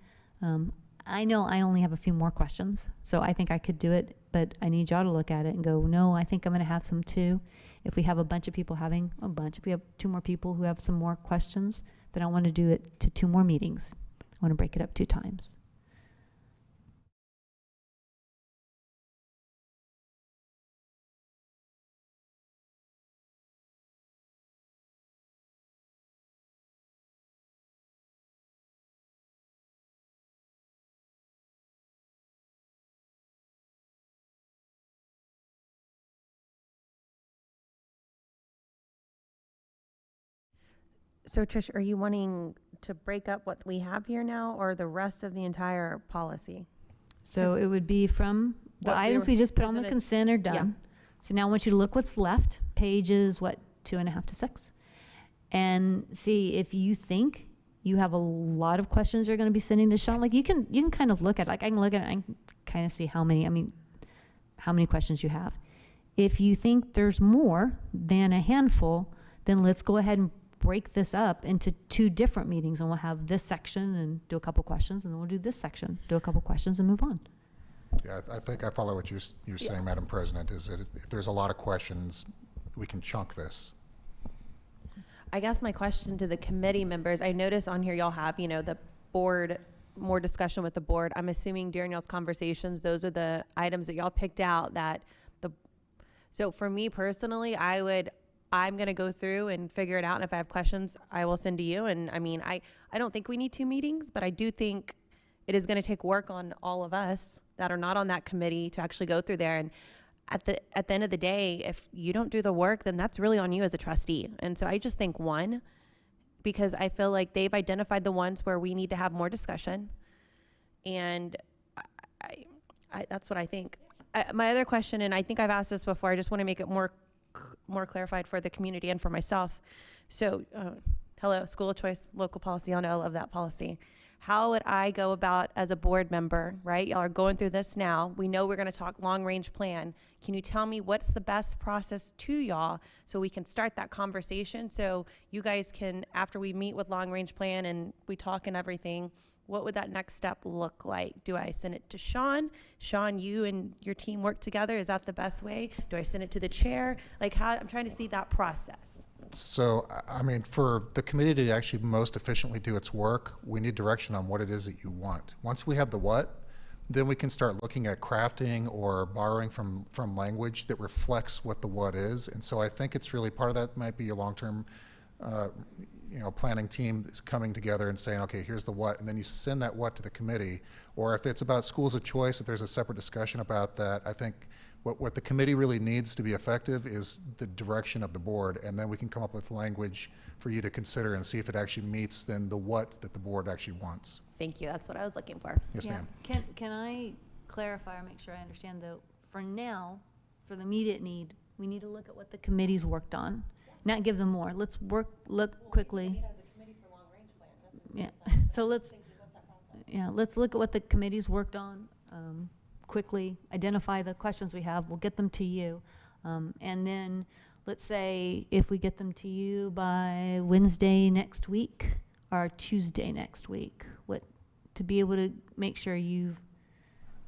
I know I only have a few more questions, so I think I could do it, but I need y'all to look at it and go, no, I think I'm going to have some too. If we have a bunch of people if we have 2 more people who have some more questions, then I want to do it to 2 more meetings. I want to break it up 2 times. So Trish, are you wanting to break up what we have here now or the rest of the entire policy? So it would be from the items we just put on the consent are done. Yeah. So now I want you to look what's left, pages, 2.5 to 6, and see if you think you have a lot of questions you're going to be sending to Sean. Like, you can kind of look at, like, I can look at it, I can kind of see how many questions you have. If you think there's more than a handful, then let's go ahead and break this up into 2 different meetings, and we'll have this section and do a couple questions, and then we'll do this section, do a couple questions, and move on. Yeah, I think I follow what you're saying, Madam President, is that if there's a lot of questions, we can chunk this. I guess my question to the committee members, I notice on here y'all have, the board, more discussion with the board. I'm assuming during y'all's conversations, those are the items that y'all picked out so for me personally, I'm going to go through and figure it out. And if I have questions, I will send to you. And I mean, I don't think we need 2 meetings, but I do think it is going to take work on all of us that are not on that committee to actually go through there. And at the end of the day, if you don't do the work, then that's really on you as a trustee. And so I just think 1, because I feel like they've identified the ones where we need to have more discussion. And that's what I think. My other question, and I think I've asked this before, I just want to make it more clarified for the community and for myself. So, hello, school of choice, local policy, I know I love that policy. How would I go about as a board member, right? Y'all are going through this now. We know we're going to talk long-range plan. Can you tell me what's the best process to y'all so we can start that conversation so you guys can, after we meet with long-range plan and we talk and everything, what would that next step look like? Do I send it to Sean? Sean, you and your team work together. Is that the best way? Do I send it to the chair? Like, how, I'm trying to see that process. So, I mean, for the committee to actually most efficiently do its work, we need direction on what it is that you want. Once we have the what, then we can start looking at crafting or borrowing from language that reflects what the what is. And so I think it's really part of that might be your long-term planning team is coming together and saying, okay, here's the what, and then you send that what to the committee. Or if it's about schools of choice, if there's a separate discussion about that, I think what the committee really needs to be effective is the direction of the board, and then we can come up with language for you to consider and see if it actually meets then the what that the board actually wants. Thank you. That's what I was looking for. Yes, ma'am. Can I clarify or make sure I understand, though? For now, for the immediate need, we need to look at what the committee's worked on, not give them more. Let's look quickly. Yeah. So let's look at what the committee's worked on quickly, identify the questions we have. We'll get them to you. And then let's say if we get them to you by Wednesday next week or Tuesday next week, to be able to make sure you've.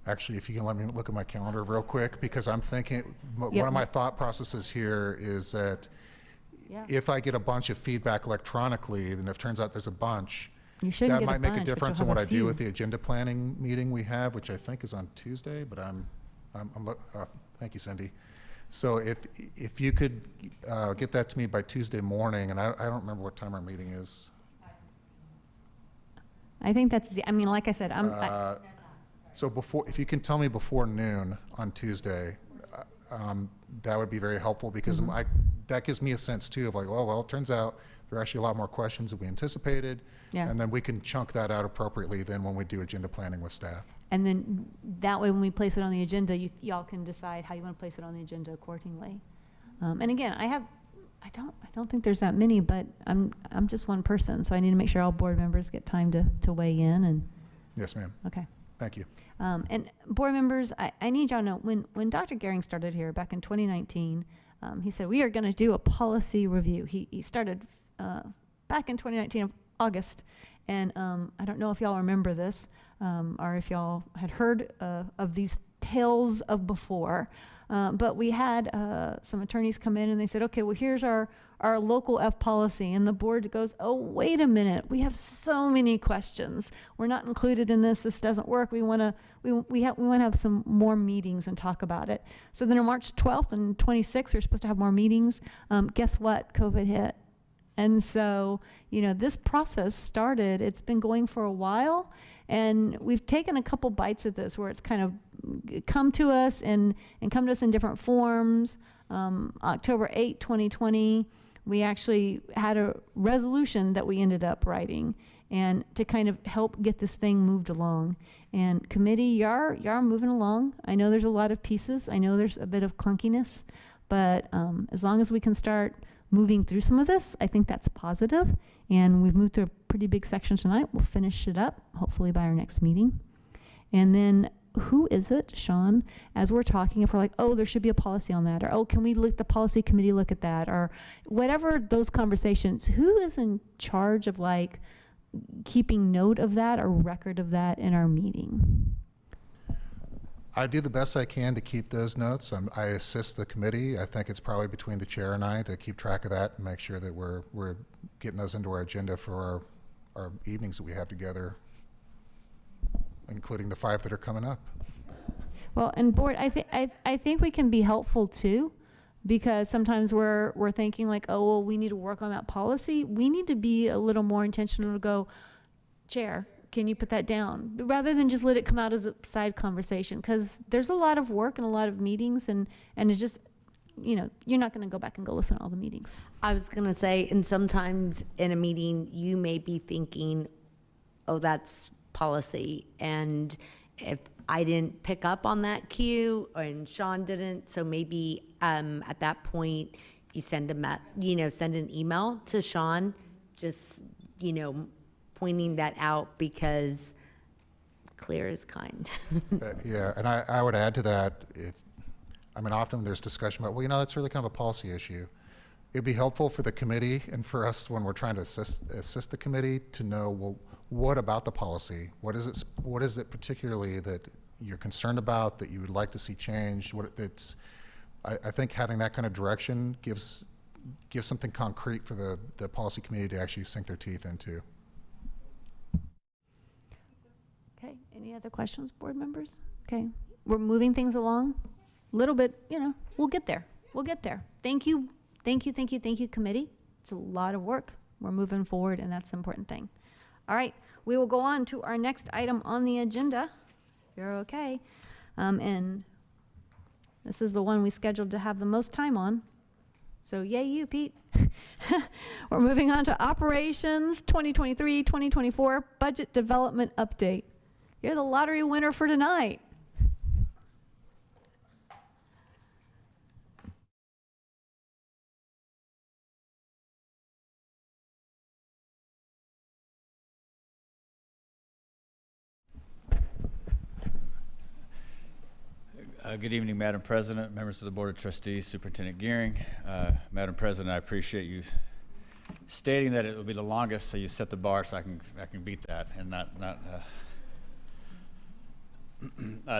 Actually, if you can let me look at my calendar real quick, because I'm thinking, one of my thought processes here is that if I get a bunch of feedback electronically, then if it turns out there's a bunch, that might make a difference in what I do with the agenda planning meeting we have, which I think is on Tuesday, but thank you, Cindy. So if you could get that to me by Tuesday morning, and I don't remember what time our meeting is. I think that's, like I said, so if you can tell me before noon on Tuesday, that would be very helpful, because that gives me a sense too of like, well, it turns out there are actually a lot more questions than we anticipated, and then we can chunk that out appropriately then when we do agenda planning with staff. And then that way when we place it on the agenda, y'all can decide how you want to place it on the agenda accordingly. And again, I don't think there's that many, but I'm just one person, so I need to make sure all board members get time to weigh in. And yes, ma'am. Okay. Thank you. And board members, I need y'all to know, when Dr. Gehring started here back in 2019, he said, we are going to do a policy review. He started back in 2019 of August. And I don't know if y'all remember this, or if y'all had heard of these tales of before, but we had some attorneys come in and they said, okay, well, here's our local F policy. And the board goes, oh, wait a minute, we have so many questions. We're not included in this. This doesn't work. We want to have some more meetings and talk about it. So then on March 12th and 26th, we're supposed to have more meetings. Guess what? COVID hit. And so, this process started, it's been going for a while, and we've taken a couple bites at this where it's kind of come to us and come to us in different forms. October 8, 2020, we actually had a resolution that we ended up writing, and to kind of help get this thing moved along. And committee, you're moving along. I know there's a lot of pieces. I know there's a bit of clunkiness, but as long as we can start moving through some of this, I think that's positive. And we've moved through a pretty big section tonight. We'll finish it up, hopefully by our next meeting. And then who is it, Sean, as we're talking, if we're like, oh, there should be a policy on that, or, oh, can we let the policy committee look at that, or whatever those conversations, who is in charge of like keeping note of that or record of that in our meeting? I do the best I can to keep those notes. I assist the committee. I think it's probably between the chair and I to keep track of that and make sure that we're getting those into our agenda for our evenings that we have together, including the 5 that are coming up. Well, and board, I think we can be helpful too, because sometimes we're thinking like, oh, well, we need to work on that policy. We need to be a little more intentional to go, chair, can you put that down? Rather than just let it come out as a side conversation, because there's a lot of work and a lot of meetings, and it just, you're not going to go back and go listen to all the meetings. I was going to say, and sometimes in a meeting, you may be thinking, oh, that's policy. And if I didn't pick up on that cue, and Sean didn't, so maybe at that point, you send send an email to Sean, just, pointing that out, because clear is kind. Yeah, and I would add to that, often there's discussion about, well, that's really kind of a policy issue. it'd be helpful for the committee and for us when we're trying to assist the committee to know, well, what about the policy? What is it particularly that you're concerned about, that you would like to see changed? I think having that kind of direction gives something concrete for the policy committee to actually sink their teeth into. Okay, any other questions, board members? Okay, we're moving things along a little bit, we'll get there. We'll get there. Thank you, committee. It's a lot of work. We're moving forward, and that's the important thing. All right, we will go on to our next item on the agenda. You're okay. And this is the one we scheduled to have the most time on. So yay you, Pete. We're moving on to Operations 2023-2024 Budget Development Update. You're the lottery winner for tonight. Good evening, Madam President, members of the Board of Trustees, Superintendent Gearing. Madam President, I appreciate you stating that it will be the longest, so you set the bar so I can beat that and not.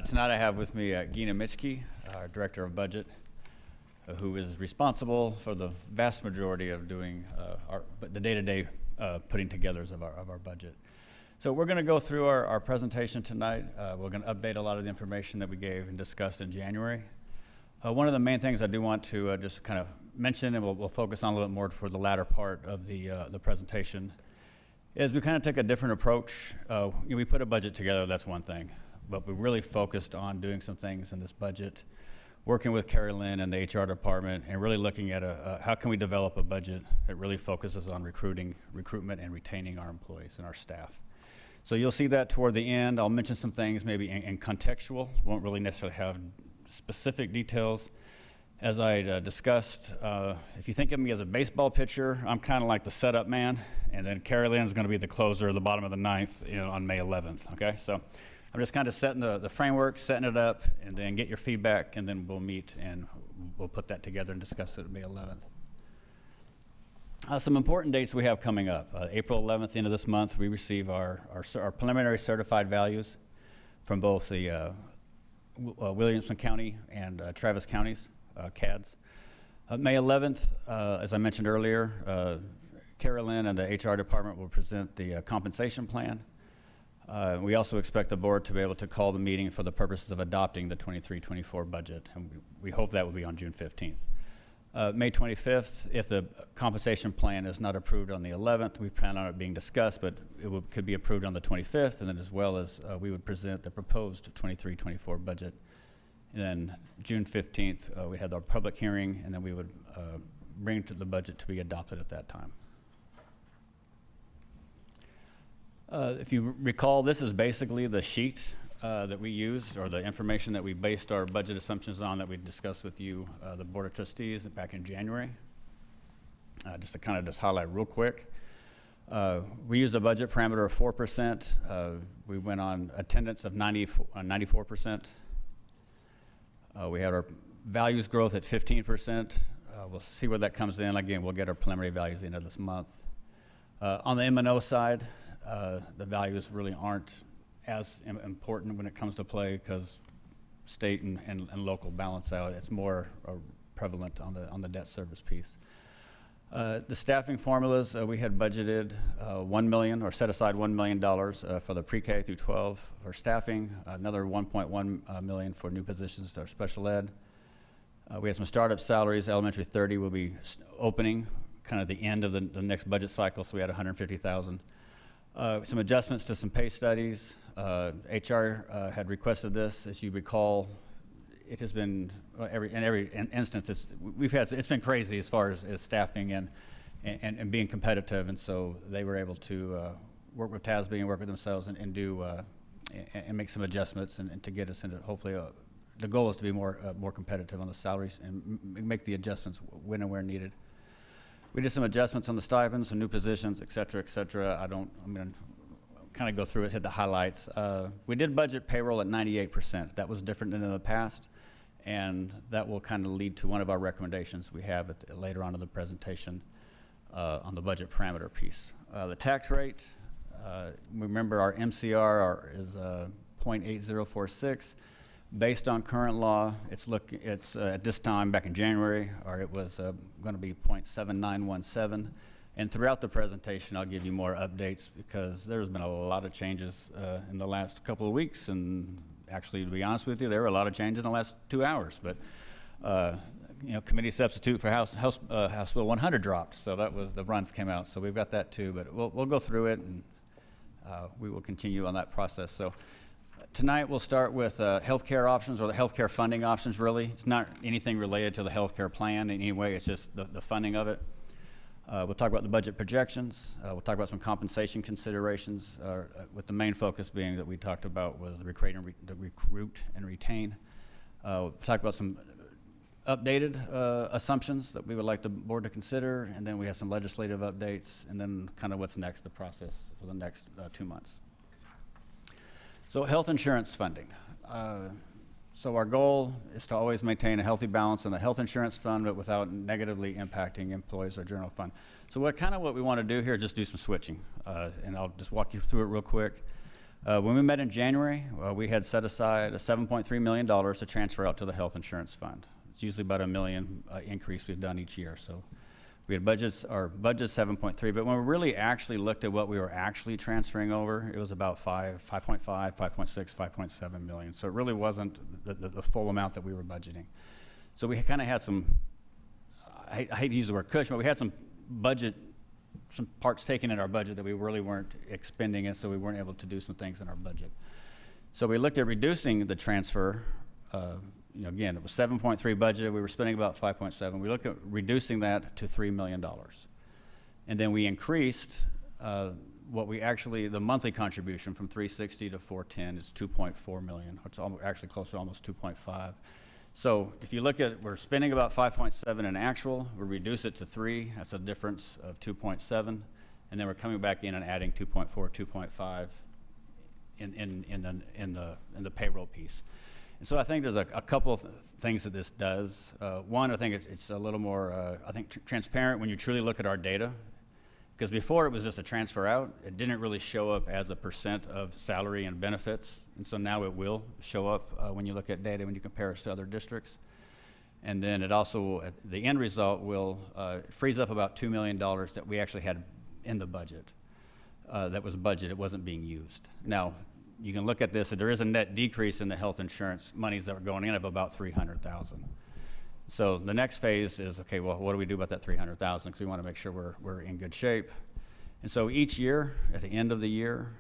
Tonight I have with me Gina Mitschke, our Director of Budget, who is responsible for the vast majority of doing the day-to-day putting together of our budget. So we're going to go through our presentation tonight. We're going to update a lot of the information that we gave and discussed in January. One of the main things I do want to just kind of mention, and we'll focus on a little bit more for the latter part of the presentation, is we kind of take a different approach. We put a budget together, that's one thing, but we really focused on doing some things in this budget, working with Carrie Lynn and the HR department, and really looking at how can we develop a budget that really focuses on recruitment and retaining our employees and our staff. So you'll see that toward the end. I'll mention some things maybe in contextual. Won't really necessarily have specific details. As I discussed, if you think of me as a baseball pitcher, I'm kind of like the setup man, and then Carrie Lynn's going to be the closer at the bottom of the ninth, on May 11th. Okay, so I'm just kind of setting the framework, setting it up, and then get your feedback, and then we'll meet and we'll put that together and discuss it on May 11th. Some important dates we have coming up. April 11th, the end of this month, we receive our preliminary certified values from both the Williamson County and Travis counties, CADs. May 11th, as I mentioned earlier, Carrie Lynn and the HR department will present the compensation plan. We also expect the board to be able to call the meeting for the purposes of adopting the 23-24 budget, and we hope that will be on June 15th. May 25th, if the compensation plan is not approved on the 11th, we plan on it being discussed, but it could be approved on the 25th, and then as well as we would present the proposed 23-24 budget. And then June 15th, we had our public hearing, and then we would bring to the budget to be adopted at that time. If you recall, this is basically the sheet that we used, or the information that we based our budget assumptions on that we discussed with you, the Board of Trustees, back in January. Just to kind of highlight real quick. We used a budget parameter of 4%. We went on attendance of 94%. We had our values growth at 15%. We'll see where that comes in. Again, we'll get our preliminary values at the end of this month. On the M&O side, the values really aren't as important when it comes to play because state and local balance out. It's more prevalent on the debt service piece. The staffing formulas, we had budgeted $1 million, or set aside $1 million for the pre-K through 12 for staffing, another $1.1 million for new positions to our special ed. We had some startup salaries. Elementary 30 will be opening kind of the end of the next budget cycle, so we had $150,000. Some adjustments to some pay studies. HR had requested this. As you recall, it has been in every instance. It's been crazy as far as staffing and being competitive, and so they were able to work with TASB and work with themselves and do and make some adjustments and to get us into hopefully the goal is to be more competitive on the salaries and make the adjustments when and where needed. We did some adjustments on the stipends, some new positions, et cetera, et cetera. I'm going to kind of go through it, hit the highlights. We did budget payroll at 98%. That was different than in the past. and that will kind of lead to one of our recommendations we have later on in the presentation on the budget parameter piece. The tax rate, remember our MCR is 0.8046. Based on current law, it's at this time back in January, it was going to be 0.7917. And throughout the presentation, I'll give you more updates because there's been a lot of changes in the last couple of weeks. And actually, to be honest with you, there were a lot of changes in the last 2 hours. But committee substitute for House Bill 100 dropped, so that was the runs came out. So we've got that too. But we'll go through it, and we will continue on that process. So tonight we'll start with healthcare options, or the healthcare funding options. Really, it's not anything related to the healthcare plan in any way. It's just the funding of it. We'll talk about the budget projections. We'll talk about some compensation considerations, with the main focus being that we talked about was the recruit and retain. We'll talk about some updated assumptions that we would like the board to consider, and then we have some legislative updates, and then kind of what's next, the process for the next 2 months. So health insurance funding. So our goal is to always maintain a healthy balance in the health insurance fund, but without negatively impacting employees or general fund. So what we want to do here is just do some switching, and I'll just walk you through it real quick. When we met in January, we had set aside a $7.3 million to transfer out to the health insurance fund. It's usually about $1 million increase we've done each year. So we had our budget 7.3, but when we really actually looked at what we were actually transferring over, it was about 5.5, 5.6, 5.7 million. So it really wasn't the full amount that we were budgeting. So we kind of had some, I hate to use the word cushion, but we had some parts taken in our budget that we really weren't expending it, so we weren't able to do some things in our budget. So we looked at reducing the transfer. Again, it was 7.3 budget. We were spending about 5.7. We looked at reducing that to $3 million. And then we increased the monthly contribution from 360 to 410 is 2.4 million. It's actually close to almost 2.5. So if you look at, we're spending about 5.7 in actual, we reduce it to 3. That's a difference of 2.7. And then we're coming back in and adding 2.4, 2.5 in the payroll piece. And so I think there's a couple of things that this does. One, I think it's a little more, transparent when you truly look at our data. Because before it was just a transfer out, it didn't really show up as a % of salary and benefits. And so now it will show up when you look at data, when you compare us to other districts. And then it also, the end result will, it frees up about $2 million that we actually had in the budget. That was budget, it wasn't being used. Now, you can look at this, there is a net decrease in the health insurance monies that were going in of about 300,000. So the next phase is, okay, well, what do we do about that 300,000? Because we want to make sure we're in good shape. And so each year, at the end of the year,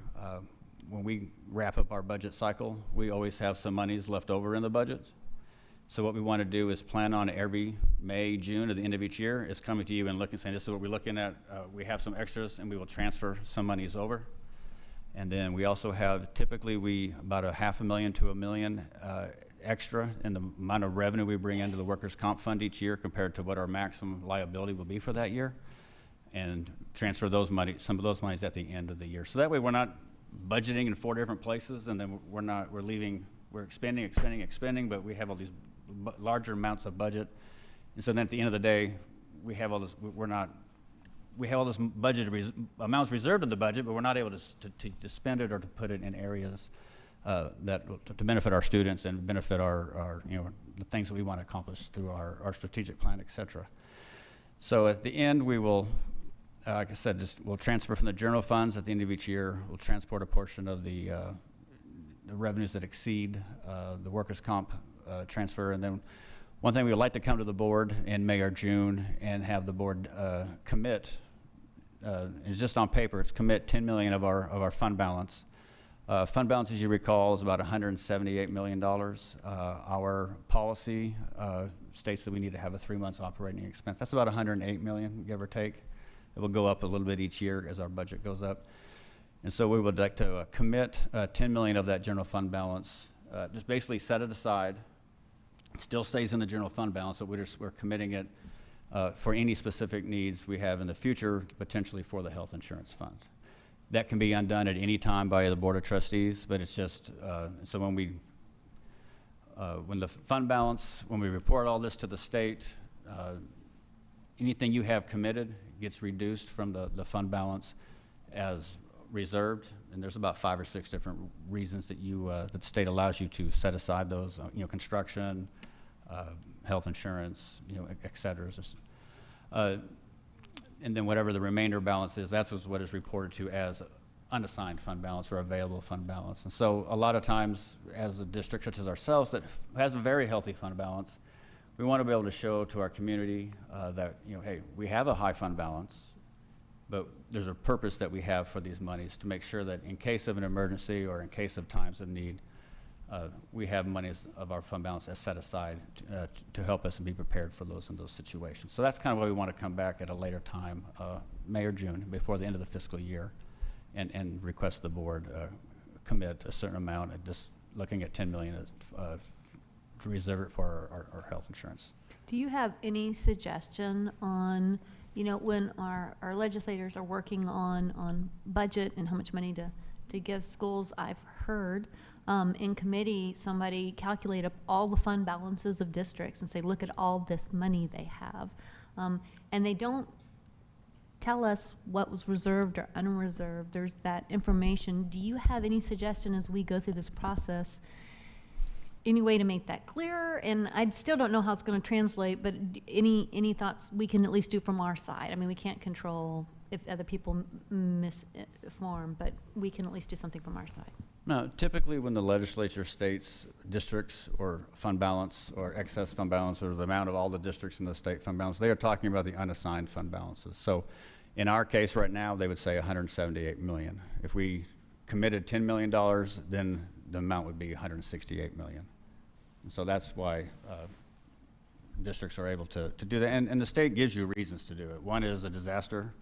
when we wrap up our budget cycle, we always have some monies left over in the budget. So what we want to do is plan on every May, June, at the end of each year, is coming to you and looking, saying, this is what we're looking at. We have some extras, and we will transfer some monies over. And then we also have, typically, about $500,000 to $1 million extra in the amount of revenue we bring into the workers' comp fund each year compared to what our maximum liability will be for that year, and transfer some of those monies at the end of the year. So that way we're not budgeting in 4 different places, and then we're expending, but we have all these larger amounts of budget. And so then at the end of the day, we have all this, we have all this budget amounts reserved in the budget, but we're not able to spend it or to put it in areas to benefit our students and benefit our the things that we want to accomplish through our strategic plan, et cetera. So at the end, we will, like I said, we'll transfer from the general funds at the end of each year. We'll transport a portion of the revenues that exceed the workers' comp transfer, and then one thing we would like to come to the board in May or June and have the board commit. It's just on paper. It's commit 10 million of our fund balance. Fund balance, as you recall, is about $178 million. Our policy states that we need to have a 3 months operating expense. That's about $108 million, give or take. It will go up a little bit each year as our budget goes up. And so we would like to commit 10 million of that general fund balance, just basically set it aside. It still stays in the general fund balance, but we're committing it for any specific needs we have in the future, potentially for the health insurance fund. That can be undone at any time by the Board of Trustees, but it's just, so when we When the fund balance, when we report all this to the state, anything you have committed gets reduced from the fund balance as reserved, and there's about 5 or 6 different reasons that that the state allows you to set aside those, construction, health insurance, et cetera. And then whatever the remainder balance is, that's what is reported to as unassigned fund balance or available fund balance. And so a lot of times, as a district such as ourselves that has a very healthy fund balance, we want to be able to show to our community that, hey, we have a high fund balance, but there's a purpose that we have for these monies to make sure that in case of an emergency or in case of times of need, we have monies of our fund balance as set aside to help us and be prepared for those in those situations. So that's kind of why we want to come back at a later time, May or June, before the end of the fiscal year, and request the board commit a certain amount, just looking at $10 million to reserve it for our health insurance. Do you have any suggestion on, when our legislators are working on budget and how much money to give schools? I've heard in committee somebody calculate up all the fund balances of districts and say, look at all this money they have. And they don't tell us what was reserved or unreserved. There's that information. Do you have any suggestion as we go through this process, any way to make that clearer? And I still don't know how it's going to translate, but any thoughts we can at least do from our side? I mean, we can't control if other people misinform, but we can at least do something from our side. No, typically when the legislature states districts or fund balance or excess fund balance or the amount of all the districts in the state fund balance, they are talking about the unassigned fund balances. So in our case right now, they would say $178 million. If we committed $10 million, then the amount would be $168 million. And so that's why districts are able to do that. And the state gives you reasons to do it. One is a disaster.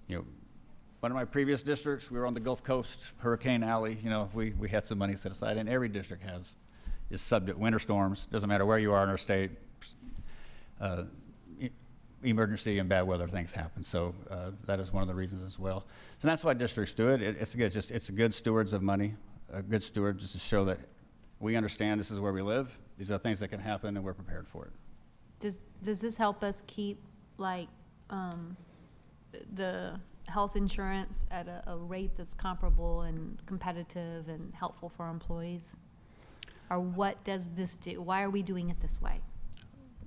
One of my previous districts, we were on the Gulf Coast, Hurricane Alley, we had some money set aside, and every district is subject winter storms, doesn't matter where you are in our state, emergency and bad weather things happen. So that is one of the reasons as well. So that's why districts do it. It's a good stewards of money, a good steward just to show that we understand this is where we live, these are things that can happen, and we're prepared for it. Does this help us keep the health insurance at a rate that's comparable and competitive and helpful for our employees? Or what does this do? Why are we doing it this way?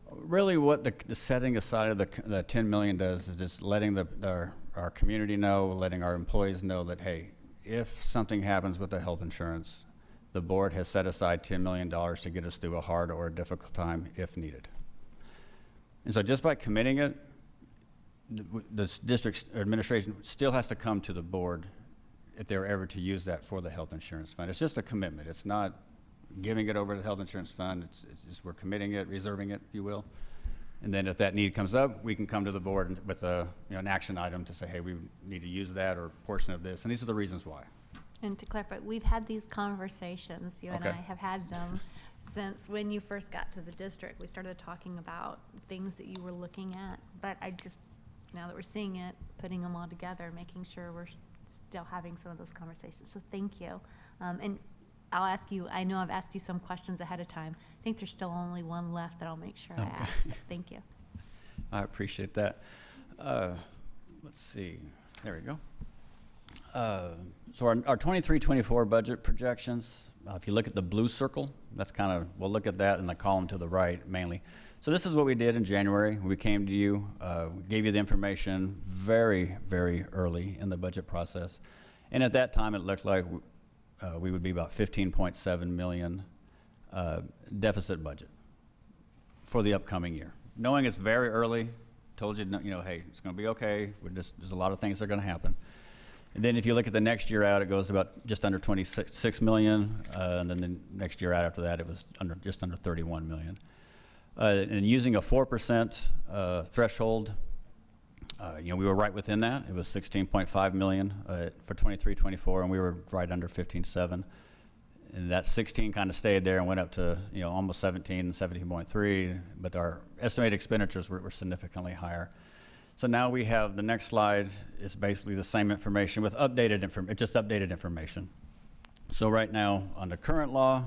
Really what the setting aside of the $10 million does is just letting our community know, letting our employees know that, hey, if something happens with the health insurance, the board has set aside $10 million to get us through a hard or a difficult time if needed. And so just by committing it, the district administration still has to come to the board if they're ever to use that for the health insurance fund. It's just a commitment. It's not giving it over to the health insurance fund. It's just we're committing it, reserving it, if you will. And then if that need comes up, we can come to the board with an action item to say, hey, we need to use that or a portion of this. And these are the reasons why. And to clarify, we've had these conversations, you and I have had them since when you first got to the district. We started talking about things that you were looking at, but now that we're seeing it, putting them all together, making sure we're still having some of those conversations. So thank you. And I'll ask you, I know I've asked you some questions ahead of time. I think there's still only one left that I'll make sure I ask. Thank you. I appreciate that. Let's see, there we go. So our 23-24 budget projections, if you look at the blue circle, that's we'll look at that in the column to the right mainly. So this is what we did in January. We came to you, we gave you the information very, very early in the budget process. And at that time, it looked like we would be about $15.7 million deficit budget for the upcoming year. Knowing it's very early, told you, hey, it's going to be okay. There's a lot of things that are going to happen. And then if you look at the next year out, it goes about just under 26 million. And then the next year out after that, it was just under 31 million. And using a 4% threshold, we were right within that. It was 16.5 million for 23-24, and we were right under 15.7. And that 16 kind of stayed there and went up to almost 17, 17.3. But our estimated expenditures were significantly higher. So now we have the next slide is basically the same information with updated information, just updated information. So right now, under current law,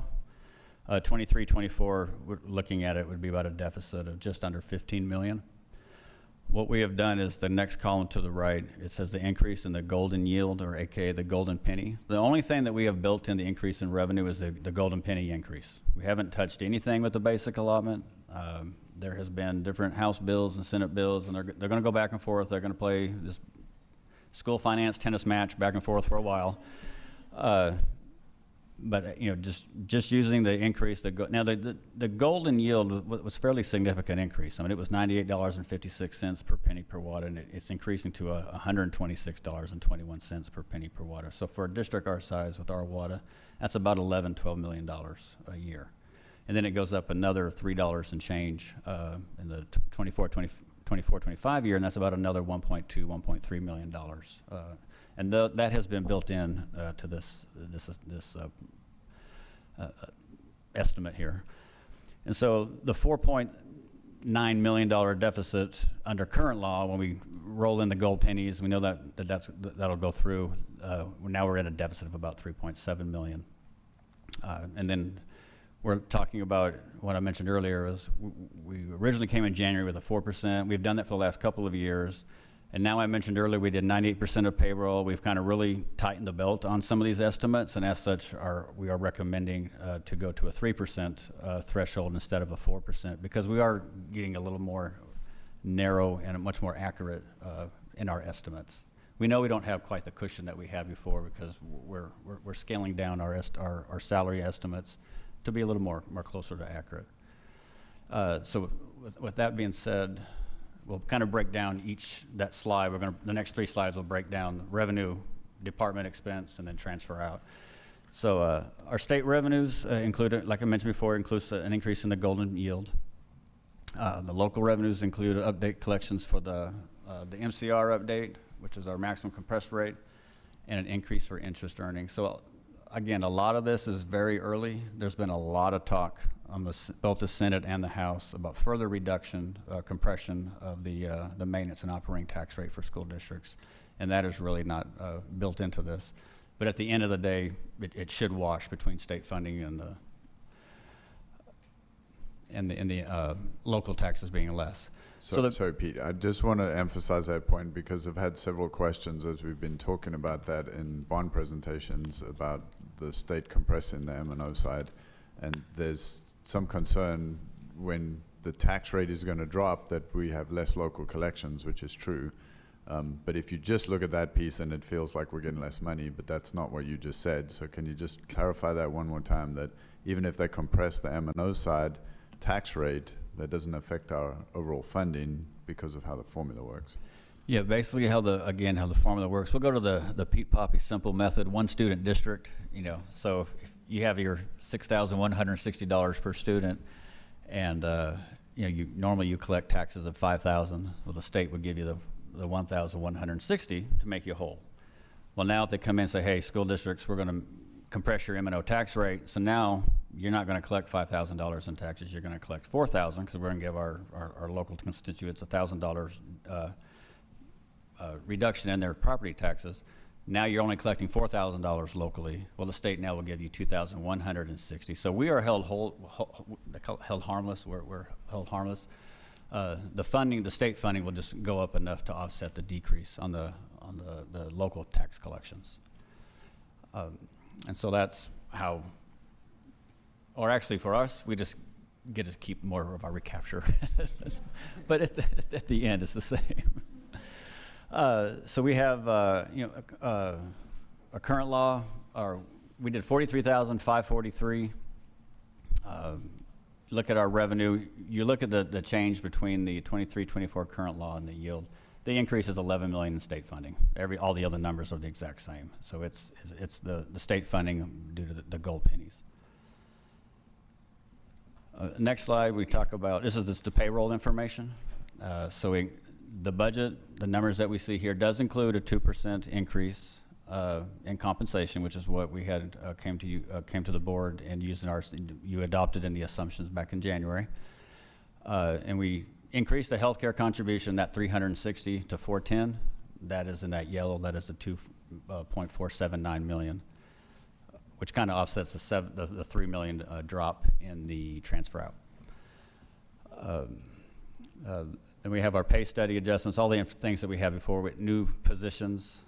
23-24, looking at it, would be about a deficit of just under 15 million. What we have done is the next column to the right, it says the increase in the golden yield, or AKA the golden penny. The only thing that we have built in the increase in revenue is the golden penny increase. We haven't touched anything with the basic allotment. There has been different House bills and Senate bills, and they're going to go back and forth. They're going to play this school finance tennis match back and forth for a while. But you know, just using the increase, now the golden yield was fairly significant increase. I mean, it was $98.56 per penny per watt, and it's increasing to $126.21 per penny per watt. So for a district our size with our water, that's about $12 million a year. And then it goes up another $3 and change in the 24-25 year, and that's about another $1.3 million. And that has been built in to this estimate here. And so the $4.9 million deficit under current law, when we roll in the gold pennies, we know that'll go through. Now we're at a deficit of about $3.7 million. And then we're talking about what I mentioned earlier is we originally came in January with a 4%. We've done that for the last couple of years. And now I mentioned earlier we did 98% of payroll. We've kind of really tightened the belt on some of these estimates, and as such, we are recommending to go to a 3% threshold instead of a 4%, because we are getting a little more narrow and much more accurate in our estimates. We know we don't have quite the cushion that we had before, because we're scaling down our salary estimates to be a little more closer to accurate. So with that being said, we'll kind of break down that slide. The next 3 slides will break down revenue, department expense, and then transfer out. So our state revenues include, like I mentioned before, includes an increase in the golden yield. The local revenues include update collections for the MCR update, which is our maximum compressed rate, and an increase for interest earnings. So again, a lot of this is very early. There's been a lot of talk on both the Senate and the House about further reduction, compression of the maintenance and operating tax rate for school districts, and that is really not built into this. But at the end of the day, it should wash between state funding and the local taxes being less. Sorry, Pete, I just want to emphasize that point, because I've had several questions as we've been talking about that in bond presentations about the state compressing the M&O side. And there's some concern when the tax rate is going to drop that we have less local collections, which is true. But if you just look at that piece, then it feels like we're getting less money, but that's not what you just said. So can you just clarify that one more time, that even if they compress the M&O side tax rate, that doesn't affect our overall funding because of how the formula works? Yeah, basically how the formula works. We'll go to the Pete Poppy simple method, one student district, so if you have your $6,160 per student, and normally you collect taxes of $5,000, well, the state would give you the $1,160 to make you whole. Well, now if they come in and say, hey, school districts, we're going to compress your M&O tax rate, so now you're not going to collect $5,000 in taxes, you're going to collect $4,000, because we're going to give our local constituents $1,000 reduction in their property taxes. Now you're only collecting $4,000 locally. Well, the state now will give you $2,160. So we are held harmless. We're held harmless. The state funding will just go up enough to offset the decrease on the local tax collections. And so that's how, or actually for us, we just get to keep more of our recapture. But at the end, it's the same. So we have, a current law, we did 43,543. Look at our revenue. You look at the change between the 23-24 current law and the yield. The increase is $11 million in state funding. All the other numbers are the exact same. So it's the state funding due to the gold pennies. Next slide, we talk about, this is just the payroll information. The budget, the numbers that we see here, does include a 2% increase in compensation, which is what we had came to the board and you adopted in the assumptions back in January. And we increased the healthcare contribution, that 360 to 410. That is in that yellow. That is the 2.479 million. which kind of offsets the $3 million drop in the transfer out. Then we have our pay study adjustments, all the things that we had before with new positions.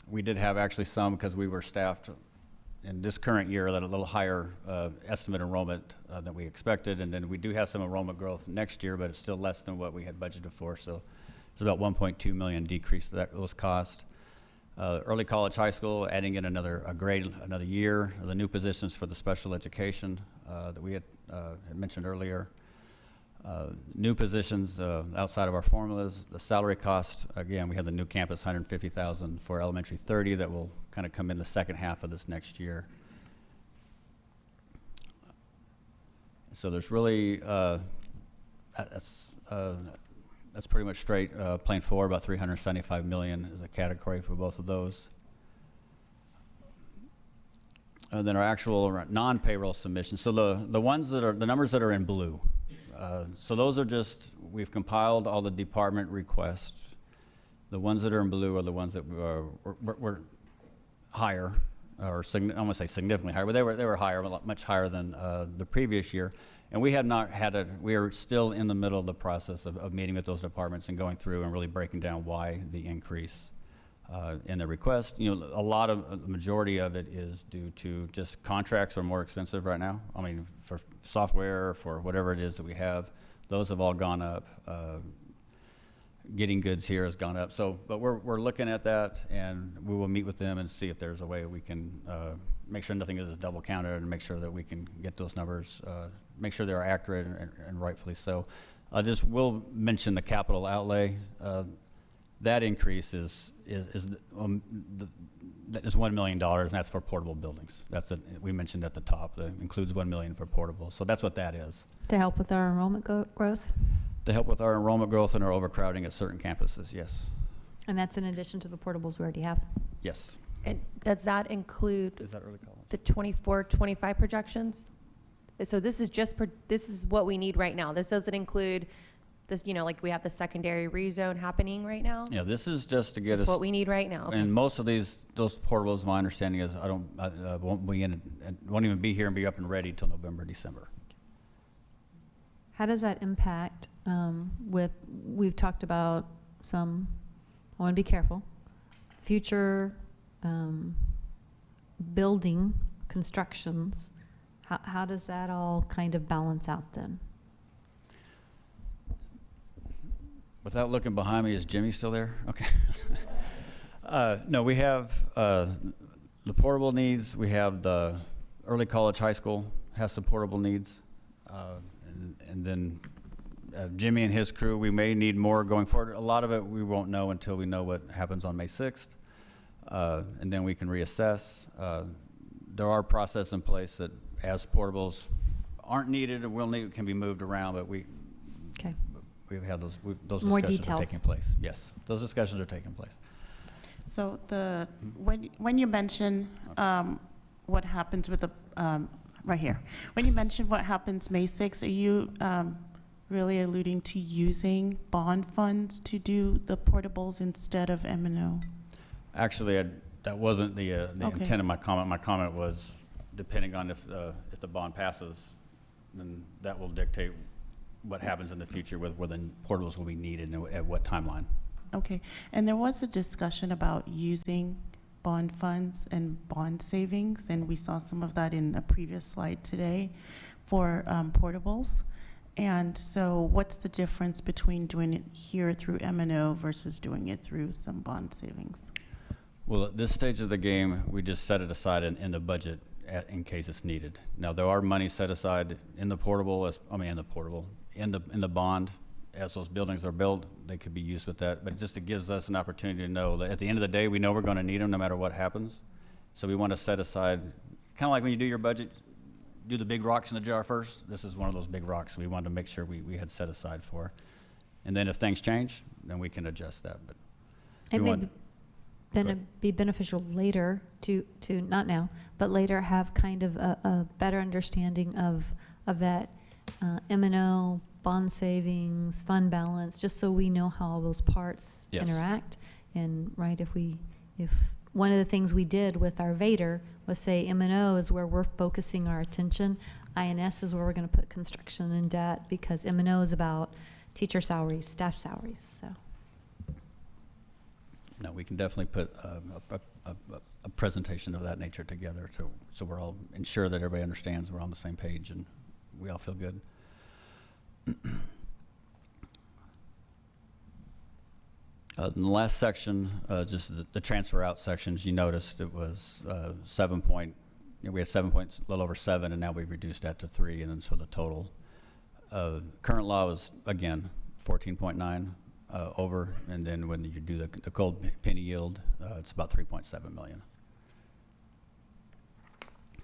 We did have actually some, because we were staffed in this current year at a little higher estimate enrollment than we expected, and then we do have some enrollment growth next year, but it's still less than what we had budgeted for, so it's about $1.2 million decrease those costs. Early college, high school, adding in another year. The new positions for the special education that we had mentioned earlier. New positions outside of our formulas. The salary cost, again, we have the new campus, $150,000 for elementary, 30 that will kind of come in the second half of this next year. So there's really, that's pretty much straight, plain forward, about $375 million is a category for both of those. And then our actual non-payroll submissions. So the ones that are, the numbers that are in blue, so those are just, we've compiled all the department requests. The ones that are in blue are the ones that were higher, or I don't want to say significantly higher, but they were higher, much higher than the previous year. And we had not had we are still in the middle of the process of meeting with those departments and going through and really breaking down why the increase in the request. You know, the majority of it is due to just contracts are more expensive right now. I mean, for software, for whatever it is that we have, those have all gone up. Getting goods here has gone up. So, but we're looking at that, and we will meet with them and see if there's a way we can make sure nothing is double counted, and make sure that we can get those numbers, make sure they're accurate and rightfully so. We'll mention the capital outlay. That increase is $1 million, and that's for portable buildings. That's it. We mentioned at the top that includes $1 million for portables. So that's what that is. To help with our enrollment growth? To help with our enrollment growth and our overcrowding at certain campuses, yes. And that's in addition to the portables we already have? Yes. And does that include Is that early college? the 24-25 projections? So this is this is what we need right now. This doesn't include this, you know, like we have the secondary rezone happening right now. Yeah, this is just to get That's us. what we need right now. And most of those portables, my understanding is won't even be here and be up and ready till November, December. How does that impact we've talked about some, I want to be careful, future building constructions. How does that all kind of balance out then? Without looking behind me, is Jimmy still there? Okay. No, we have the portable needs. We have the early college, high school has some portable needs. And then Jimmy and his crew, we may need more going forward. A lot of it we won't know until we know what happens on May 6th. And then we can reassess. There are processes in place that as portables aren't needed and can be moved around, but we've had those more discussions details are taking place. Yes, those discussions are taking place. So when you mention what happens with the, right here, when you mention what happens May 6th, are you really alluding to using bond funds to do the portables instead of M&O? Actually, that wasn't the intent of my comment. My comment was depending on if the bond passes, then that will dictate what happens in the future with where the portables will be needed and at what timeline. Okay, and there was a discussion about using bond funds and bond savings, and we saw some of that in a previous slide today for portables. And so what's the difference between doing it here through M&O versus doing it through some bond savings? Well, at this stage of the game, we just set it aside in the budget in case it's needed. Now, there are money set aside in the portable, in the bond. As those buildings are built, they could be used with that. But it gives us an opportunity to know that at the end of the day, we know we're going to need them no matter what happens. So we want to set aside, kind of like when you do your budget, do the big rocks in the jar first. This is one of those big rocks we wanted to make sure we had set aside for. And then if things change, then we can adjust that. But it may be beneficial later to not now, but later have kind of a better understanding of that M&O, bond savings, fund balance, just so we know how all those parts interact. And right, if one of the things we did with our Vader was say M&O is where we're focusing our attention. INS is where we're going to put construction and debt, because M&O is about teacher salaries, staff salaries. So. No, we can definitely put a presentation of that nature together so we're all ensure that everybody understands we're on the same page and we all feel good. In the last section, just the transfer out sections, you noticed it was we had 7 points, a little over 7, and now we've reduced that to 3, and then so the total. Current law is, again, 14.9 over, and then when you do the gold penny yield, it's about 3.7 million.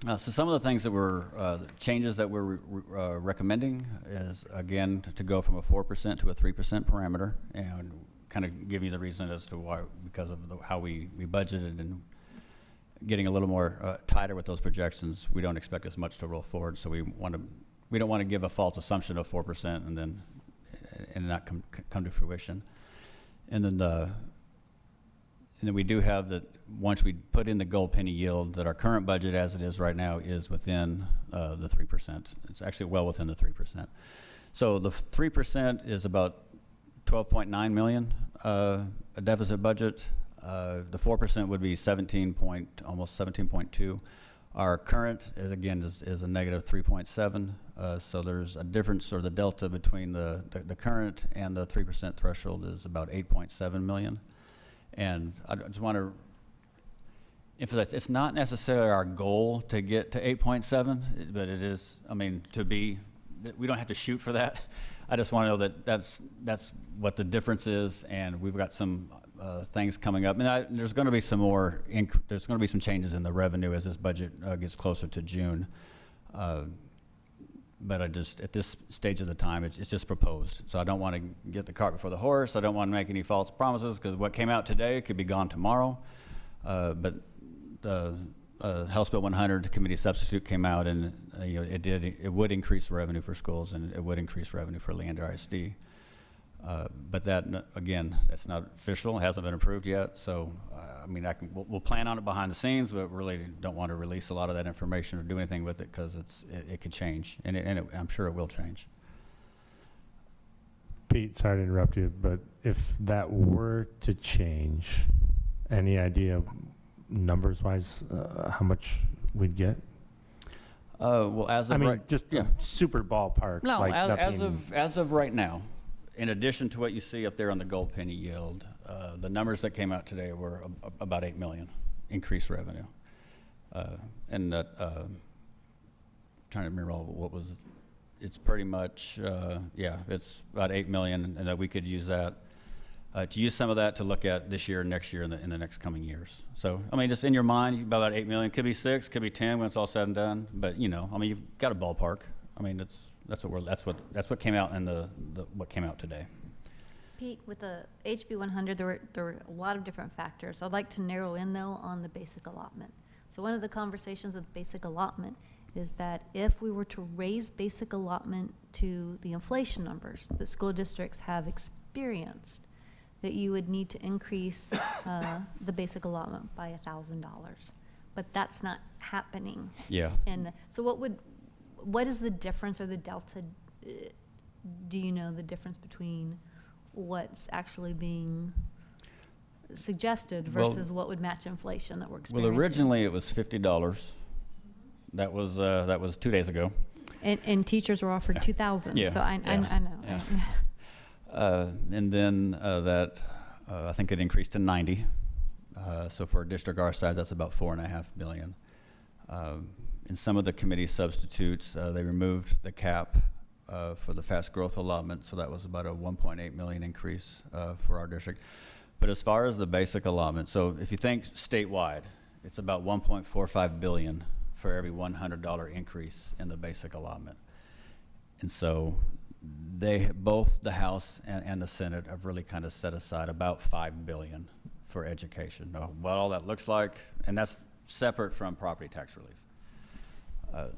So some of the things that changes that we're recommending is, again, to go from a 4% to a 3% parameter, and kind of give you the reason as to why, because of how we budgeted and getting a little more tighter with those projections. We don't expect as much to roll forward, so we don't want to give a false assumption of 4% and then not come to fruition. And then we do have that once we put in the gold penny yield, that our current budget as it is right now is within the 3%. It's actually well within the 3%. So the 3% is about 12.9 million a deficit budget. The 4% would be almost 17.2. Our current is a negative 3.7. So there's a difference, or the delta between the current and the 3% threshold is about 8.7 million. And I just want to emphasize, it's not necessarily our goal to get to 8.7, but it is, we don't have to shoot for that. I just want to know that that's what the difference is, and we've got some things coming up. And there's going to be some more, there's going to be some changes in the revenue as this budget gets closer to June. But at this stage of the time, it's just proposed. So I don't want to get the cart before the horse. I don't want to make any false promises, because what came out today could be gone tomorrow. But the House Bill 100 committee substitute came out, and it would increase revenue for schools, and it would increase revenue for Leander ISD. But that, again, that's not official. It hasn't been approved yet. So, we'll plan on it behind the scenes, but really don't want to release a lot of that information or do anything with it, because it could change, and I'm sure it will change. Pete, sorry to interrupt you, but if that were to change, any idea numbers-wise how much we'd get? Well, as of just super ballpark. No, like as of right now, in addition to what you see up there on the gold penny yield, the numbers that came out today were about 8 million increased revenue. And that, trying to remember what was, it's pretty much, it's about 8 million, and that we could use that, to use some of that to look at this year and next year and in the next coming years. So, just in your mind, about 8 million, could be 6, could be 10 when it's all said and done, but you've got a ballpark. That's what came out in what came out today. Pete, with the HB 100, there were a lot of different factors. I'd like to narrow in, though, on the basic allotment. So one of the conversations with basic allotment is that if we were to raise basic allotment to the inflation numbers that school districts have experienced, that you would need to increase the basic allotment by $1,000. But that's not happening. Yeah. And so what is the difference or the delta? Do you know the difference between what's actually being suggested versus what would match inflation that we're experiencing? Well, originally it was $50. That was 2 days ago. And teachers were offered $2,000. Yeah. So I know. Yeah. And then I think it increased to 90. So for a district our size, that's about $4.5 million. In some of the committee substitutes, they removed the cap for the fast growth allotment, so that was about a 1.8 million increase for our district. But as far as the basic allotment, so if you think statewide, it's about 1.45 billion for every $100 increase in the basic allotment. And so both the House and the Senate have really kind of set aside about $5 billion for education. Now, what all that looks like, and that's separate from property tax relief.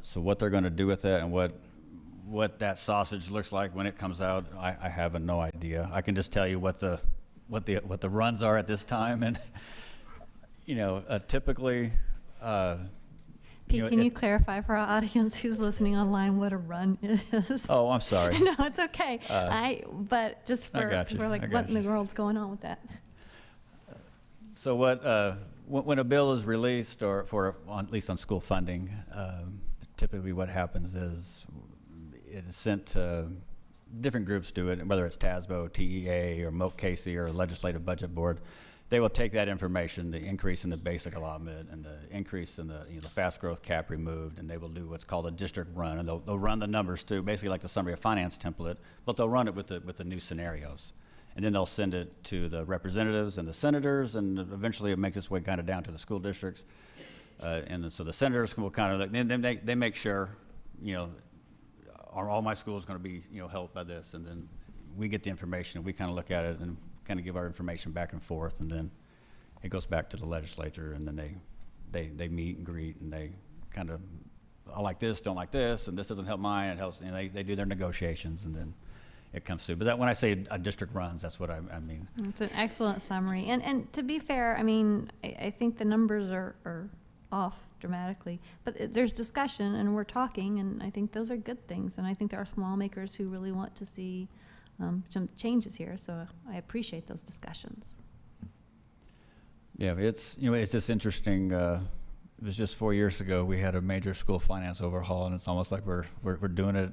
So what they're going to do with that and what that sausage looks like when it comes out, I have no idea. I can just tell you what the runs are at this time, and You know, typically, Pete, can you clarify for our audience who's listening online what a run is? Oh, I'm sorry. No, it's okay. But just I for, got you. we're like, what in the world's going on with that? So when a bill is released, or at least on school funding, typically what happens is it is sent to different groups do it, whether it's TASBO, TEA, or Moat Casey, or Legislative Budget Board. They will take that information, the increase in the basic allotment and the increase in the fast growth cap removed, and they will do what's called a district run, and they'll run the numbers through, basically like the summary of finance template, but they'll run it with the new scenarios. And then they'll send it to the representatives and the senators, and eventually it makes its way kind of down to the school districts. And so the senators will kind of, they make sure, are all my schools going to be, helped by this? And then we get the information, we kind of look at it and kind of give our information back and forth, and then it goes back to the legislature, and then they meet and greet, and they kind of, I like this, don't like this, and this doesn't help mine, it helps, and they do their negotiations, and then it comes through. But that, when I say a district runs, that's what I mean. It's an excellent summary. And to be fair, I mean, I think the numbers are off dramatically, but there's discussion and we're talking, and I think those are good things. And I think there are some lawmakers who really want to see some changes here. So I appreciate those discussions. Yeah, it's just interesting. It was just 4 years ago we had a major school finance overhaul, and it's almost like we're doing it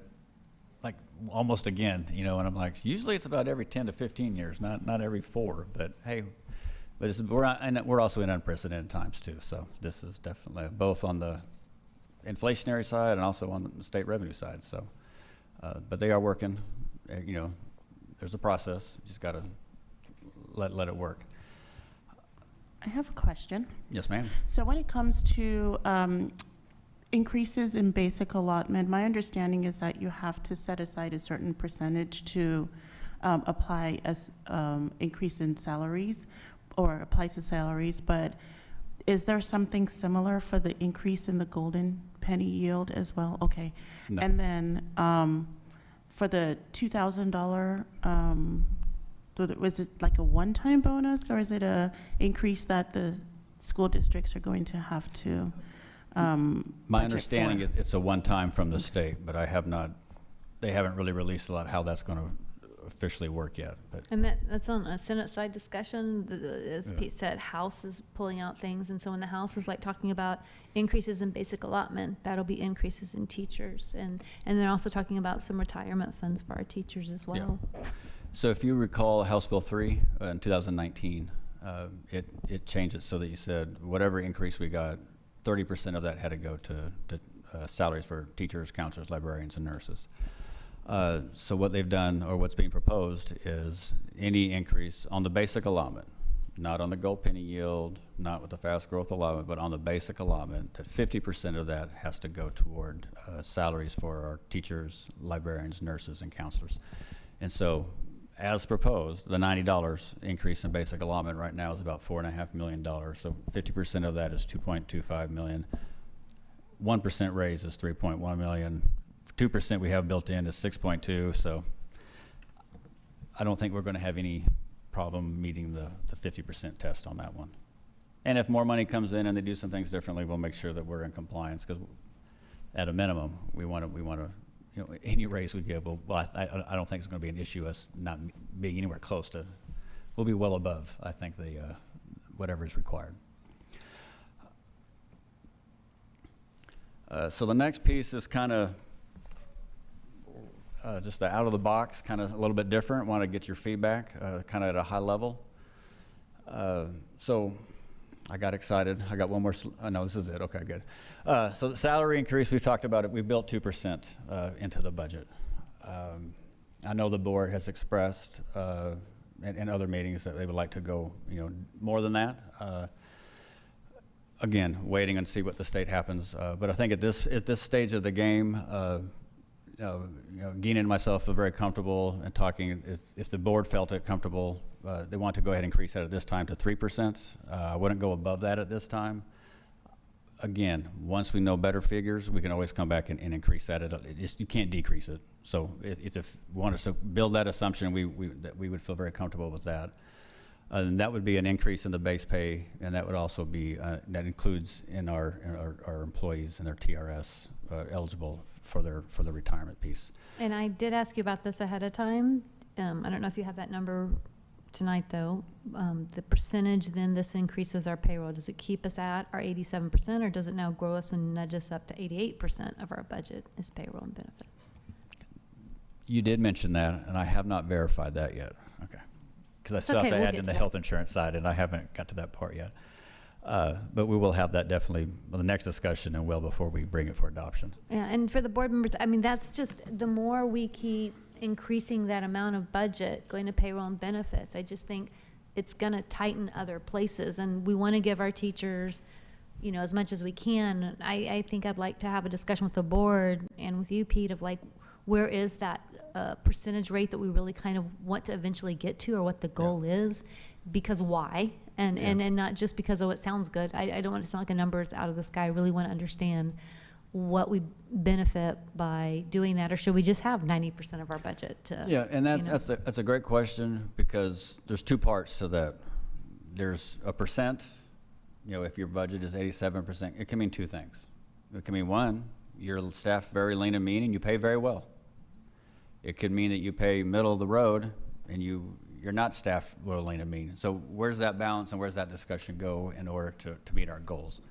like almost again, and I'm like, usually it's about every 10 to 15 years, not every 4, but hey, but we're also in unprecedented times too. So this is definitely both on the inflationary side and also on the state revenue side. So, but they are working. There's a process. You just got to let it work. I have a question. Yes, ma'am. So when it comes to increases in basic allotment, my understanding is that you have to set aside a certain percentage to apply as increase in salaries or apply to salaries, but is there something similar for the increase in the golden penny yield as well? Okay. No. And then for the $2,000, was it like a one-time bonus, or is it a increase that the school districts are going to have to My understanding, it's a one-time from the state, but they haven't really released a lot how that's going to officially work yet. But And that's on a Senate side discussion. As Pete said, House is pulling out things, and so when the House is like talking about increases in basic allotment, that'll be increases in teachers, and they're also talking about some retirement funds for our teachers as well. Yeah. So if you recall House Bill 3 in 2019, it changed it so that you said whatever increase we got, 30% of that had to go to salaries for teachers, counselors, librarians, and nurses. So what they've done, or what's being proposed, is any increase on the basic allotment, not on the gold penny yield, not with the fast growth allotment, but on the basic allotment, that 50% of that has to go toward salaries for our teachers, librarians, nurses, and counselors. And so, as proposed, the $90 increase in basic allotment right now is about $4.5 million. So 50% of that is $2.25 million. 1% raise is $3.1 million. 2% we have built in is 6.2. So I don't think we're going to have any problem meeting the 50% test on that one. And if more money comes in and they do some things differently, we'll make sure that we're in compliance, because at a minimum, we want to. Any raise we give, I don't think it's going to be an issue us not being anywhere close to. We'll be well above, I think, the whatever is required. So the next piece is kind of just the out of the box, kind of a little bit different. Want to get your feedback, kind of at a high level. So I got excited. I got one more. No, this is it. Okay, good. So the salary increase, we've talked about it. We built 2% into the budget. I know the board has expressed in other meetings that they would like to go, more than that. Again, waiting and see what the state happens. But I think at this stage of the game, Gina and myself are very comfortable in talking. If the board felt it comfortable, they want to go ahead and increase that at this time to 3%. I wouldn't go above that at this time. Again, once we know better figures, we can always come back and increase that. You can't decrease it. So if you want us to build that assumption, we would feel very comfortable with that. And that would be an increase in the base pay, and that would also be, that includes in our employees and their TRS eligible for the retirement piece. And I did ask you about this ahead of time. I don't know if you have that number tonight, though. The percentage then this increases our payroll. Does it keep us at our 87%, or does it now grow us and nudge us up to 88% of our budget is payroll and benefits? You did mention that, and I have not verified that yet. Okay. Because I still have to add in the health insurance side, and I haven't got to that part yet. But we will have that definitely on the next discussion and well before we bring it for adoption. Yeah, and for the board members, I mean, that's just, the more we keep increasing that amount of budget going to payroll and benefits, I just think it's going to tighten other places. And we want to give our teachers, you know, as much as we can. I think I'd like to have a discussion with the board and with you, Pete, of like, where is that percentage rate that we really kind of want to eventually get to, or what the goal is, because why? And not just because, oh, it sounds good. I don't want it to sound like a numbers out of the sky. I really want to understand what we benefit by doing that, or should we just have 90% of our budget to, yeah, and that's a great question, because there's two parts to that. There's a percent, you know, if your budget is 87%, it can mean two things. It can mean, one, your staff very lean and mean and you pay very well. It could mean that you pay middle of the road and you're not staffed well, lean and mean. So where's that balance and where's that discussion go in order to meet our goals?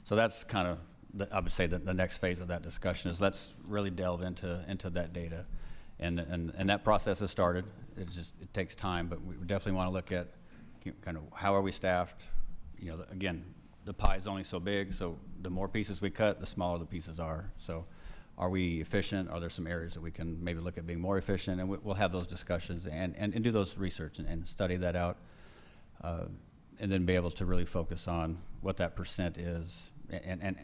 So that's kind of, I would say that the next phase of that discussion is let's really delve into that data. And that process has started. It takes time, but we definitely want to look at kind of how are we staffed. You know, again, the pie is only so big, so the more pieces we cut, the smaller the pieces are. So are we efficient? Are there some areas that we can maybe look at being more efficient? And we'll have those discussions and do those research and study that out, and then be able to really focus on what that percent is and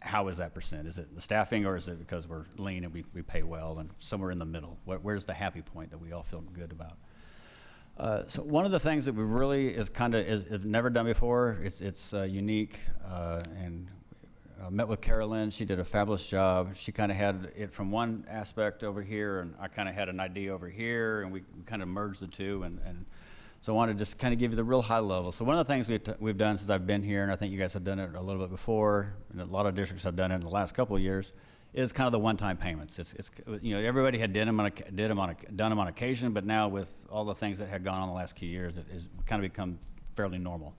how is that percent? Is it the staffing, or is it because we're lean and we pay well, and somewhere in the middle? Where's the happy point that we all feel good about? So one of the things that we really is never done before, it's unique, and met with Carolyn. She did a fabulous job. She kind of had it from one aspect over here, and I kind of had an idea over here, and we kind of merged the two, and so I wanted to just kind of give you the real high level. So one of the things we've done since I've been here, and I think you guys have done it a little bit before, and a lot of districts have done it in the last couple of years, is kind of the one-time payments. It's you know, everybody had done them on occasion, but now with all the things that had gone on the last few years, it's kind of become fairly normal.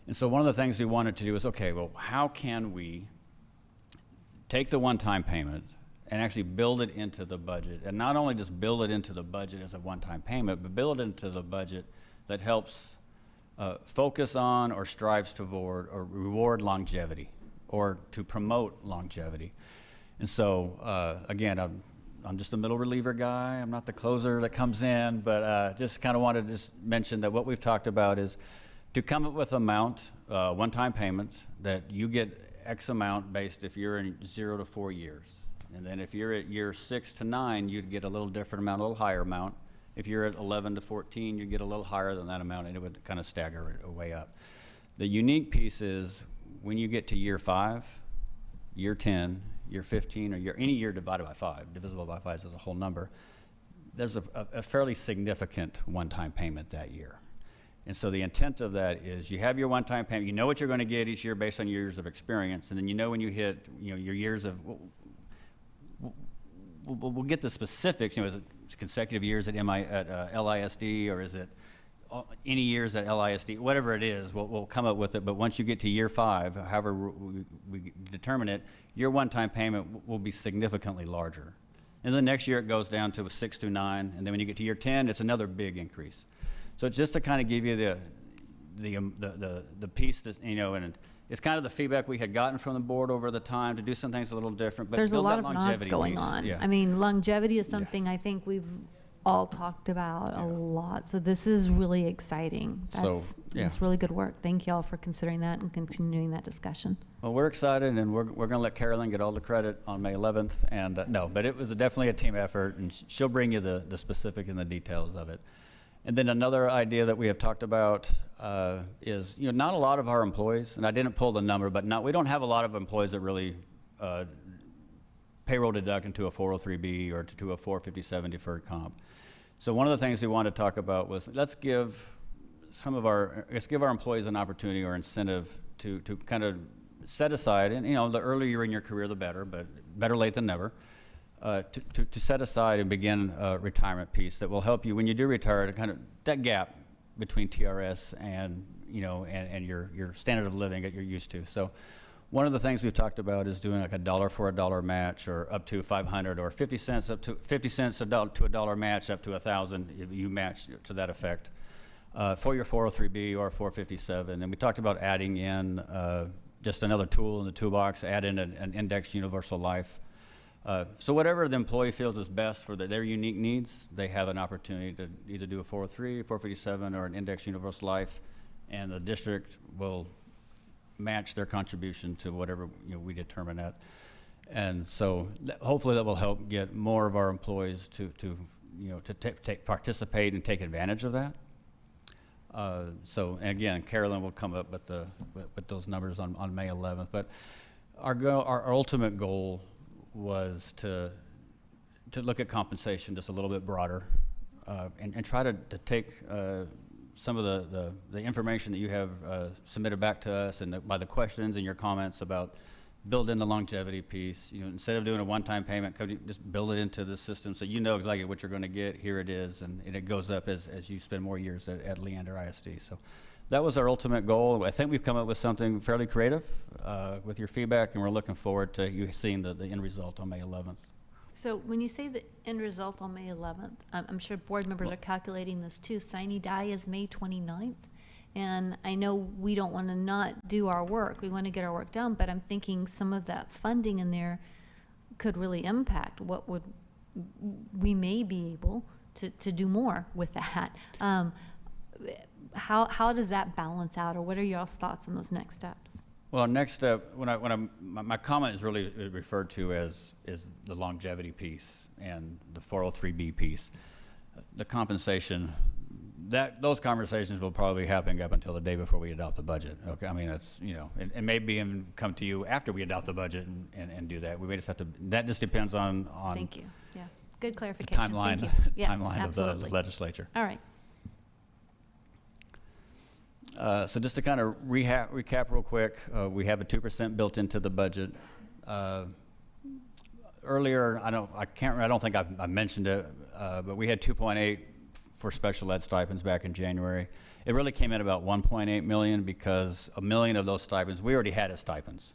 And so one of the things we wanted to do is, okay, well, how can we take the one-time payment and actually build it into the budget, and not only just build it into the budget as a one-time payment, but build it into the budget that helps focus on or strives toward or reward longevity or to promote longevity. And so, again, I'm just a middle reliever guy. I'm not the closer that comes in, but just kind of wanted to just mention that what we've talked about is to come up with amount, one-time payment, that you get X amount based if you're in 0 to 4 years. And then if you're at year 6 to 9, you'd get a little different amount, a little higher amount. If you're at 11 to 14, you'd get a little higher than that amount, and it would kind of stagger it way up. The unique piece is when you get to year 5, year 10, year 15, or any year divided by 5, divisible by 5 is a whole number, there's a fairly significant one-time payment that year. And so the intent of that is you have your one-time payment, you know what you're going to get each year based on your years of experience, and then you know when you hit your years of, we'll get the specifics, is it consecutive years at LISD, or is it any years at LISD, whatever it is, we'll come up with it. But once you get to year 5, however we determine it, your one-time payment will be significantly larger. And then next year it goes down to 6 to 9, and then when you get to year 10, it's another big increase. So just to kind of give you the piece that, and it's kind of the feedback we had gotten from the board over the time to do some things a little different. But there's a lot of longevity nods going piece. on. Yeah. I mean, longevity is something I think we've all talked about a lot. So this is really exciting. That's really good work. Thank you all for considering that and continuing that discussion. Well, we're excited, and we're going to let Carolyn get all the credit on May 11th. And no, but it was definitely a team effort, and she'll bring you the specific and the details of it. And then another idea that we have talked about is, not a lot of our employees, and I didn't pull the number, but we don't have a lot of employees that really payroll deduct into a 403B or to a 457 deferred comp. So one of the things we wanted to talk about was let's give some of our, I guess, give our employees an opportunity or incentive to kind of set aside, and the earlier you're in your career, the better, but better late than never, to set aside and begin a retirement piece that will help you when you do retire to kind of that gap between TRS and and your standard of living that you're used to. So one of the things we've talked about is doing like a dollar for a dollar match, or up to 500, or 50 cents up to 50 cents to a dollar match up to 1,000 if you match to that effect for your 403B or 457. And we talked about adding in just another tool in the toolbox, add in an indexed universal life. So whatever the employee feels is best for their unique needs, they have an opportunity to either do a 403, 457, or an indexed universal life, and the district will match their contribution to whatever we determine that. And so hopefully that will help get more of our employees to participate and take advantage of that. So and again, Carolyn will come up with those numbers on May 11th. But our ultimate goal was to look at compensation just a little bit broader, and try to take some of the information that you have submitted back to us, and by the questions and your comments about build in the longevity piece. Instead of doing a one-time payment, could you just build it into the system so you know exactly what you're going to get. Here it is, and it goes up as you spend more years at Leander ISD. So that was our ultimate goal. I think we've come up with something fairly creative with your feedback, and we're looking forward to you seeing the end result on May 11th. So when you say the end result on May 11th, I'm sure board members are calculating this too. Sine die is May 29th. And I know we don't want to not do our work. We want to get our work done, but I'm thinking some of that funding in there could really impact what would we may be able to do more with that. How does that balance out, or what are y'all's thoughts on those next steps? Well, next step, my comment is really referred to as the longevity piece and the 403B piece. The compensation, those conversations will probably happen up until the day before we adopt the budget. Okay, I mean that's it may be and come to you after we adopt the budget and do that. We may just have to. That just depends on. Thank you. Yeah, good clarification. Timeline. Thank you. Yes, timeline of the legislature. All right. So just to kind of recap real quick, we have a 2% built into the budget. Earlier, I don't think I mentioned it, but we had 2.8 for special ed stipends back in January. It really came in about 1.8 million because $1 million of those stipends we already had as stipends,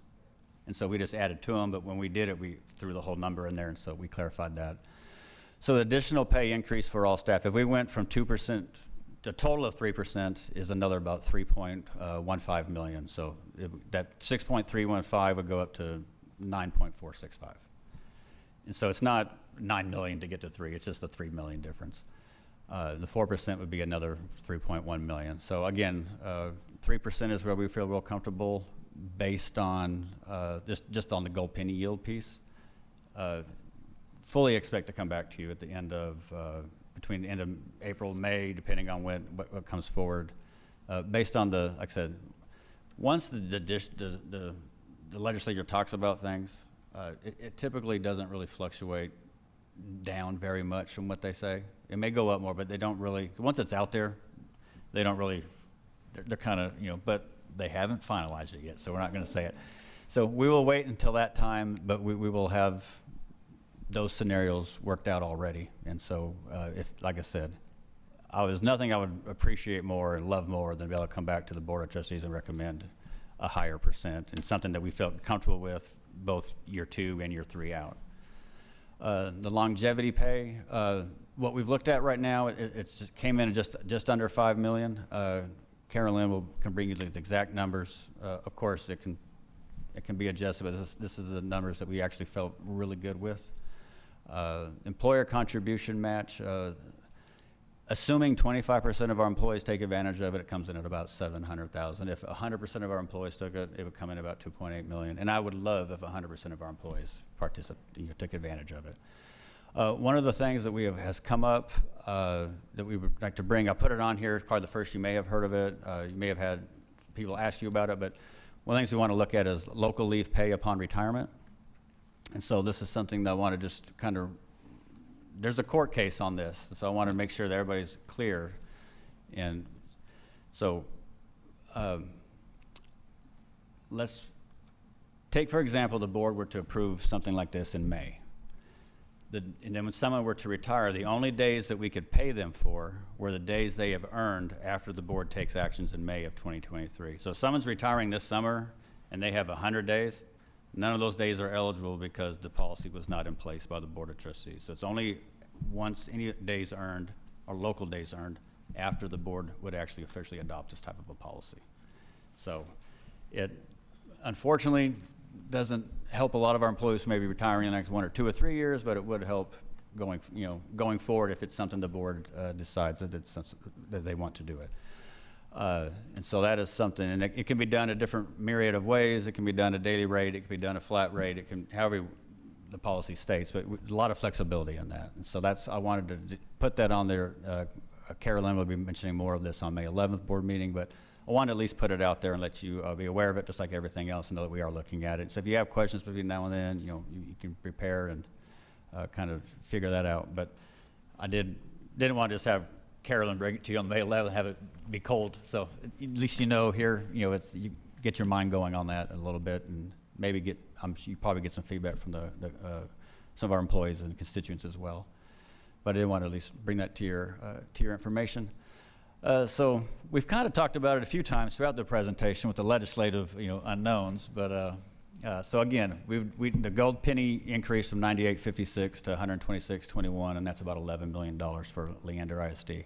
and so we just added to them. But when we did it, we threw the whole number in there, and so we clarified that. So the additional pay increase for all staff, if we went from 2%. The total of 3% is another about 3.15 million. So that 6.315 would go up to 9.465. And so it's not 9 million to get to 3. It's just a 3 million difference. The 4% would be another 3.1 million. So again, 3% is where we feel real comfortable based on just on the gold penny yield piece. Fully expect to come back to you at the end of between the end of April, May, depending on what comes forward, based on like I said, once the legislature talks about things, it typically doesn't really fluctuate down very much from what they say. It may go up more, but they don't really. Once it's out there, they don't really. They're kind of but they haven't finalized it yet, so we're not going to say it. So we will wait until that time, but we will have those scenarios worked out already. And so if, like I said, there's nothing I would appreciate more and love more than be able to come back to the Board of Trustees and recommend a higher percent and something that we felt comfortable with both year 2 and year 3 out. The longevity pay, what we've looked at right now, it just came in just under 5 million. Carolyn can bring you the exact numbers. Of course, it can be adjusted, but this is the numbers that we actually felt really good with. Employer contribution match, assuming 25% of our employees take advantage of it, it comes in at about 700,000. If 100% of our employees took it, it would come in about 2.8 million. And I would love if 100% of our employees took advantage of it. One of the things that has come up that we would like to bring, I put it on here, probably the first you may have heard of it. You may have had people ask you about it, but one of the things we want to look at is local leave pay upon retirement. And so this is something that I want to just kind of, there's a court case on this, so I want to make sure that everybody's clear. And So let's take, for example, the board were to approve something like this in May. And then when someone were to retire, the only days that we could pay them for were the days they have earned after the board takes actions in May of 2023. So if someone's retiring this summer and they have 100 days, none of those days are eligible because the policy was not in place by the Board of Trustees. So it's only once any days earned or local days earned after the board would actually officially adopt this type of a policy. So it unfortunately doesn't help a lot of our employees who may be retiring in the next 1 or 2 or 3 years, but it would help going forward if it's something the board decides that it's something that they want to do it. And so that is something, and it can be done a different myriad of ways. It can be done a daily rate, it can be done a flat rate, it can, however the policy states, but a lot of flexibility in that. And so that's, I wanted to put that on there. Carolyn will be mentioning more of this on May 11th board meeting, but I wanted to at least put it out there and let you be aware of it, just like everything else, and know that we are looking at it. So if you have questions between now and then, you can prepare and kind of figure that out. But I didn't want to just have Carolyn bring it to you on May 11th and have it be cold. So at least you get your mind going on that a little bit, and maybe you probably get some feedback from some of our employees and constituents as well. But I did want to at least bring that to your information. So we've kind of talked about it a few times throughout the presentation with the legislative unknowns, but so again, the gold penny increased from 98.56 to 126.21, and that's about $11 million for Leander ISD.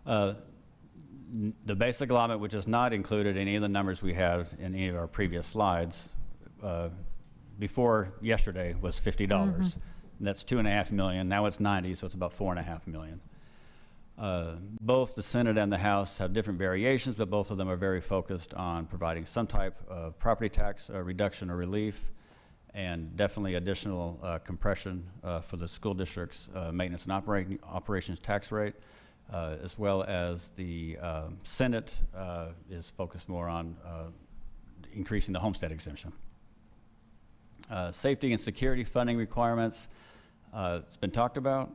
The basic allotment, which is not included in any of the numbers we had in any of our previous slides, before yesterday was $50. Mm-hmm. That's $2.5 million. Now it's 90, so it's about $4.5 million. Both the Senate and the House have different variations, but both of them are very focused on providing some type of property tax reduction or relief, and definitely additional compression for the school district's maintenance and operations tax rate, as well as the Senate is focused more on increasing the homestead exemption. Safety and security funding requirements, it's been talked about.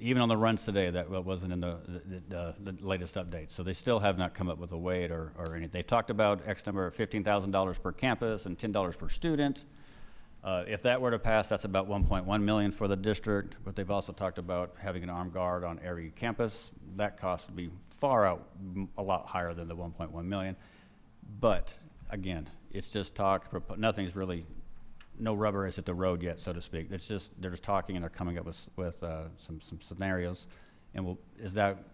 Even on the runs today, that wasn't in the latest updates. So they still have not come up with a weight or anything. They've talked about X number of $15,000 per campus and $10 per student. If that were to pass, that's about $1.1 million for the district. But they've also talked about having an armed guard on every campus. That cost would be far out, a lot higher than the $1.1 million. But again, it's just talk. Nothing's really. No rubber is at the road yet, so to speak. It's just they're just talking and they're coming up with some scenarios, and as that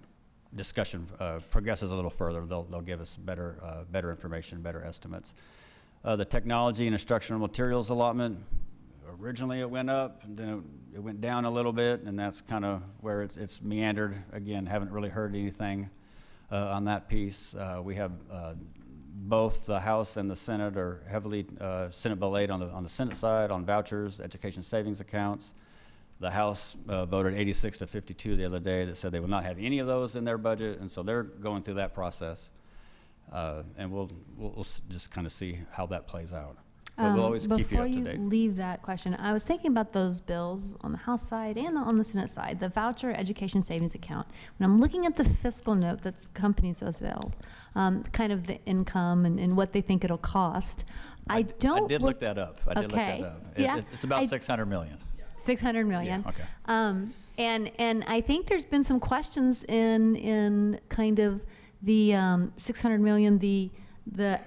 discussion progresses a little further, they'll give us better information, better estimates. The technology and instructional materials allotment, originally it went up, and then it went down a little bit, and that's kind of where it's meandered. Again, haven't really heard anything on that piece. We have. Both the House and the Senate are heavily Senate Bill 8 on the Senate side on vouchers, education savings accounts. The House voted 86 to 52 the other day that said they will not have any of those in their budget, and so they're going through that process. And we'll just kind of see how that plays out. But we'll always keep you up to date. Before you leave that question, I was thinking about those bills on the House side and on the Senate side, the voucher education savings account. When I'm looking at the fiscal note that accompanies those bills, kind of the income and what they think it'll cost, I did look that up. I did look that up. It's about $600 million. 600 million. Yeah, okay. And I think there's been some questions in kind of the 600 million, the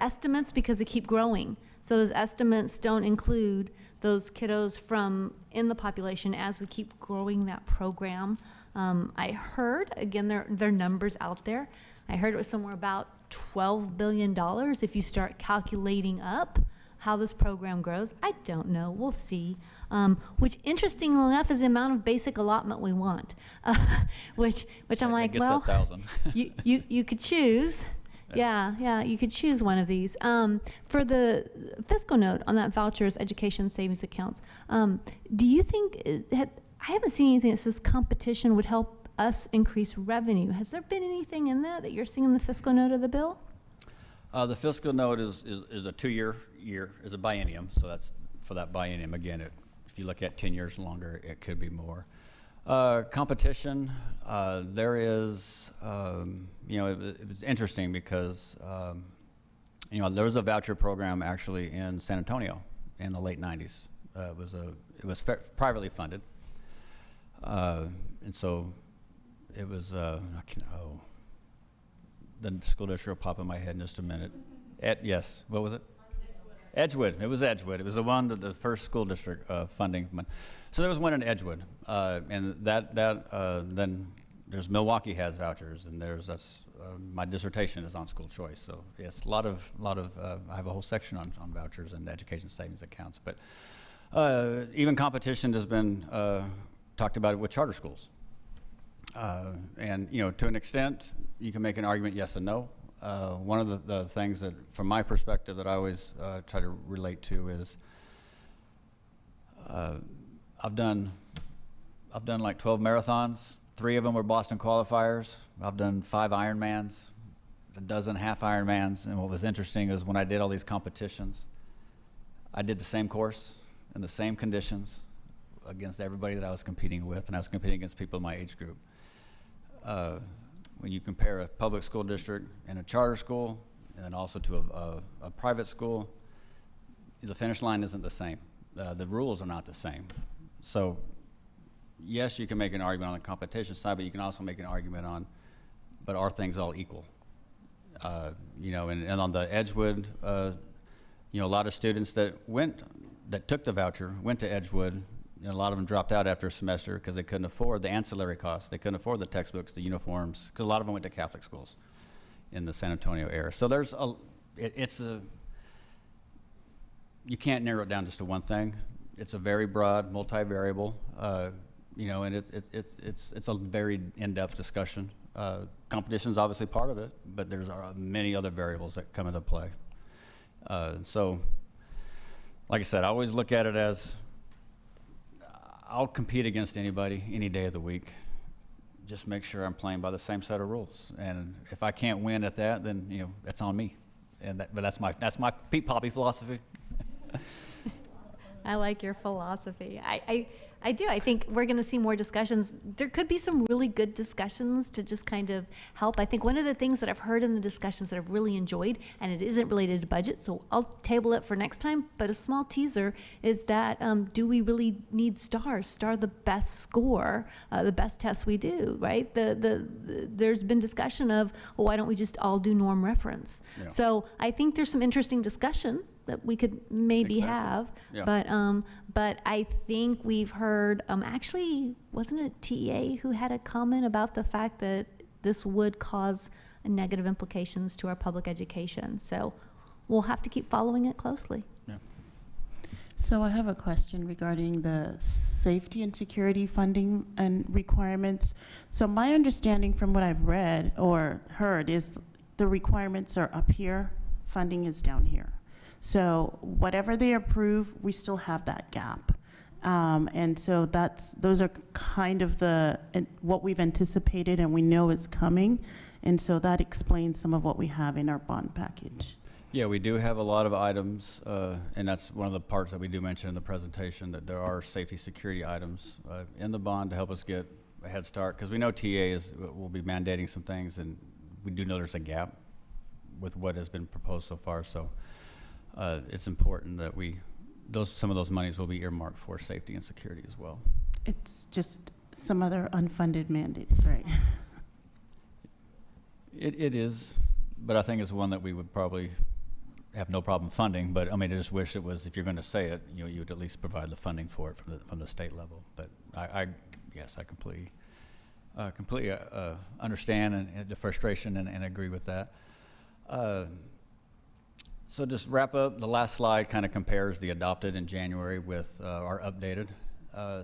estimates, because they keep growing. So those estimates don't include those kiddos from in the population as we keep growing that program. I heard, again, there are numbers out there. I heard it was somewhere about $12 billion if you start calculating up how this program grows. I don't know. We'll see. Which, interestingly enough, is the amount of basic allotment we want. Which I'm like, well, you could choose. Yeah, you could choose one of these. For the fiscal note on that vouchers, education, savings accounts, do you think, I haven't seen anything that says competition would help us increase revenue. Has there been anything in that you're seeing in the fiscal note of the bill? The fiscal note is a 2-year is a biennium, so that's for that biennium. Again, if you look at 10 years longer, it could be more. Competition, there is, it was interesting because, there was a voucher program actually in San Antonio in the late 90s. It was privately funded. And so it was, the school district will pop in my head in just a minute. Yes, what was it? Edgewood. It was Edgewood. It was the one that the first school district funding. So there was one in Edgewood, and then there's Milwaukee has vouchers, and my dissertation is on school choice. So yes, a lot of I have a whole section on vouchers and education savings accounts. But even competition has been talked about with charter schools, and to an extent you can make an argument yes and no. One of the things that, from my perspective, that I always try to relate to is I've done like 12 marathons. 3 of them were Boston qualifiers. I've done 5 Ironmans, a dozen half Ironmans. And what was interesting is when I did all these competitions, I did the same course in the same conditions against everybody that I was competing with, and I was competing against people in my age group. When you compare a public school district and a charter school, and then also to a private school, the finish line isn't the same. The rules are not the same. So yes, you can make an argument on the competition side, but you can also make an argument on, but are things all equal? And on the Edgewood, a lot of students that took the voucher went to Edgewood. A lot of them dropped out after a semester because they couldn't afford the ancillary costs. They couldn't afford the textbooks, the uniforms, because a lot of them went to Catholic schools in the San Antonio area. So there's you can't narrow it down just to one thing. It's a very broad, multivariable, and it's a very in-depth discussion. Competition is obviously part of it, but there's many other variables that come into play. So, like I said, I always look at it as I'll compete against anybody any day of the week. Just make sure I'm playing by the same set of rules. And if I can't win at that, then that's on me. But that's my Pete Poppy philosophy. I like your philosophy. I do. I think we're going to see more discussions. There could be some really good discussions to just kind of help. I think one of the things that I've heard in the discussions that I've really enjoyed, and it isn't related to budget, so I'll table it for next time, but a small teaser is that do we really need stars? Star the best score, the best test we do, right? There's been discussion of, well, why don't we just all do norm reference? Yeah. So I think there's some interesting discussion that we could maybe have, yeah. But I think we've heard, actually, wasn't it TEA who had a comment about the fact that this would cause negative implications to our public education? So we'll have to keep following it closely. Yeah. So I have a question regarding the safety and security funding and requirements. So my understanding from what I've read or heard is the requirements are up here, funding is down here. So whatever they approve, we still have that gap. And so those are kind of what we've anticipated and we know is coming. And so that explains some of what we have in our bond package. Yeah, we do have a lot of items, and that's one of the parts that we do mention in the presentation, that there are safety security items in the bond to help us get a head start, because we know TA will be mandating some things, and we do know there's a gap with what has been proposed so far. So it's important that some of those monies will be earmarked for safety and security as well. It's just some other unfunded mandates, right? It is, but I think it's one that we would probably have no problem funding. But I mean, I just wish it was, if you're going to say it, you would at least provide the funding for it from the state level. But I completely understand and the frustration and agree with that. So just wrap up, the last slide kind of compares the adopted in January with our updated.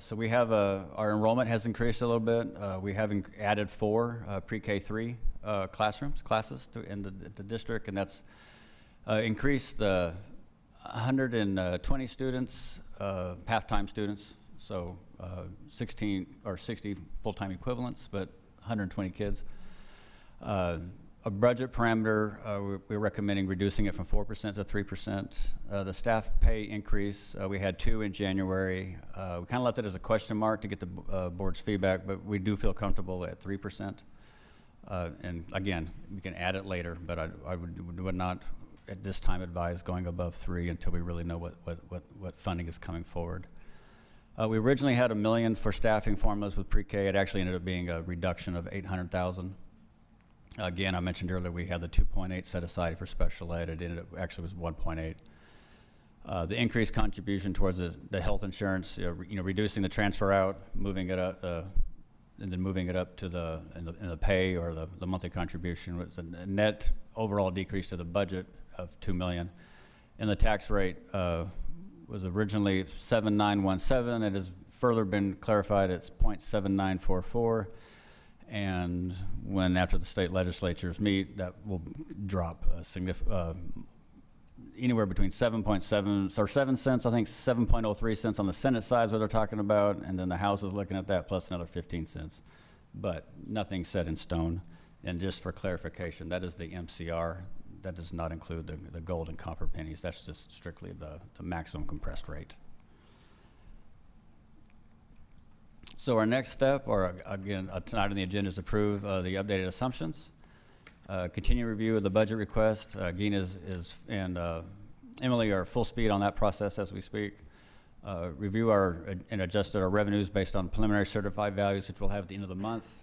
So we have our enrollment has increased a little bit. We have added 4 pre-K3 classes in the district, and that's increased 120 students, half-time students, so 16 or 60 full-time equivalents, but 120 kids. a budget parameter, we're recommending reducing it from 4% to 3%. The staff pay increase, we had 2 in January. We kind of left it as a question mark to get the board's feedback, but we do feel comfortable at 3%. And again, we can add it later, but I would not at this time advise going above 3 until we really know what funding is coming forward. We originally had $1 million for staffing formulas with pre-K. It actually ended up being a reduction of $800,000. Again, I mentioned earlier we had the 2.8 set aside for special ed. It ended up actually was 1.8. The increased contribution towards the health insurance, reducing the transfer out, moving it up, and then moving it up to in the pay or the monthly contribution was a net overall decrease to the budget of $2 million. And the tax rate was originally 7.917. It has further been clarified as 0.7944. And when after the state legislatures meet, that will drop anywhere between 7.7 or 7 cents, I think 7.03 cents on the Senate side is what they're talking about, and then the House is looking at that plus another 15 cents. But nothing set in stone. And just for clarification, that is the MCR. That does not include the gold and copper pennies. That's just strictly the maximum compressed rate. So our next step, or again, tonight on the agenda, is approve the updated assumptions. Continue review of the budget request. Gina and Emily are full speed on that process as we speak. Review and adjust our revenues based on preliminary certified values, which we'll have at the end of the month.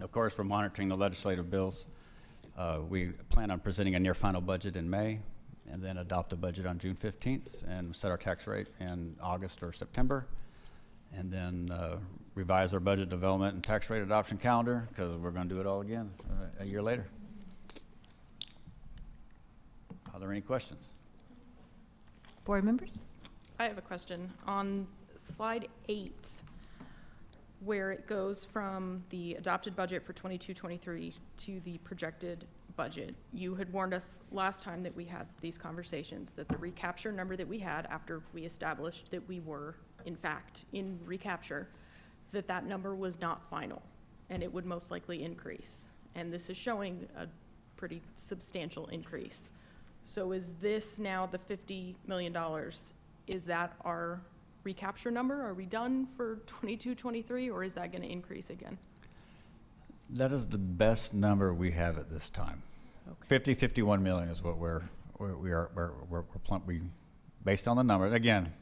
Of course, we're monitoring the legislative bills. We plan on presenting a near final budget in May, and then adopt the budget on June 15th, and set our tax rate in August or September. And then revise our budget development and tax rate adoption calendar, because we're going to do it all again a year later. Are there any questions? Board members? I have a question. On slide 8, where it goes from the adopted budget for 22-23 to the projected budget, you had warned us last time that we had these conversations that the recapture number that we had after we established that we were in fact in recapture, that number was not final and it would most likely increase. And this is showing a pretty substantial increase. So is this now the $50 million? Is that our recapture number? Are we done for 22-23, or is that going to increase again? That is the best number we have at this time. Okay. 51 million is what we're based on the number. Again,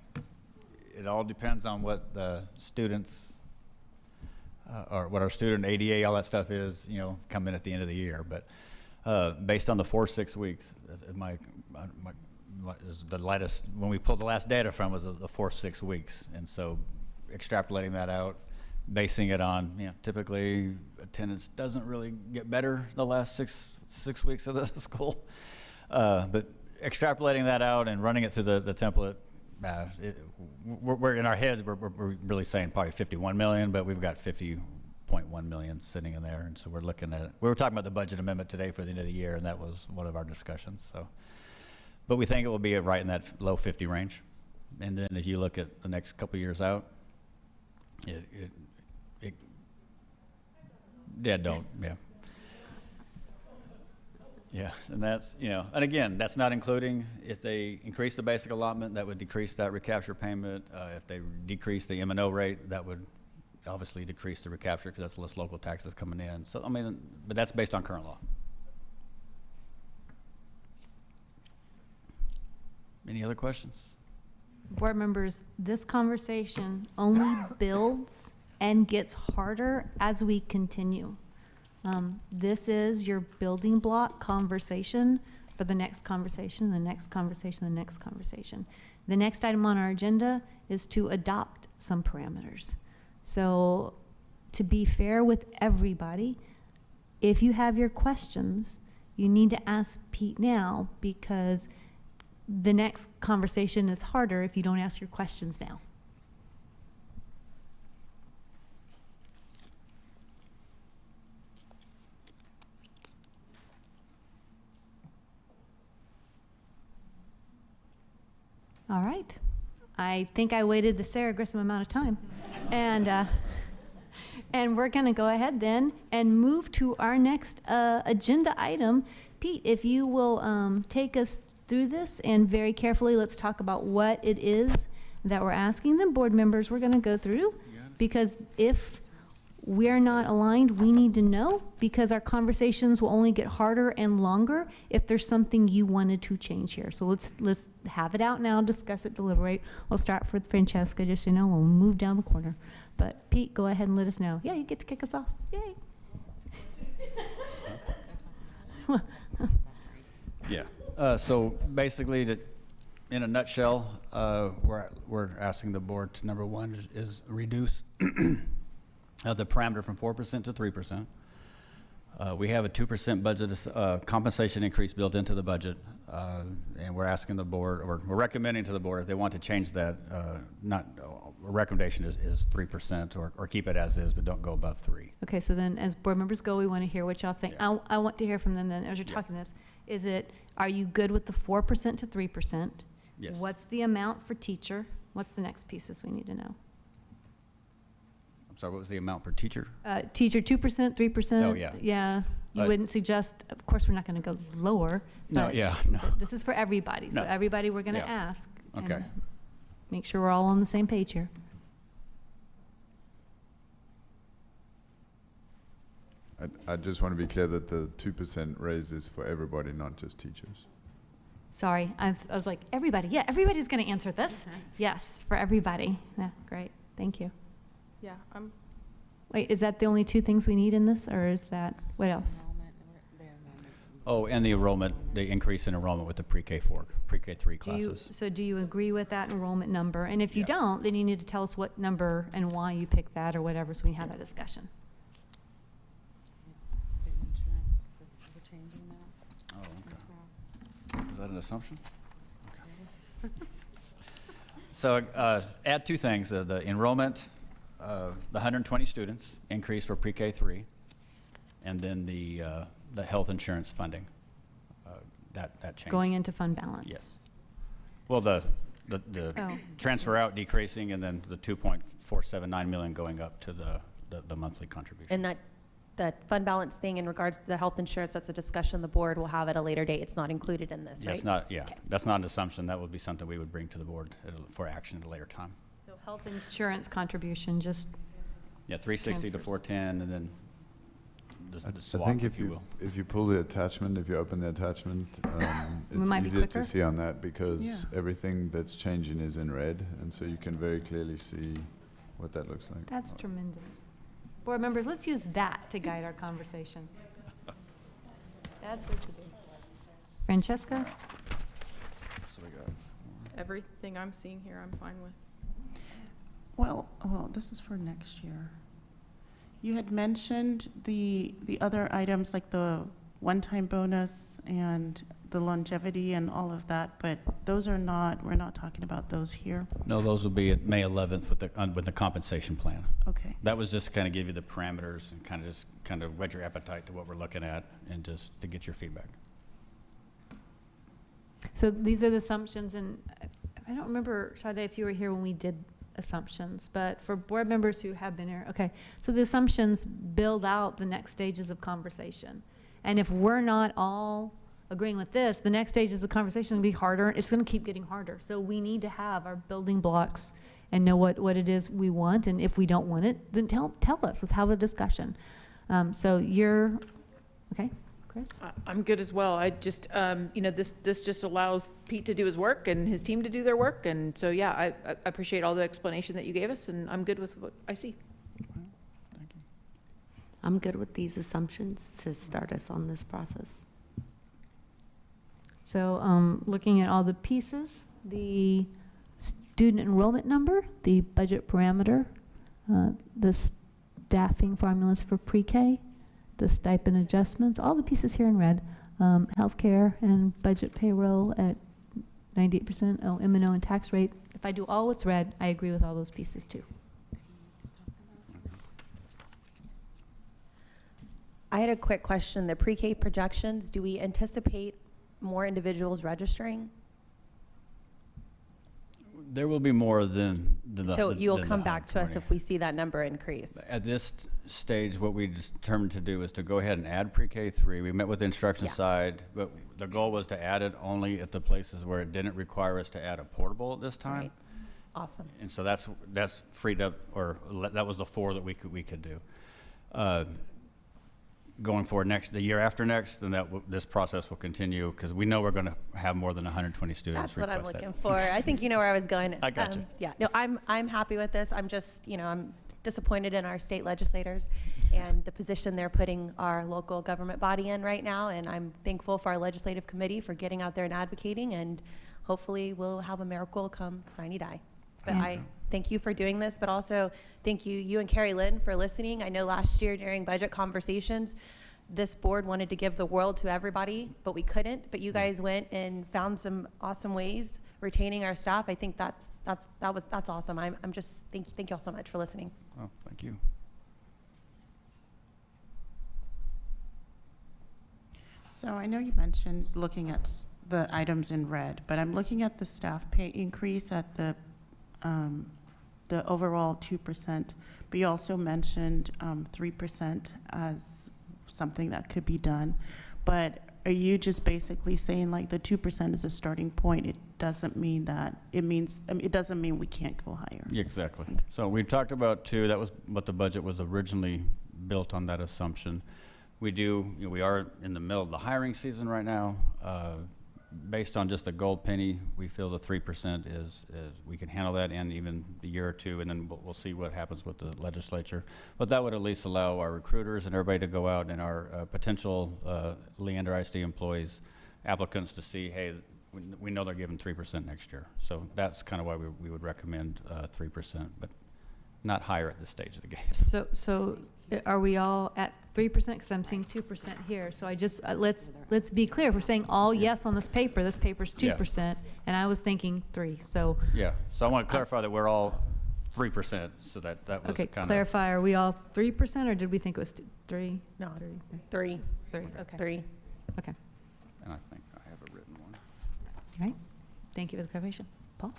it all depends on what the students or what our student ADA, all that stuff is, come in at the end of the year. But based on the 4-6 weeks, the latest, when we pulled the last data from, was the 4-6 weeks. And so extrapolating that out, basing it on, typically attendance doesn't really get better the last six weeks of the school. But extrapolating that out and running it through the template, we're in our heads, we're really saying probably 51 million, but we've got 50.1 million sitting in there. And so we're looking at, we were talking about the budget amendment today for the end of the year, and that was one of our discussions. So, but we think it will be right in that low 50 range. And then as you look at the next couple years out, Yeah, and that's, and again, that's not including if they increase the basic allotment, that would decrease that recapture payment. If they decrease the M&O rate, that would obviously decrease the recapture because that's less local taxes coming in. So, but that's based on current law. Any other questions? Board members, this conversation only builds and gets harder as we continue. This is your building block conversation for the next conversation, the next conversation, the next conversation. The next item on our agenda is to adopt some parameters. So to be fair with everybody, if you have your questions, you need to ask Pete now, because the next conversation is harder if you don't ask your questions now. All right. I think I waited the Sarah Grissom amount of time. And we're going to go ahead then and move to our next agenda item. Pete, if you will take us through this and very carefully, let's talk about what it is that we're asking the board members we're going to go through. Because if we're not aligned, we need to know, because our conversations will only get harder and longer if there's something you wanted to change here. So let's have it out now, discuss it, deliberate. We'll start with Francesca, just so you know, we'll move down the corner. But Pete, go ahead and let us know. Yeah, you get to kick us off. Yay. Yeah. So basically, in a nutshell, we're asking the board to, number one, is reduce the parameter from 4% to 3%. We have a 2% budget compensation increase built into the budget, and we're asking the board, or we're recommending to the board, if they want to change that, a recommendation is 3%, or keep it as is, but don't go above 3. Okay, so then as board members go, we want to hear what y'all think. Yeah. I want to hear from them then, as you're talking this. Are you good with the 4% to 3%? Yes. What's the amount for teacher? What's the next pieces we need to know? I'm sorry, what was the amount per teacher? Teacher, 2%, 3%? Oh, yeah. Yeah, you wouldn't suggest, of course, we're not going to go lower. No, but yeah, no. This is for everybody, so No. everybody we're going to Yeah. ask. Okay. and Make sure we're all on the same page here. I just want to be clear that the 2% raise is for everybody, not just teachers. Sorry, I was like, everybody. Yeah, everybody's going to answer this. Yes, for everybody. Yeah, great. Thank you. Yeah, Wait, is that the only two things we need in this, or is that, what else? Oh, and the enrollment, the increase in enrollment with the pre-K3 classes. So do you agree with that enrollment number? And if you don't, then you need to tell us what number and why you picked that or whatever, so we can have that discussion. Oh, okay. Is that an assumption? Okay. So add two things, the enrollment, the 120 students increase for pre-K3, and then the health insurance funding, that change. Going into fund balance. Yes. Well, the transfer out decreasing, and then the 2.479 million going up to the monthly contribution. And that fund balance thing in regards to the health insurance, that's a discussion the board will have at a later date. It's not included in this, right? That's not an assumption. That would be something we would bring to the board for action at a later time. So health insurance contribution, just. Yeah, 360 to 410, and then the swap, I think if you will. if you pull the attachment, if you open the attachment, might be it's easier quicker. to see on that, because everything that's changing is in red, and so you can very clearly see what that looks like. That's tremendous. Board members, let's use that to guide our conversations. That's what you do. Francesca? So we got everything I'm seeing here, I'm fine with. Well, this is for next year. You had mentioned the other items like the one-time bonus and the longevity and all of that, but those are not, we're not talking about those here. No, those will be at May 11th with the compensation plan. Okay. That was just kind of give you the parameters and kind of whet your appetite to what we're looking at, and just to get your feedback. So these are the assumptions, and I don't remember, Sade, if you were here when we did assumptions, but for board members who have been here, okay. So the assumptions build out the next stages of conversation. And if we're not all agreeing with this, the next stages of conversation will be harder. It's going to keep getting harder. So we need to have our building blocks and know what it is we want. And if we don't want it, then tell us. Let's have a discussion. So you're, okay, Chris? I'm good as well. I just, this just allows Pete to do his work and his team to do their work. And so, yeah, I appreciate all the explanation that you gave us, and I'm good with what I see. I'm good with these assumptions to start us on this process. So looking at all the pieces, the student enrollment number, the budget parameter, the staffing formulas for pre-K, the stipend adjustments, all the pieces here in red, healthcare and budget payroll at 98%, M&O and tax rate. If I do all what's red, I agree with all those pieces too. I had a quick question. The pre-K projections, do we anticipate more individuals registering? There will be more than the So you'll than come the back to us 120. if we see that number increase? At this, stage, what we determined to do is to go ahead and add pre-K 3. We met with the instruction side, but the goal was to add it only at the places where it didn't require us to add a portable at this time. Right. Awesome. And so that's freed up, or that was the 4 that we could do. Going forward the year after next, then this process will continue, because we know we're going to have more than 120 students. That's what I'm looking for. I think you know where I was going. I got you. Yeah, no, I'm happy with this. I'm just, I'm disappointed in our state legislators and the position they're putting our local government body in right now. And I'm thankful for our legislative committee for getting out there and advocating, and hopefully we'll have a miracle come sine die. But I thank you for doing this, but also thank you and Carrie Lynn for listening. I know last year during budget conversations, this board wanted to give the world to everybody, but we couldn't. But you guys went and found some awesome ways retaining our staff. I think that's awesome. I'm just thank you all so much for listening. Oh, thank you. So I know you mentioned looking at the items in red, but I'm looking at the staff pay increase at the overall 2%, but you also mentioned 3% as something that could be done. But are you just basically saying like the 2% is a starting point? It doesn't mean that, it doesn't mean we can't go higher. Yeah, exactly. Okay. So we talked about 2, that was what the budget was originally built on, that assumption. We are in the middle of the hiring season right now. Based on just a gold penny, we feel the 3% is we can handle that in even a year or 2, and then we'll see what happens with the legislature. But that would at least allow our recruiters and everybody to go out, and our potential Leander ISD employees, applicants, to see, hey, we know they're given 3% next year. So that's kind of why we would recommend 3%, but not higher at this stage of the game. So are we all at 3%? Because I'm seeing 2% here. So I just, let's be clear. If we're saying all yes on this paper's 2%, and I was thinking 3, so. Yeah, so I want to clarify that we're all 3%, so that was okay, kind of. clarify, are we all 3%, or did we think it was 3? No, 3. 3. Okay. 3. Okay. And I think I have a written one. All right. Thank you for the clarification. Paul?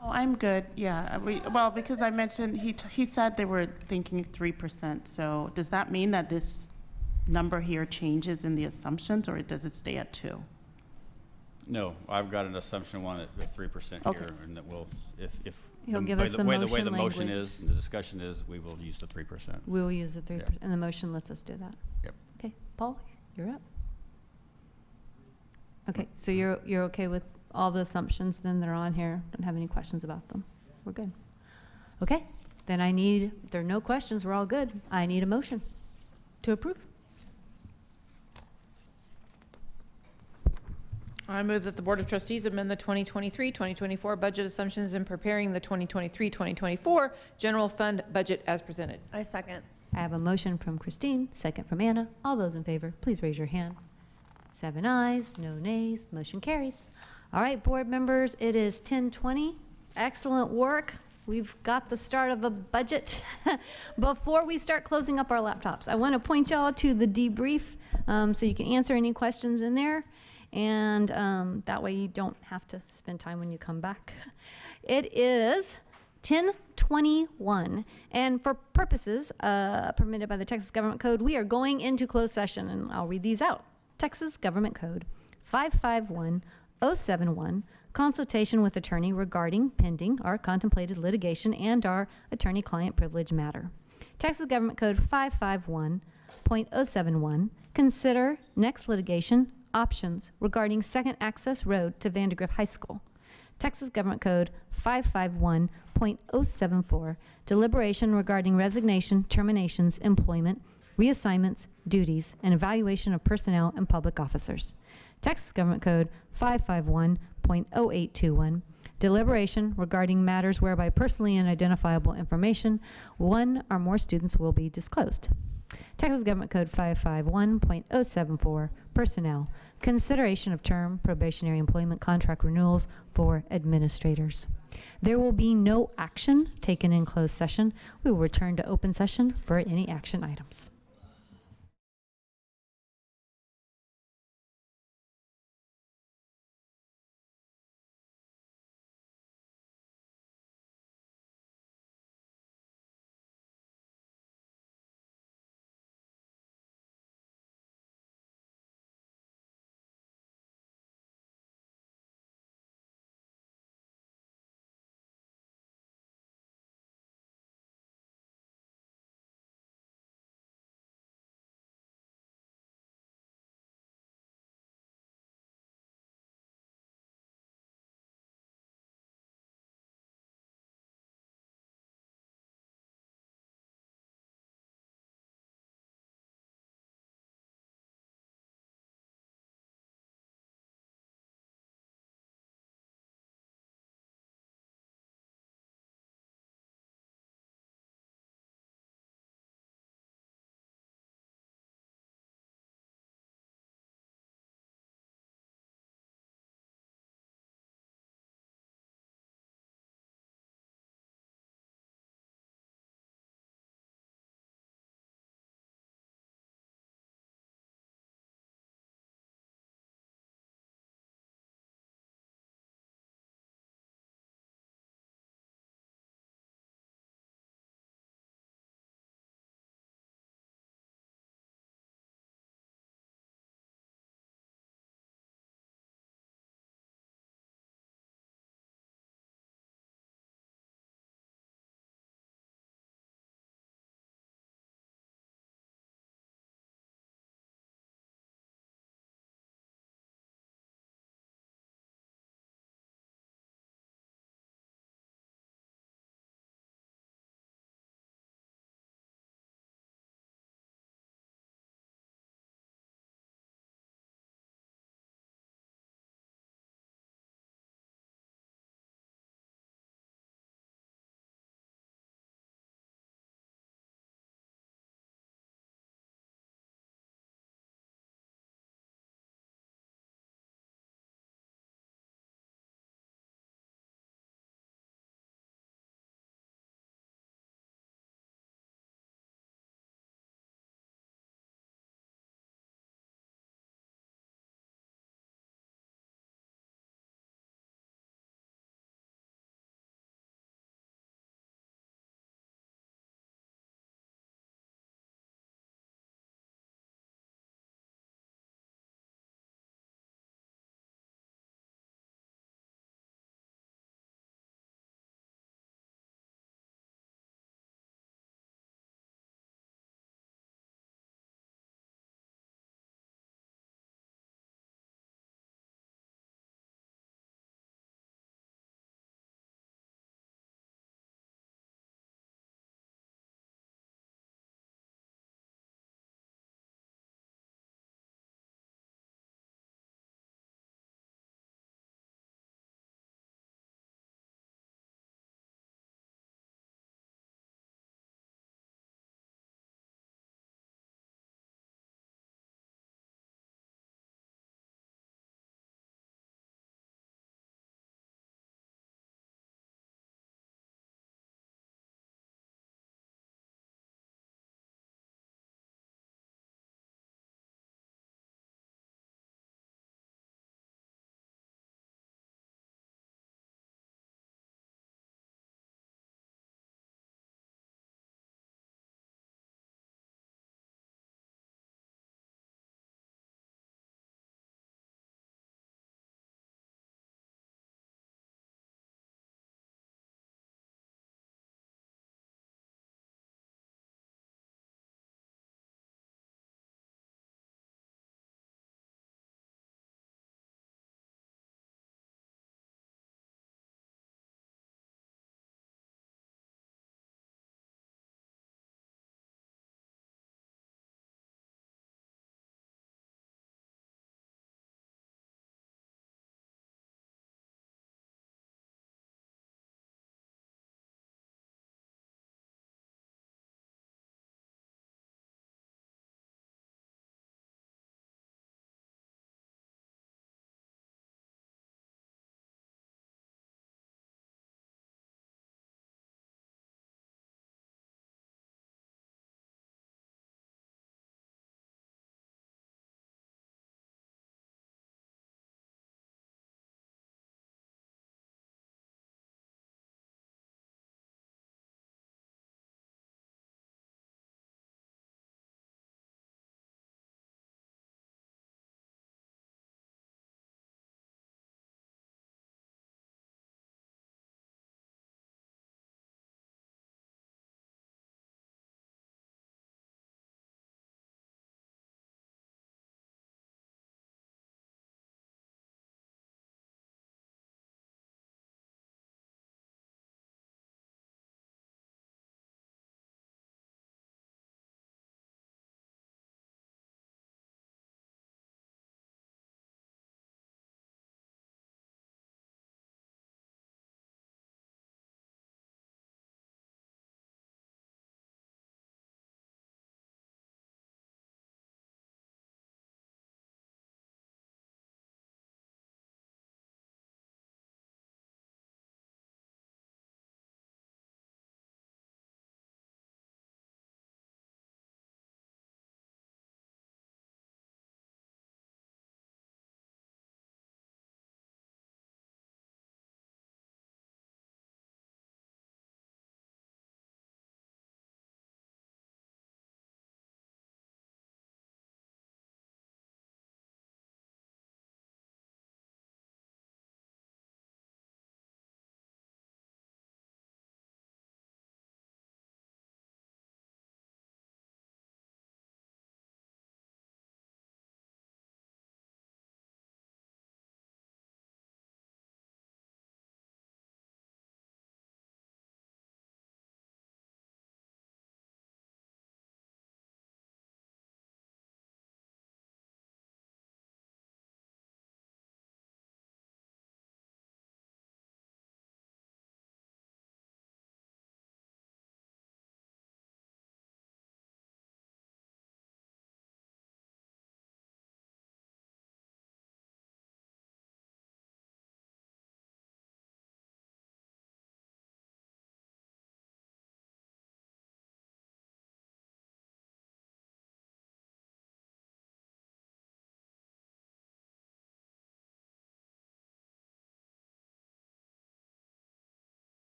Oh, I'm good, yeah. Well, because I mentioned, he said they were thinking 3%. So does that mean that this number here changes in the assumptions, or does it stay at 2? No, I've got an assumption one at 3% Okay. here, and that we'll, if He'll the give way us the the way motion the motion language. is and the discussion is, we will use the 3%. We will use the 3%, Yeah. and the motion lets us do that. Yep. Okay, Paul, you're up. Okay, so you're okay with all the assumptions then that are on here? Don't have any questions about them? We're good. Okay, then if there are no questions, we're all good. I need a motion to approve. I move that the Board of Trustees amend the 2023-2024 budget assumptions in preparing the 2023-2024 general fund budget as presented. I second. I have a motion from Christine, second from Anna. All those in favor, please raise your hand. 7 ayes, no nays, motion carries. All right, board members, it is 10:20. Excellent work. We've got the start of a budget. Before we start closing up our laptops, I want to point y'all to the debrief so you can answer any questions in there. And that way you don't have to spend time when you come back. It is 10:21, and for purposes permitted by the Texas Government Code, we are going into closed session, and I'll read these out. Texas Government Code 551071, consultation with attorney regarding pending or contemplated litigation and our attorney-client privilege matter. Texas Government Code 551.071, consider next litigation options regarding second access road to Vandergrift High School. Texas Government Code 551.074, deliberation regarding resignation, terminations, employment, reassignments, duties, and evaluation of personnel and public officers. Texas Government Code 551.0821, deliberation regarding matters whereby personally unidentifiable information, one or more students will be disclosed. Texas Government Code 551.074, personnel, consideration of term probationary employment contract renewals for administrators. There will be no action taken in closed session. We will return to open session for any action items.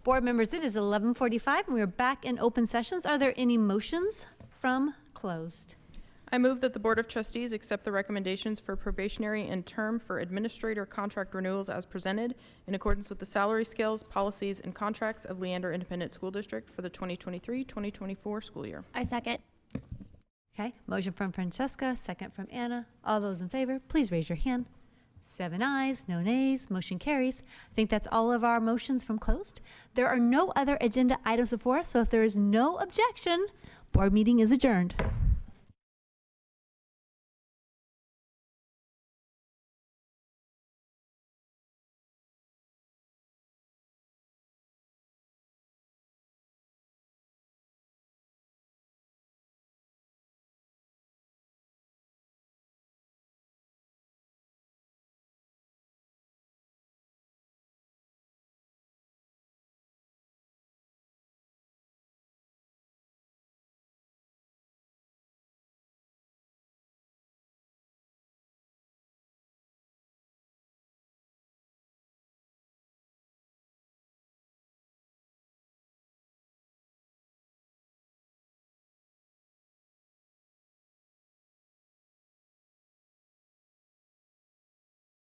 Board members, it is 11:45 and we are back in open sessions. Are there any motions from closed? I move that the Board of Trustees accept the recommendations for probationary and term for administrator contract renewals as presented in accordance with the salary scales, policies, and contracts of Leander Independent School District for the 2023-2024 school year. I second. Okay, motion from Francesca, second from Anna. All those in favor, please raise your hand. 7 ayes, no nays, motion carries. I think that's all of our motions from closed. There are no other agenda items before us, so if there is no objection, board meeting is adjourned.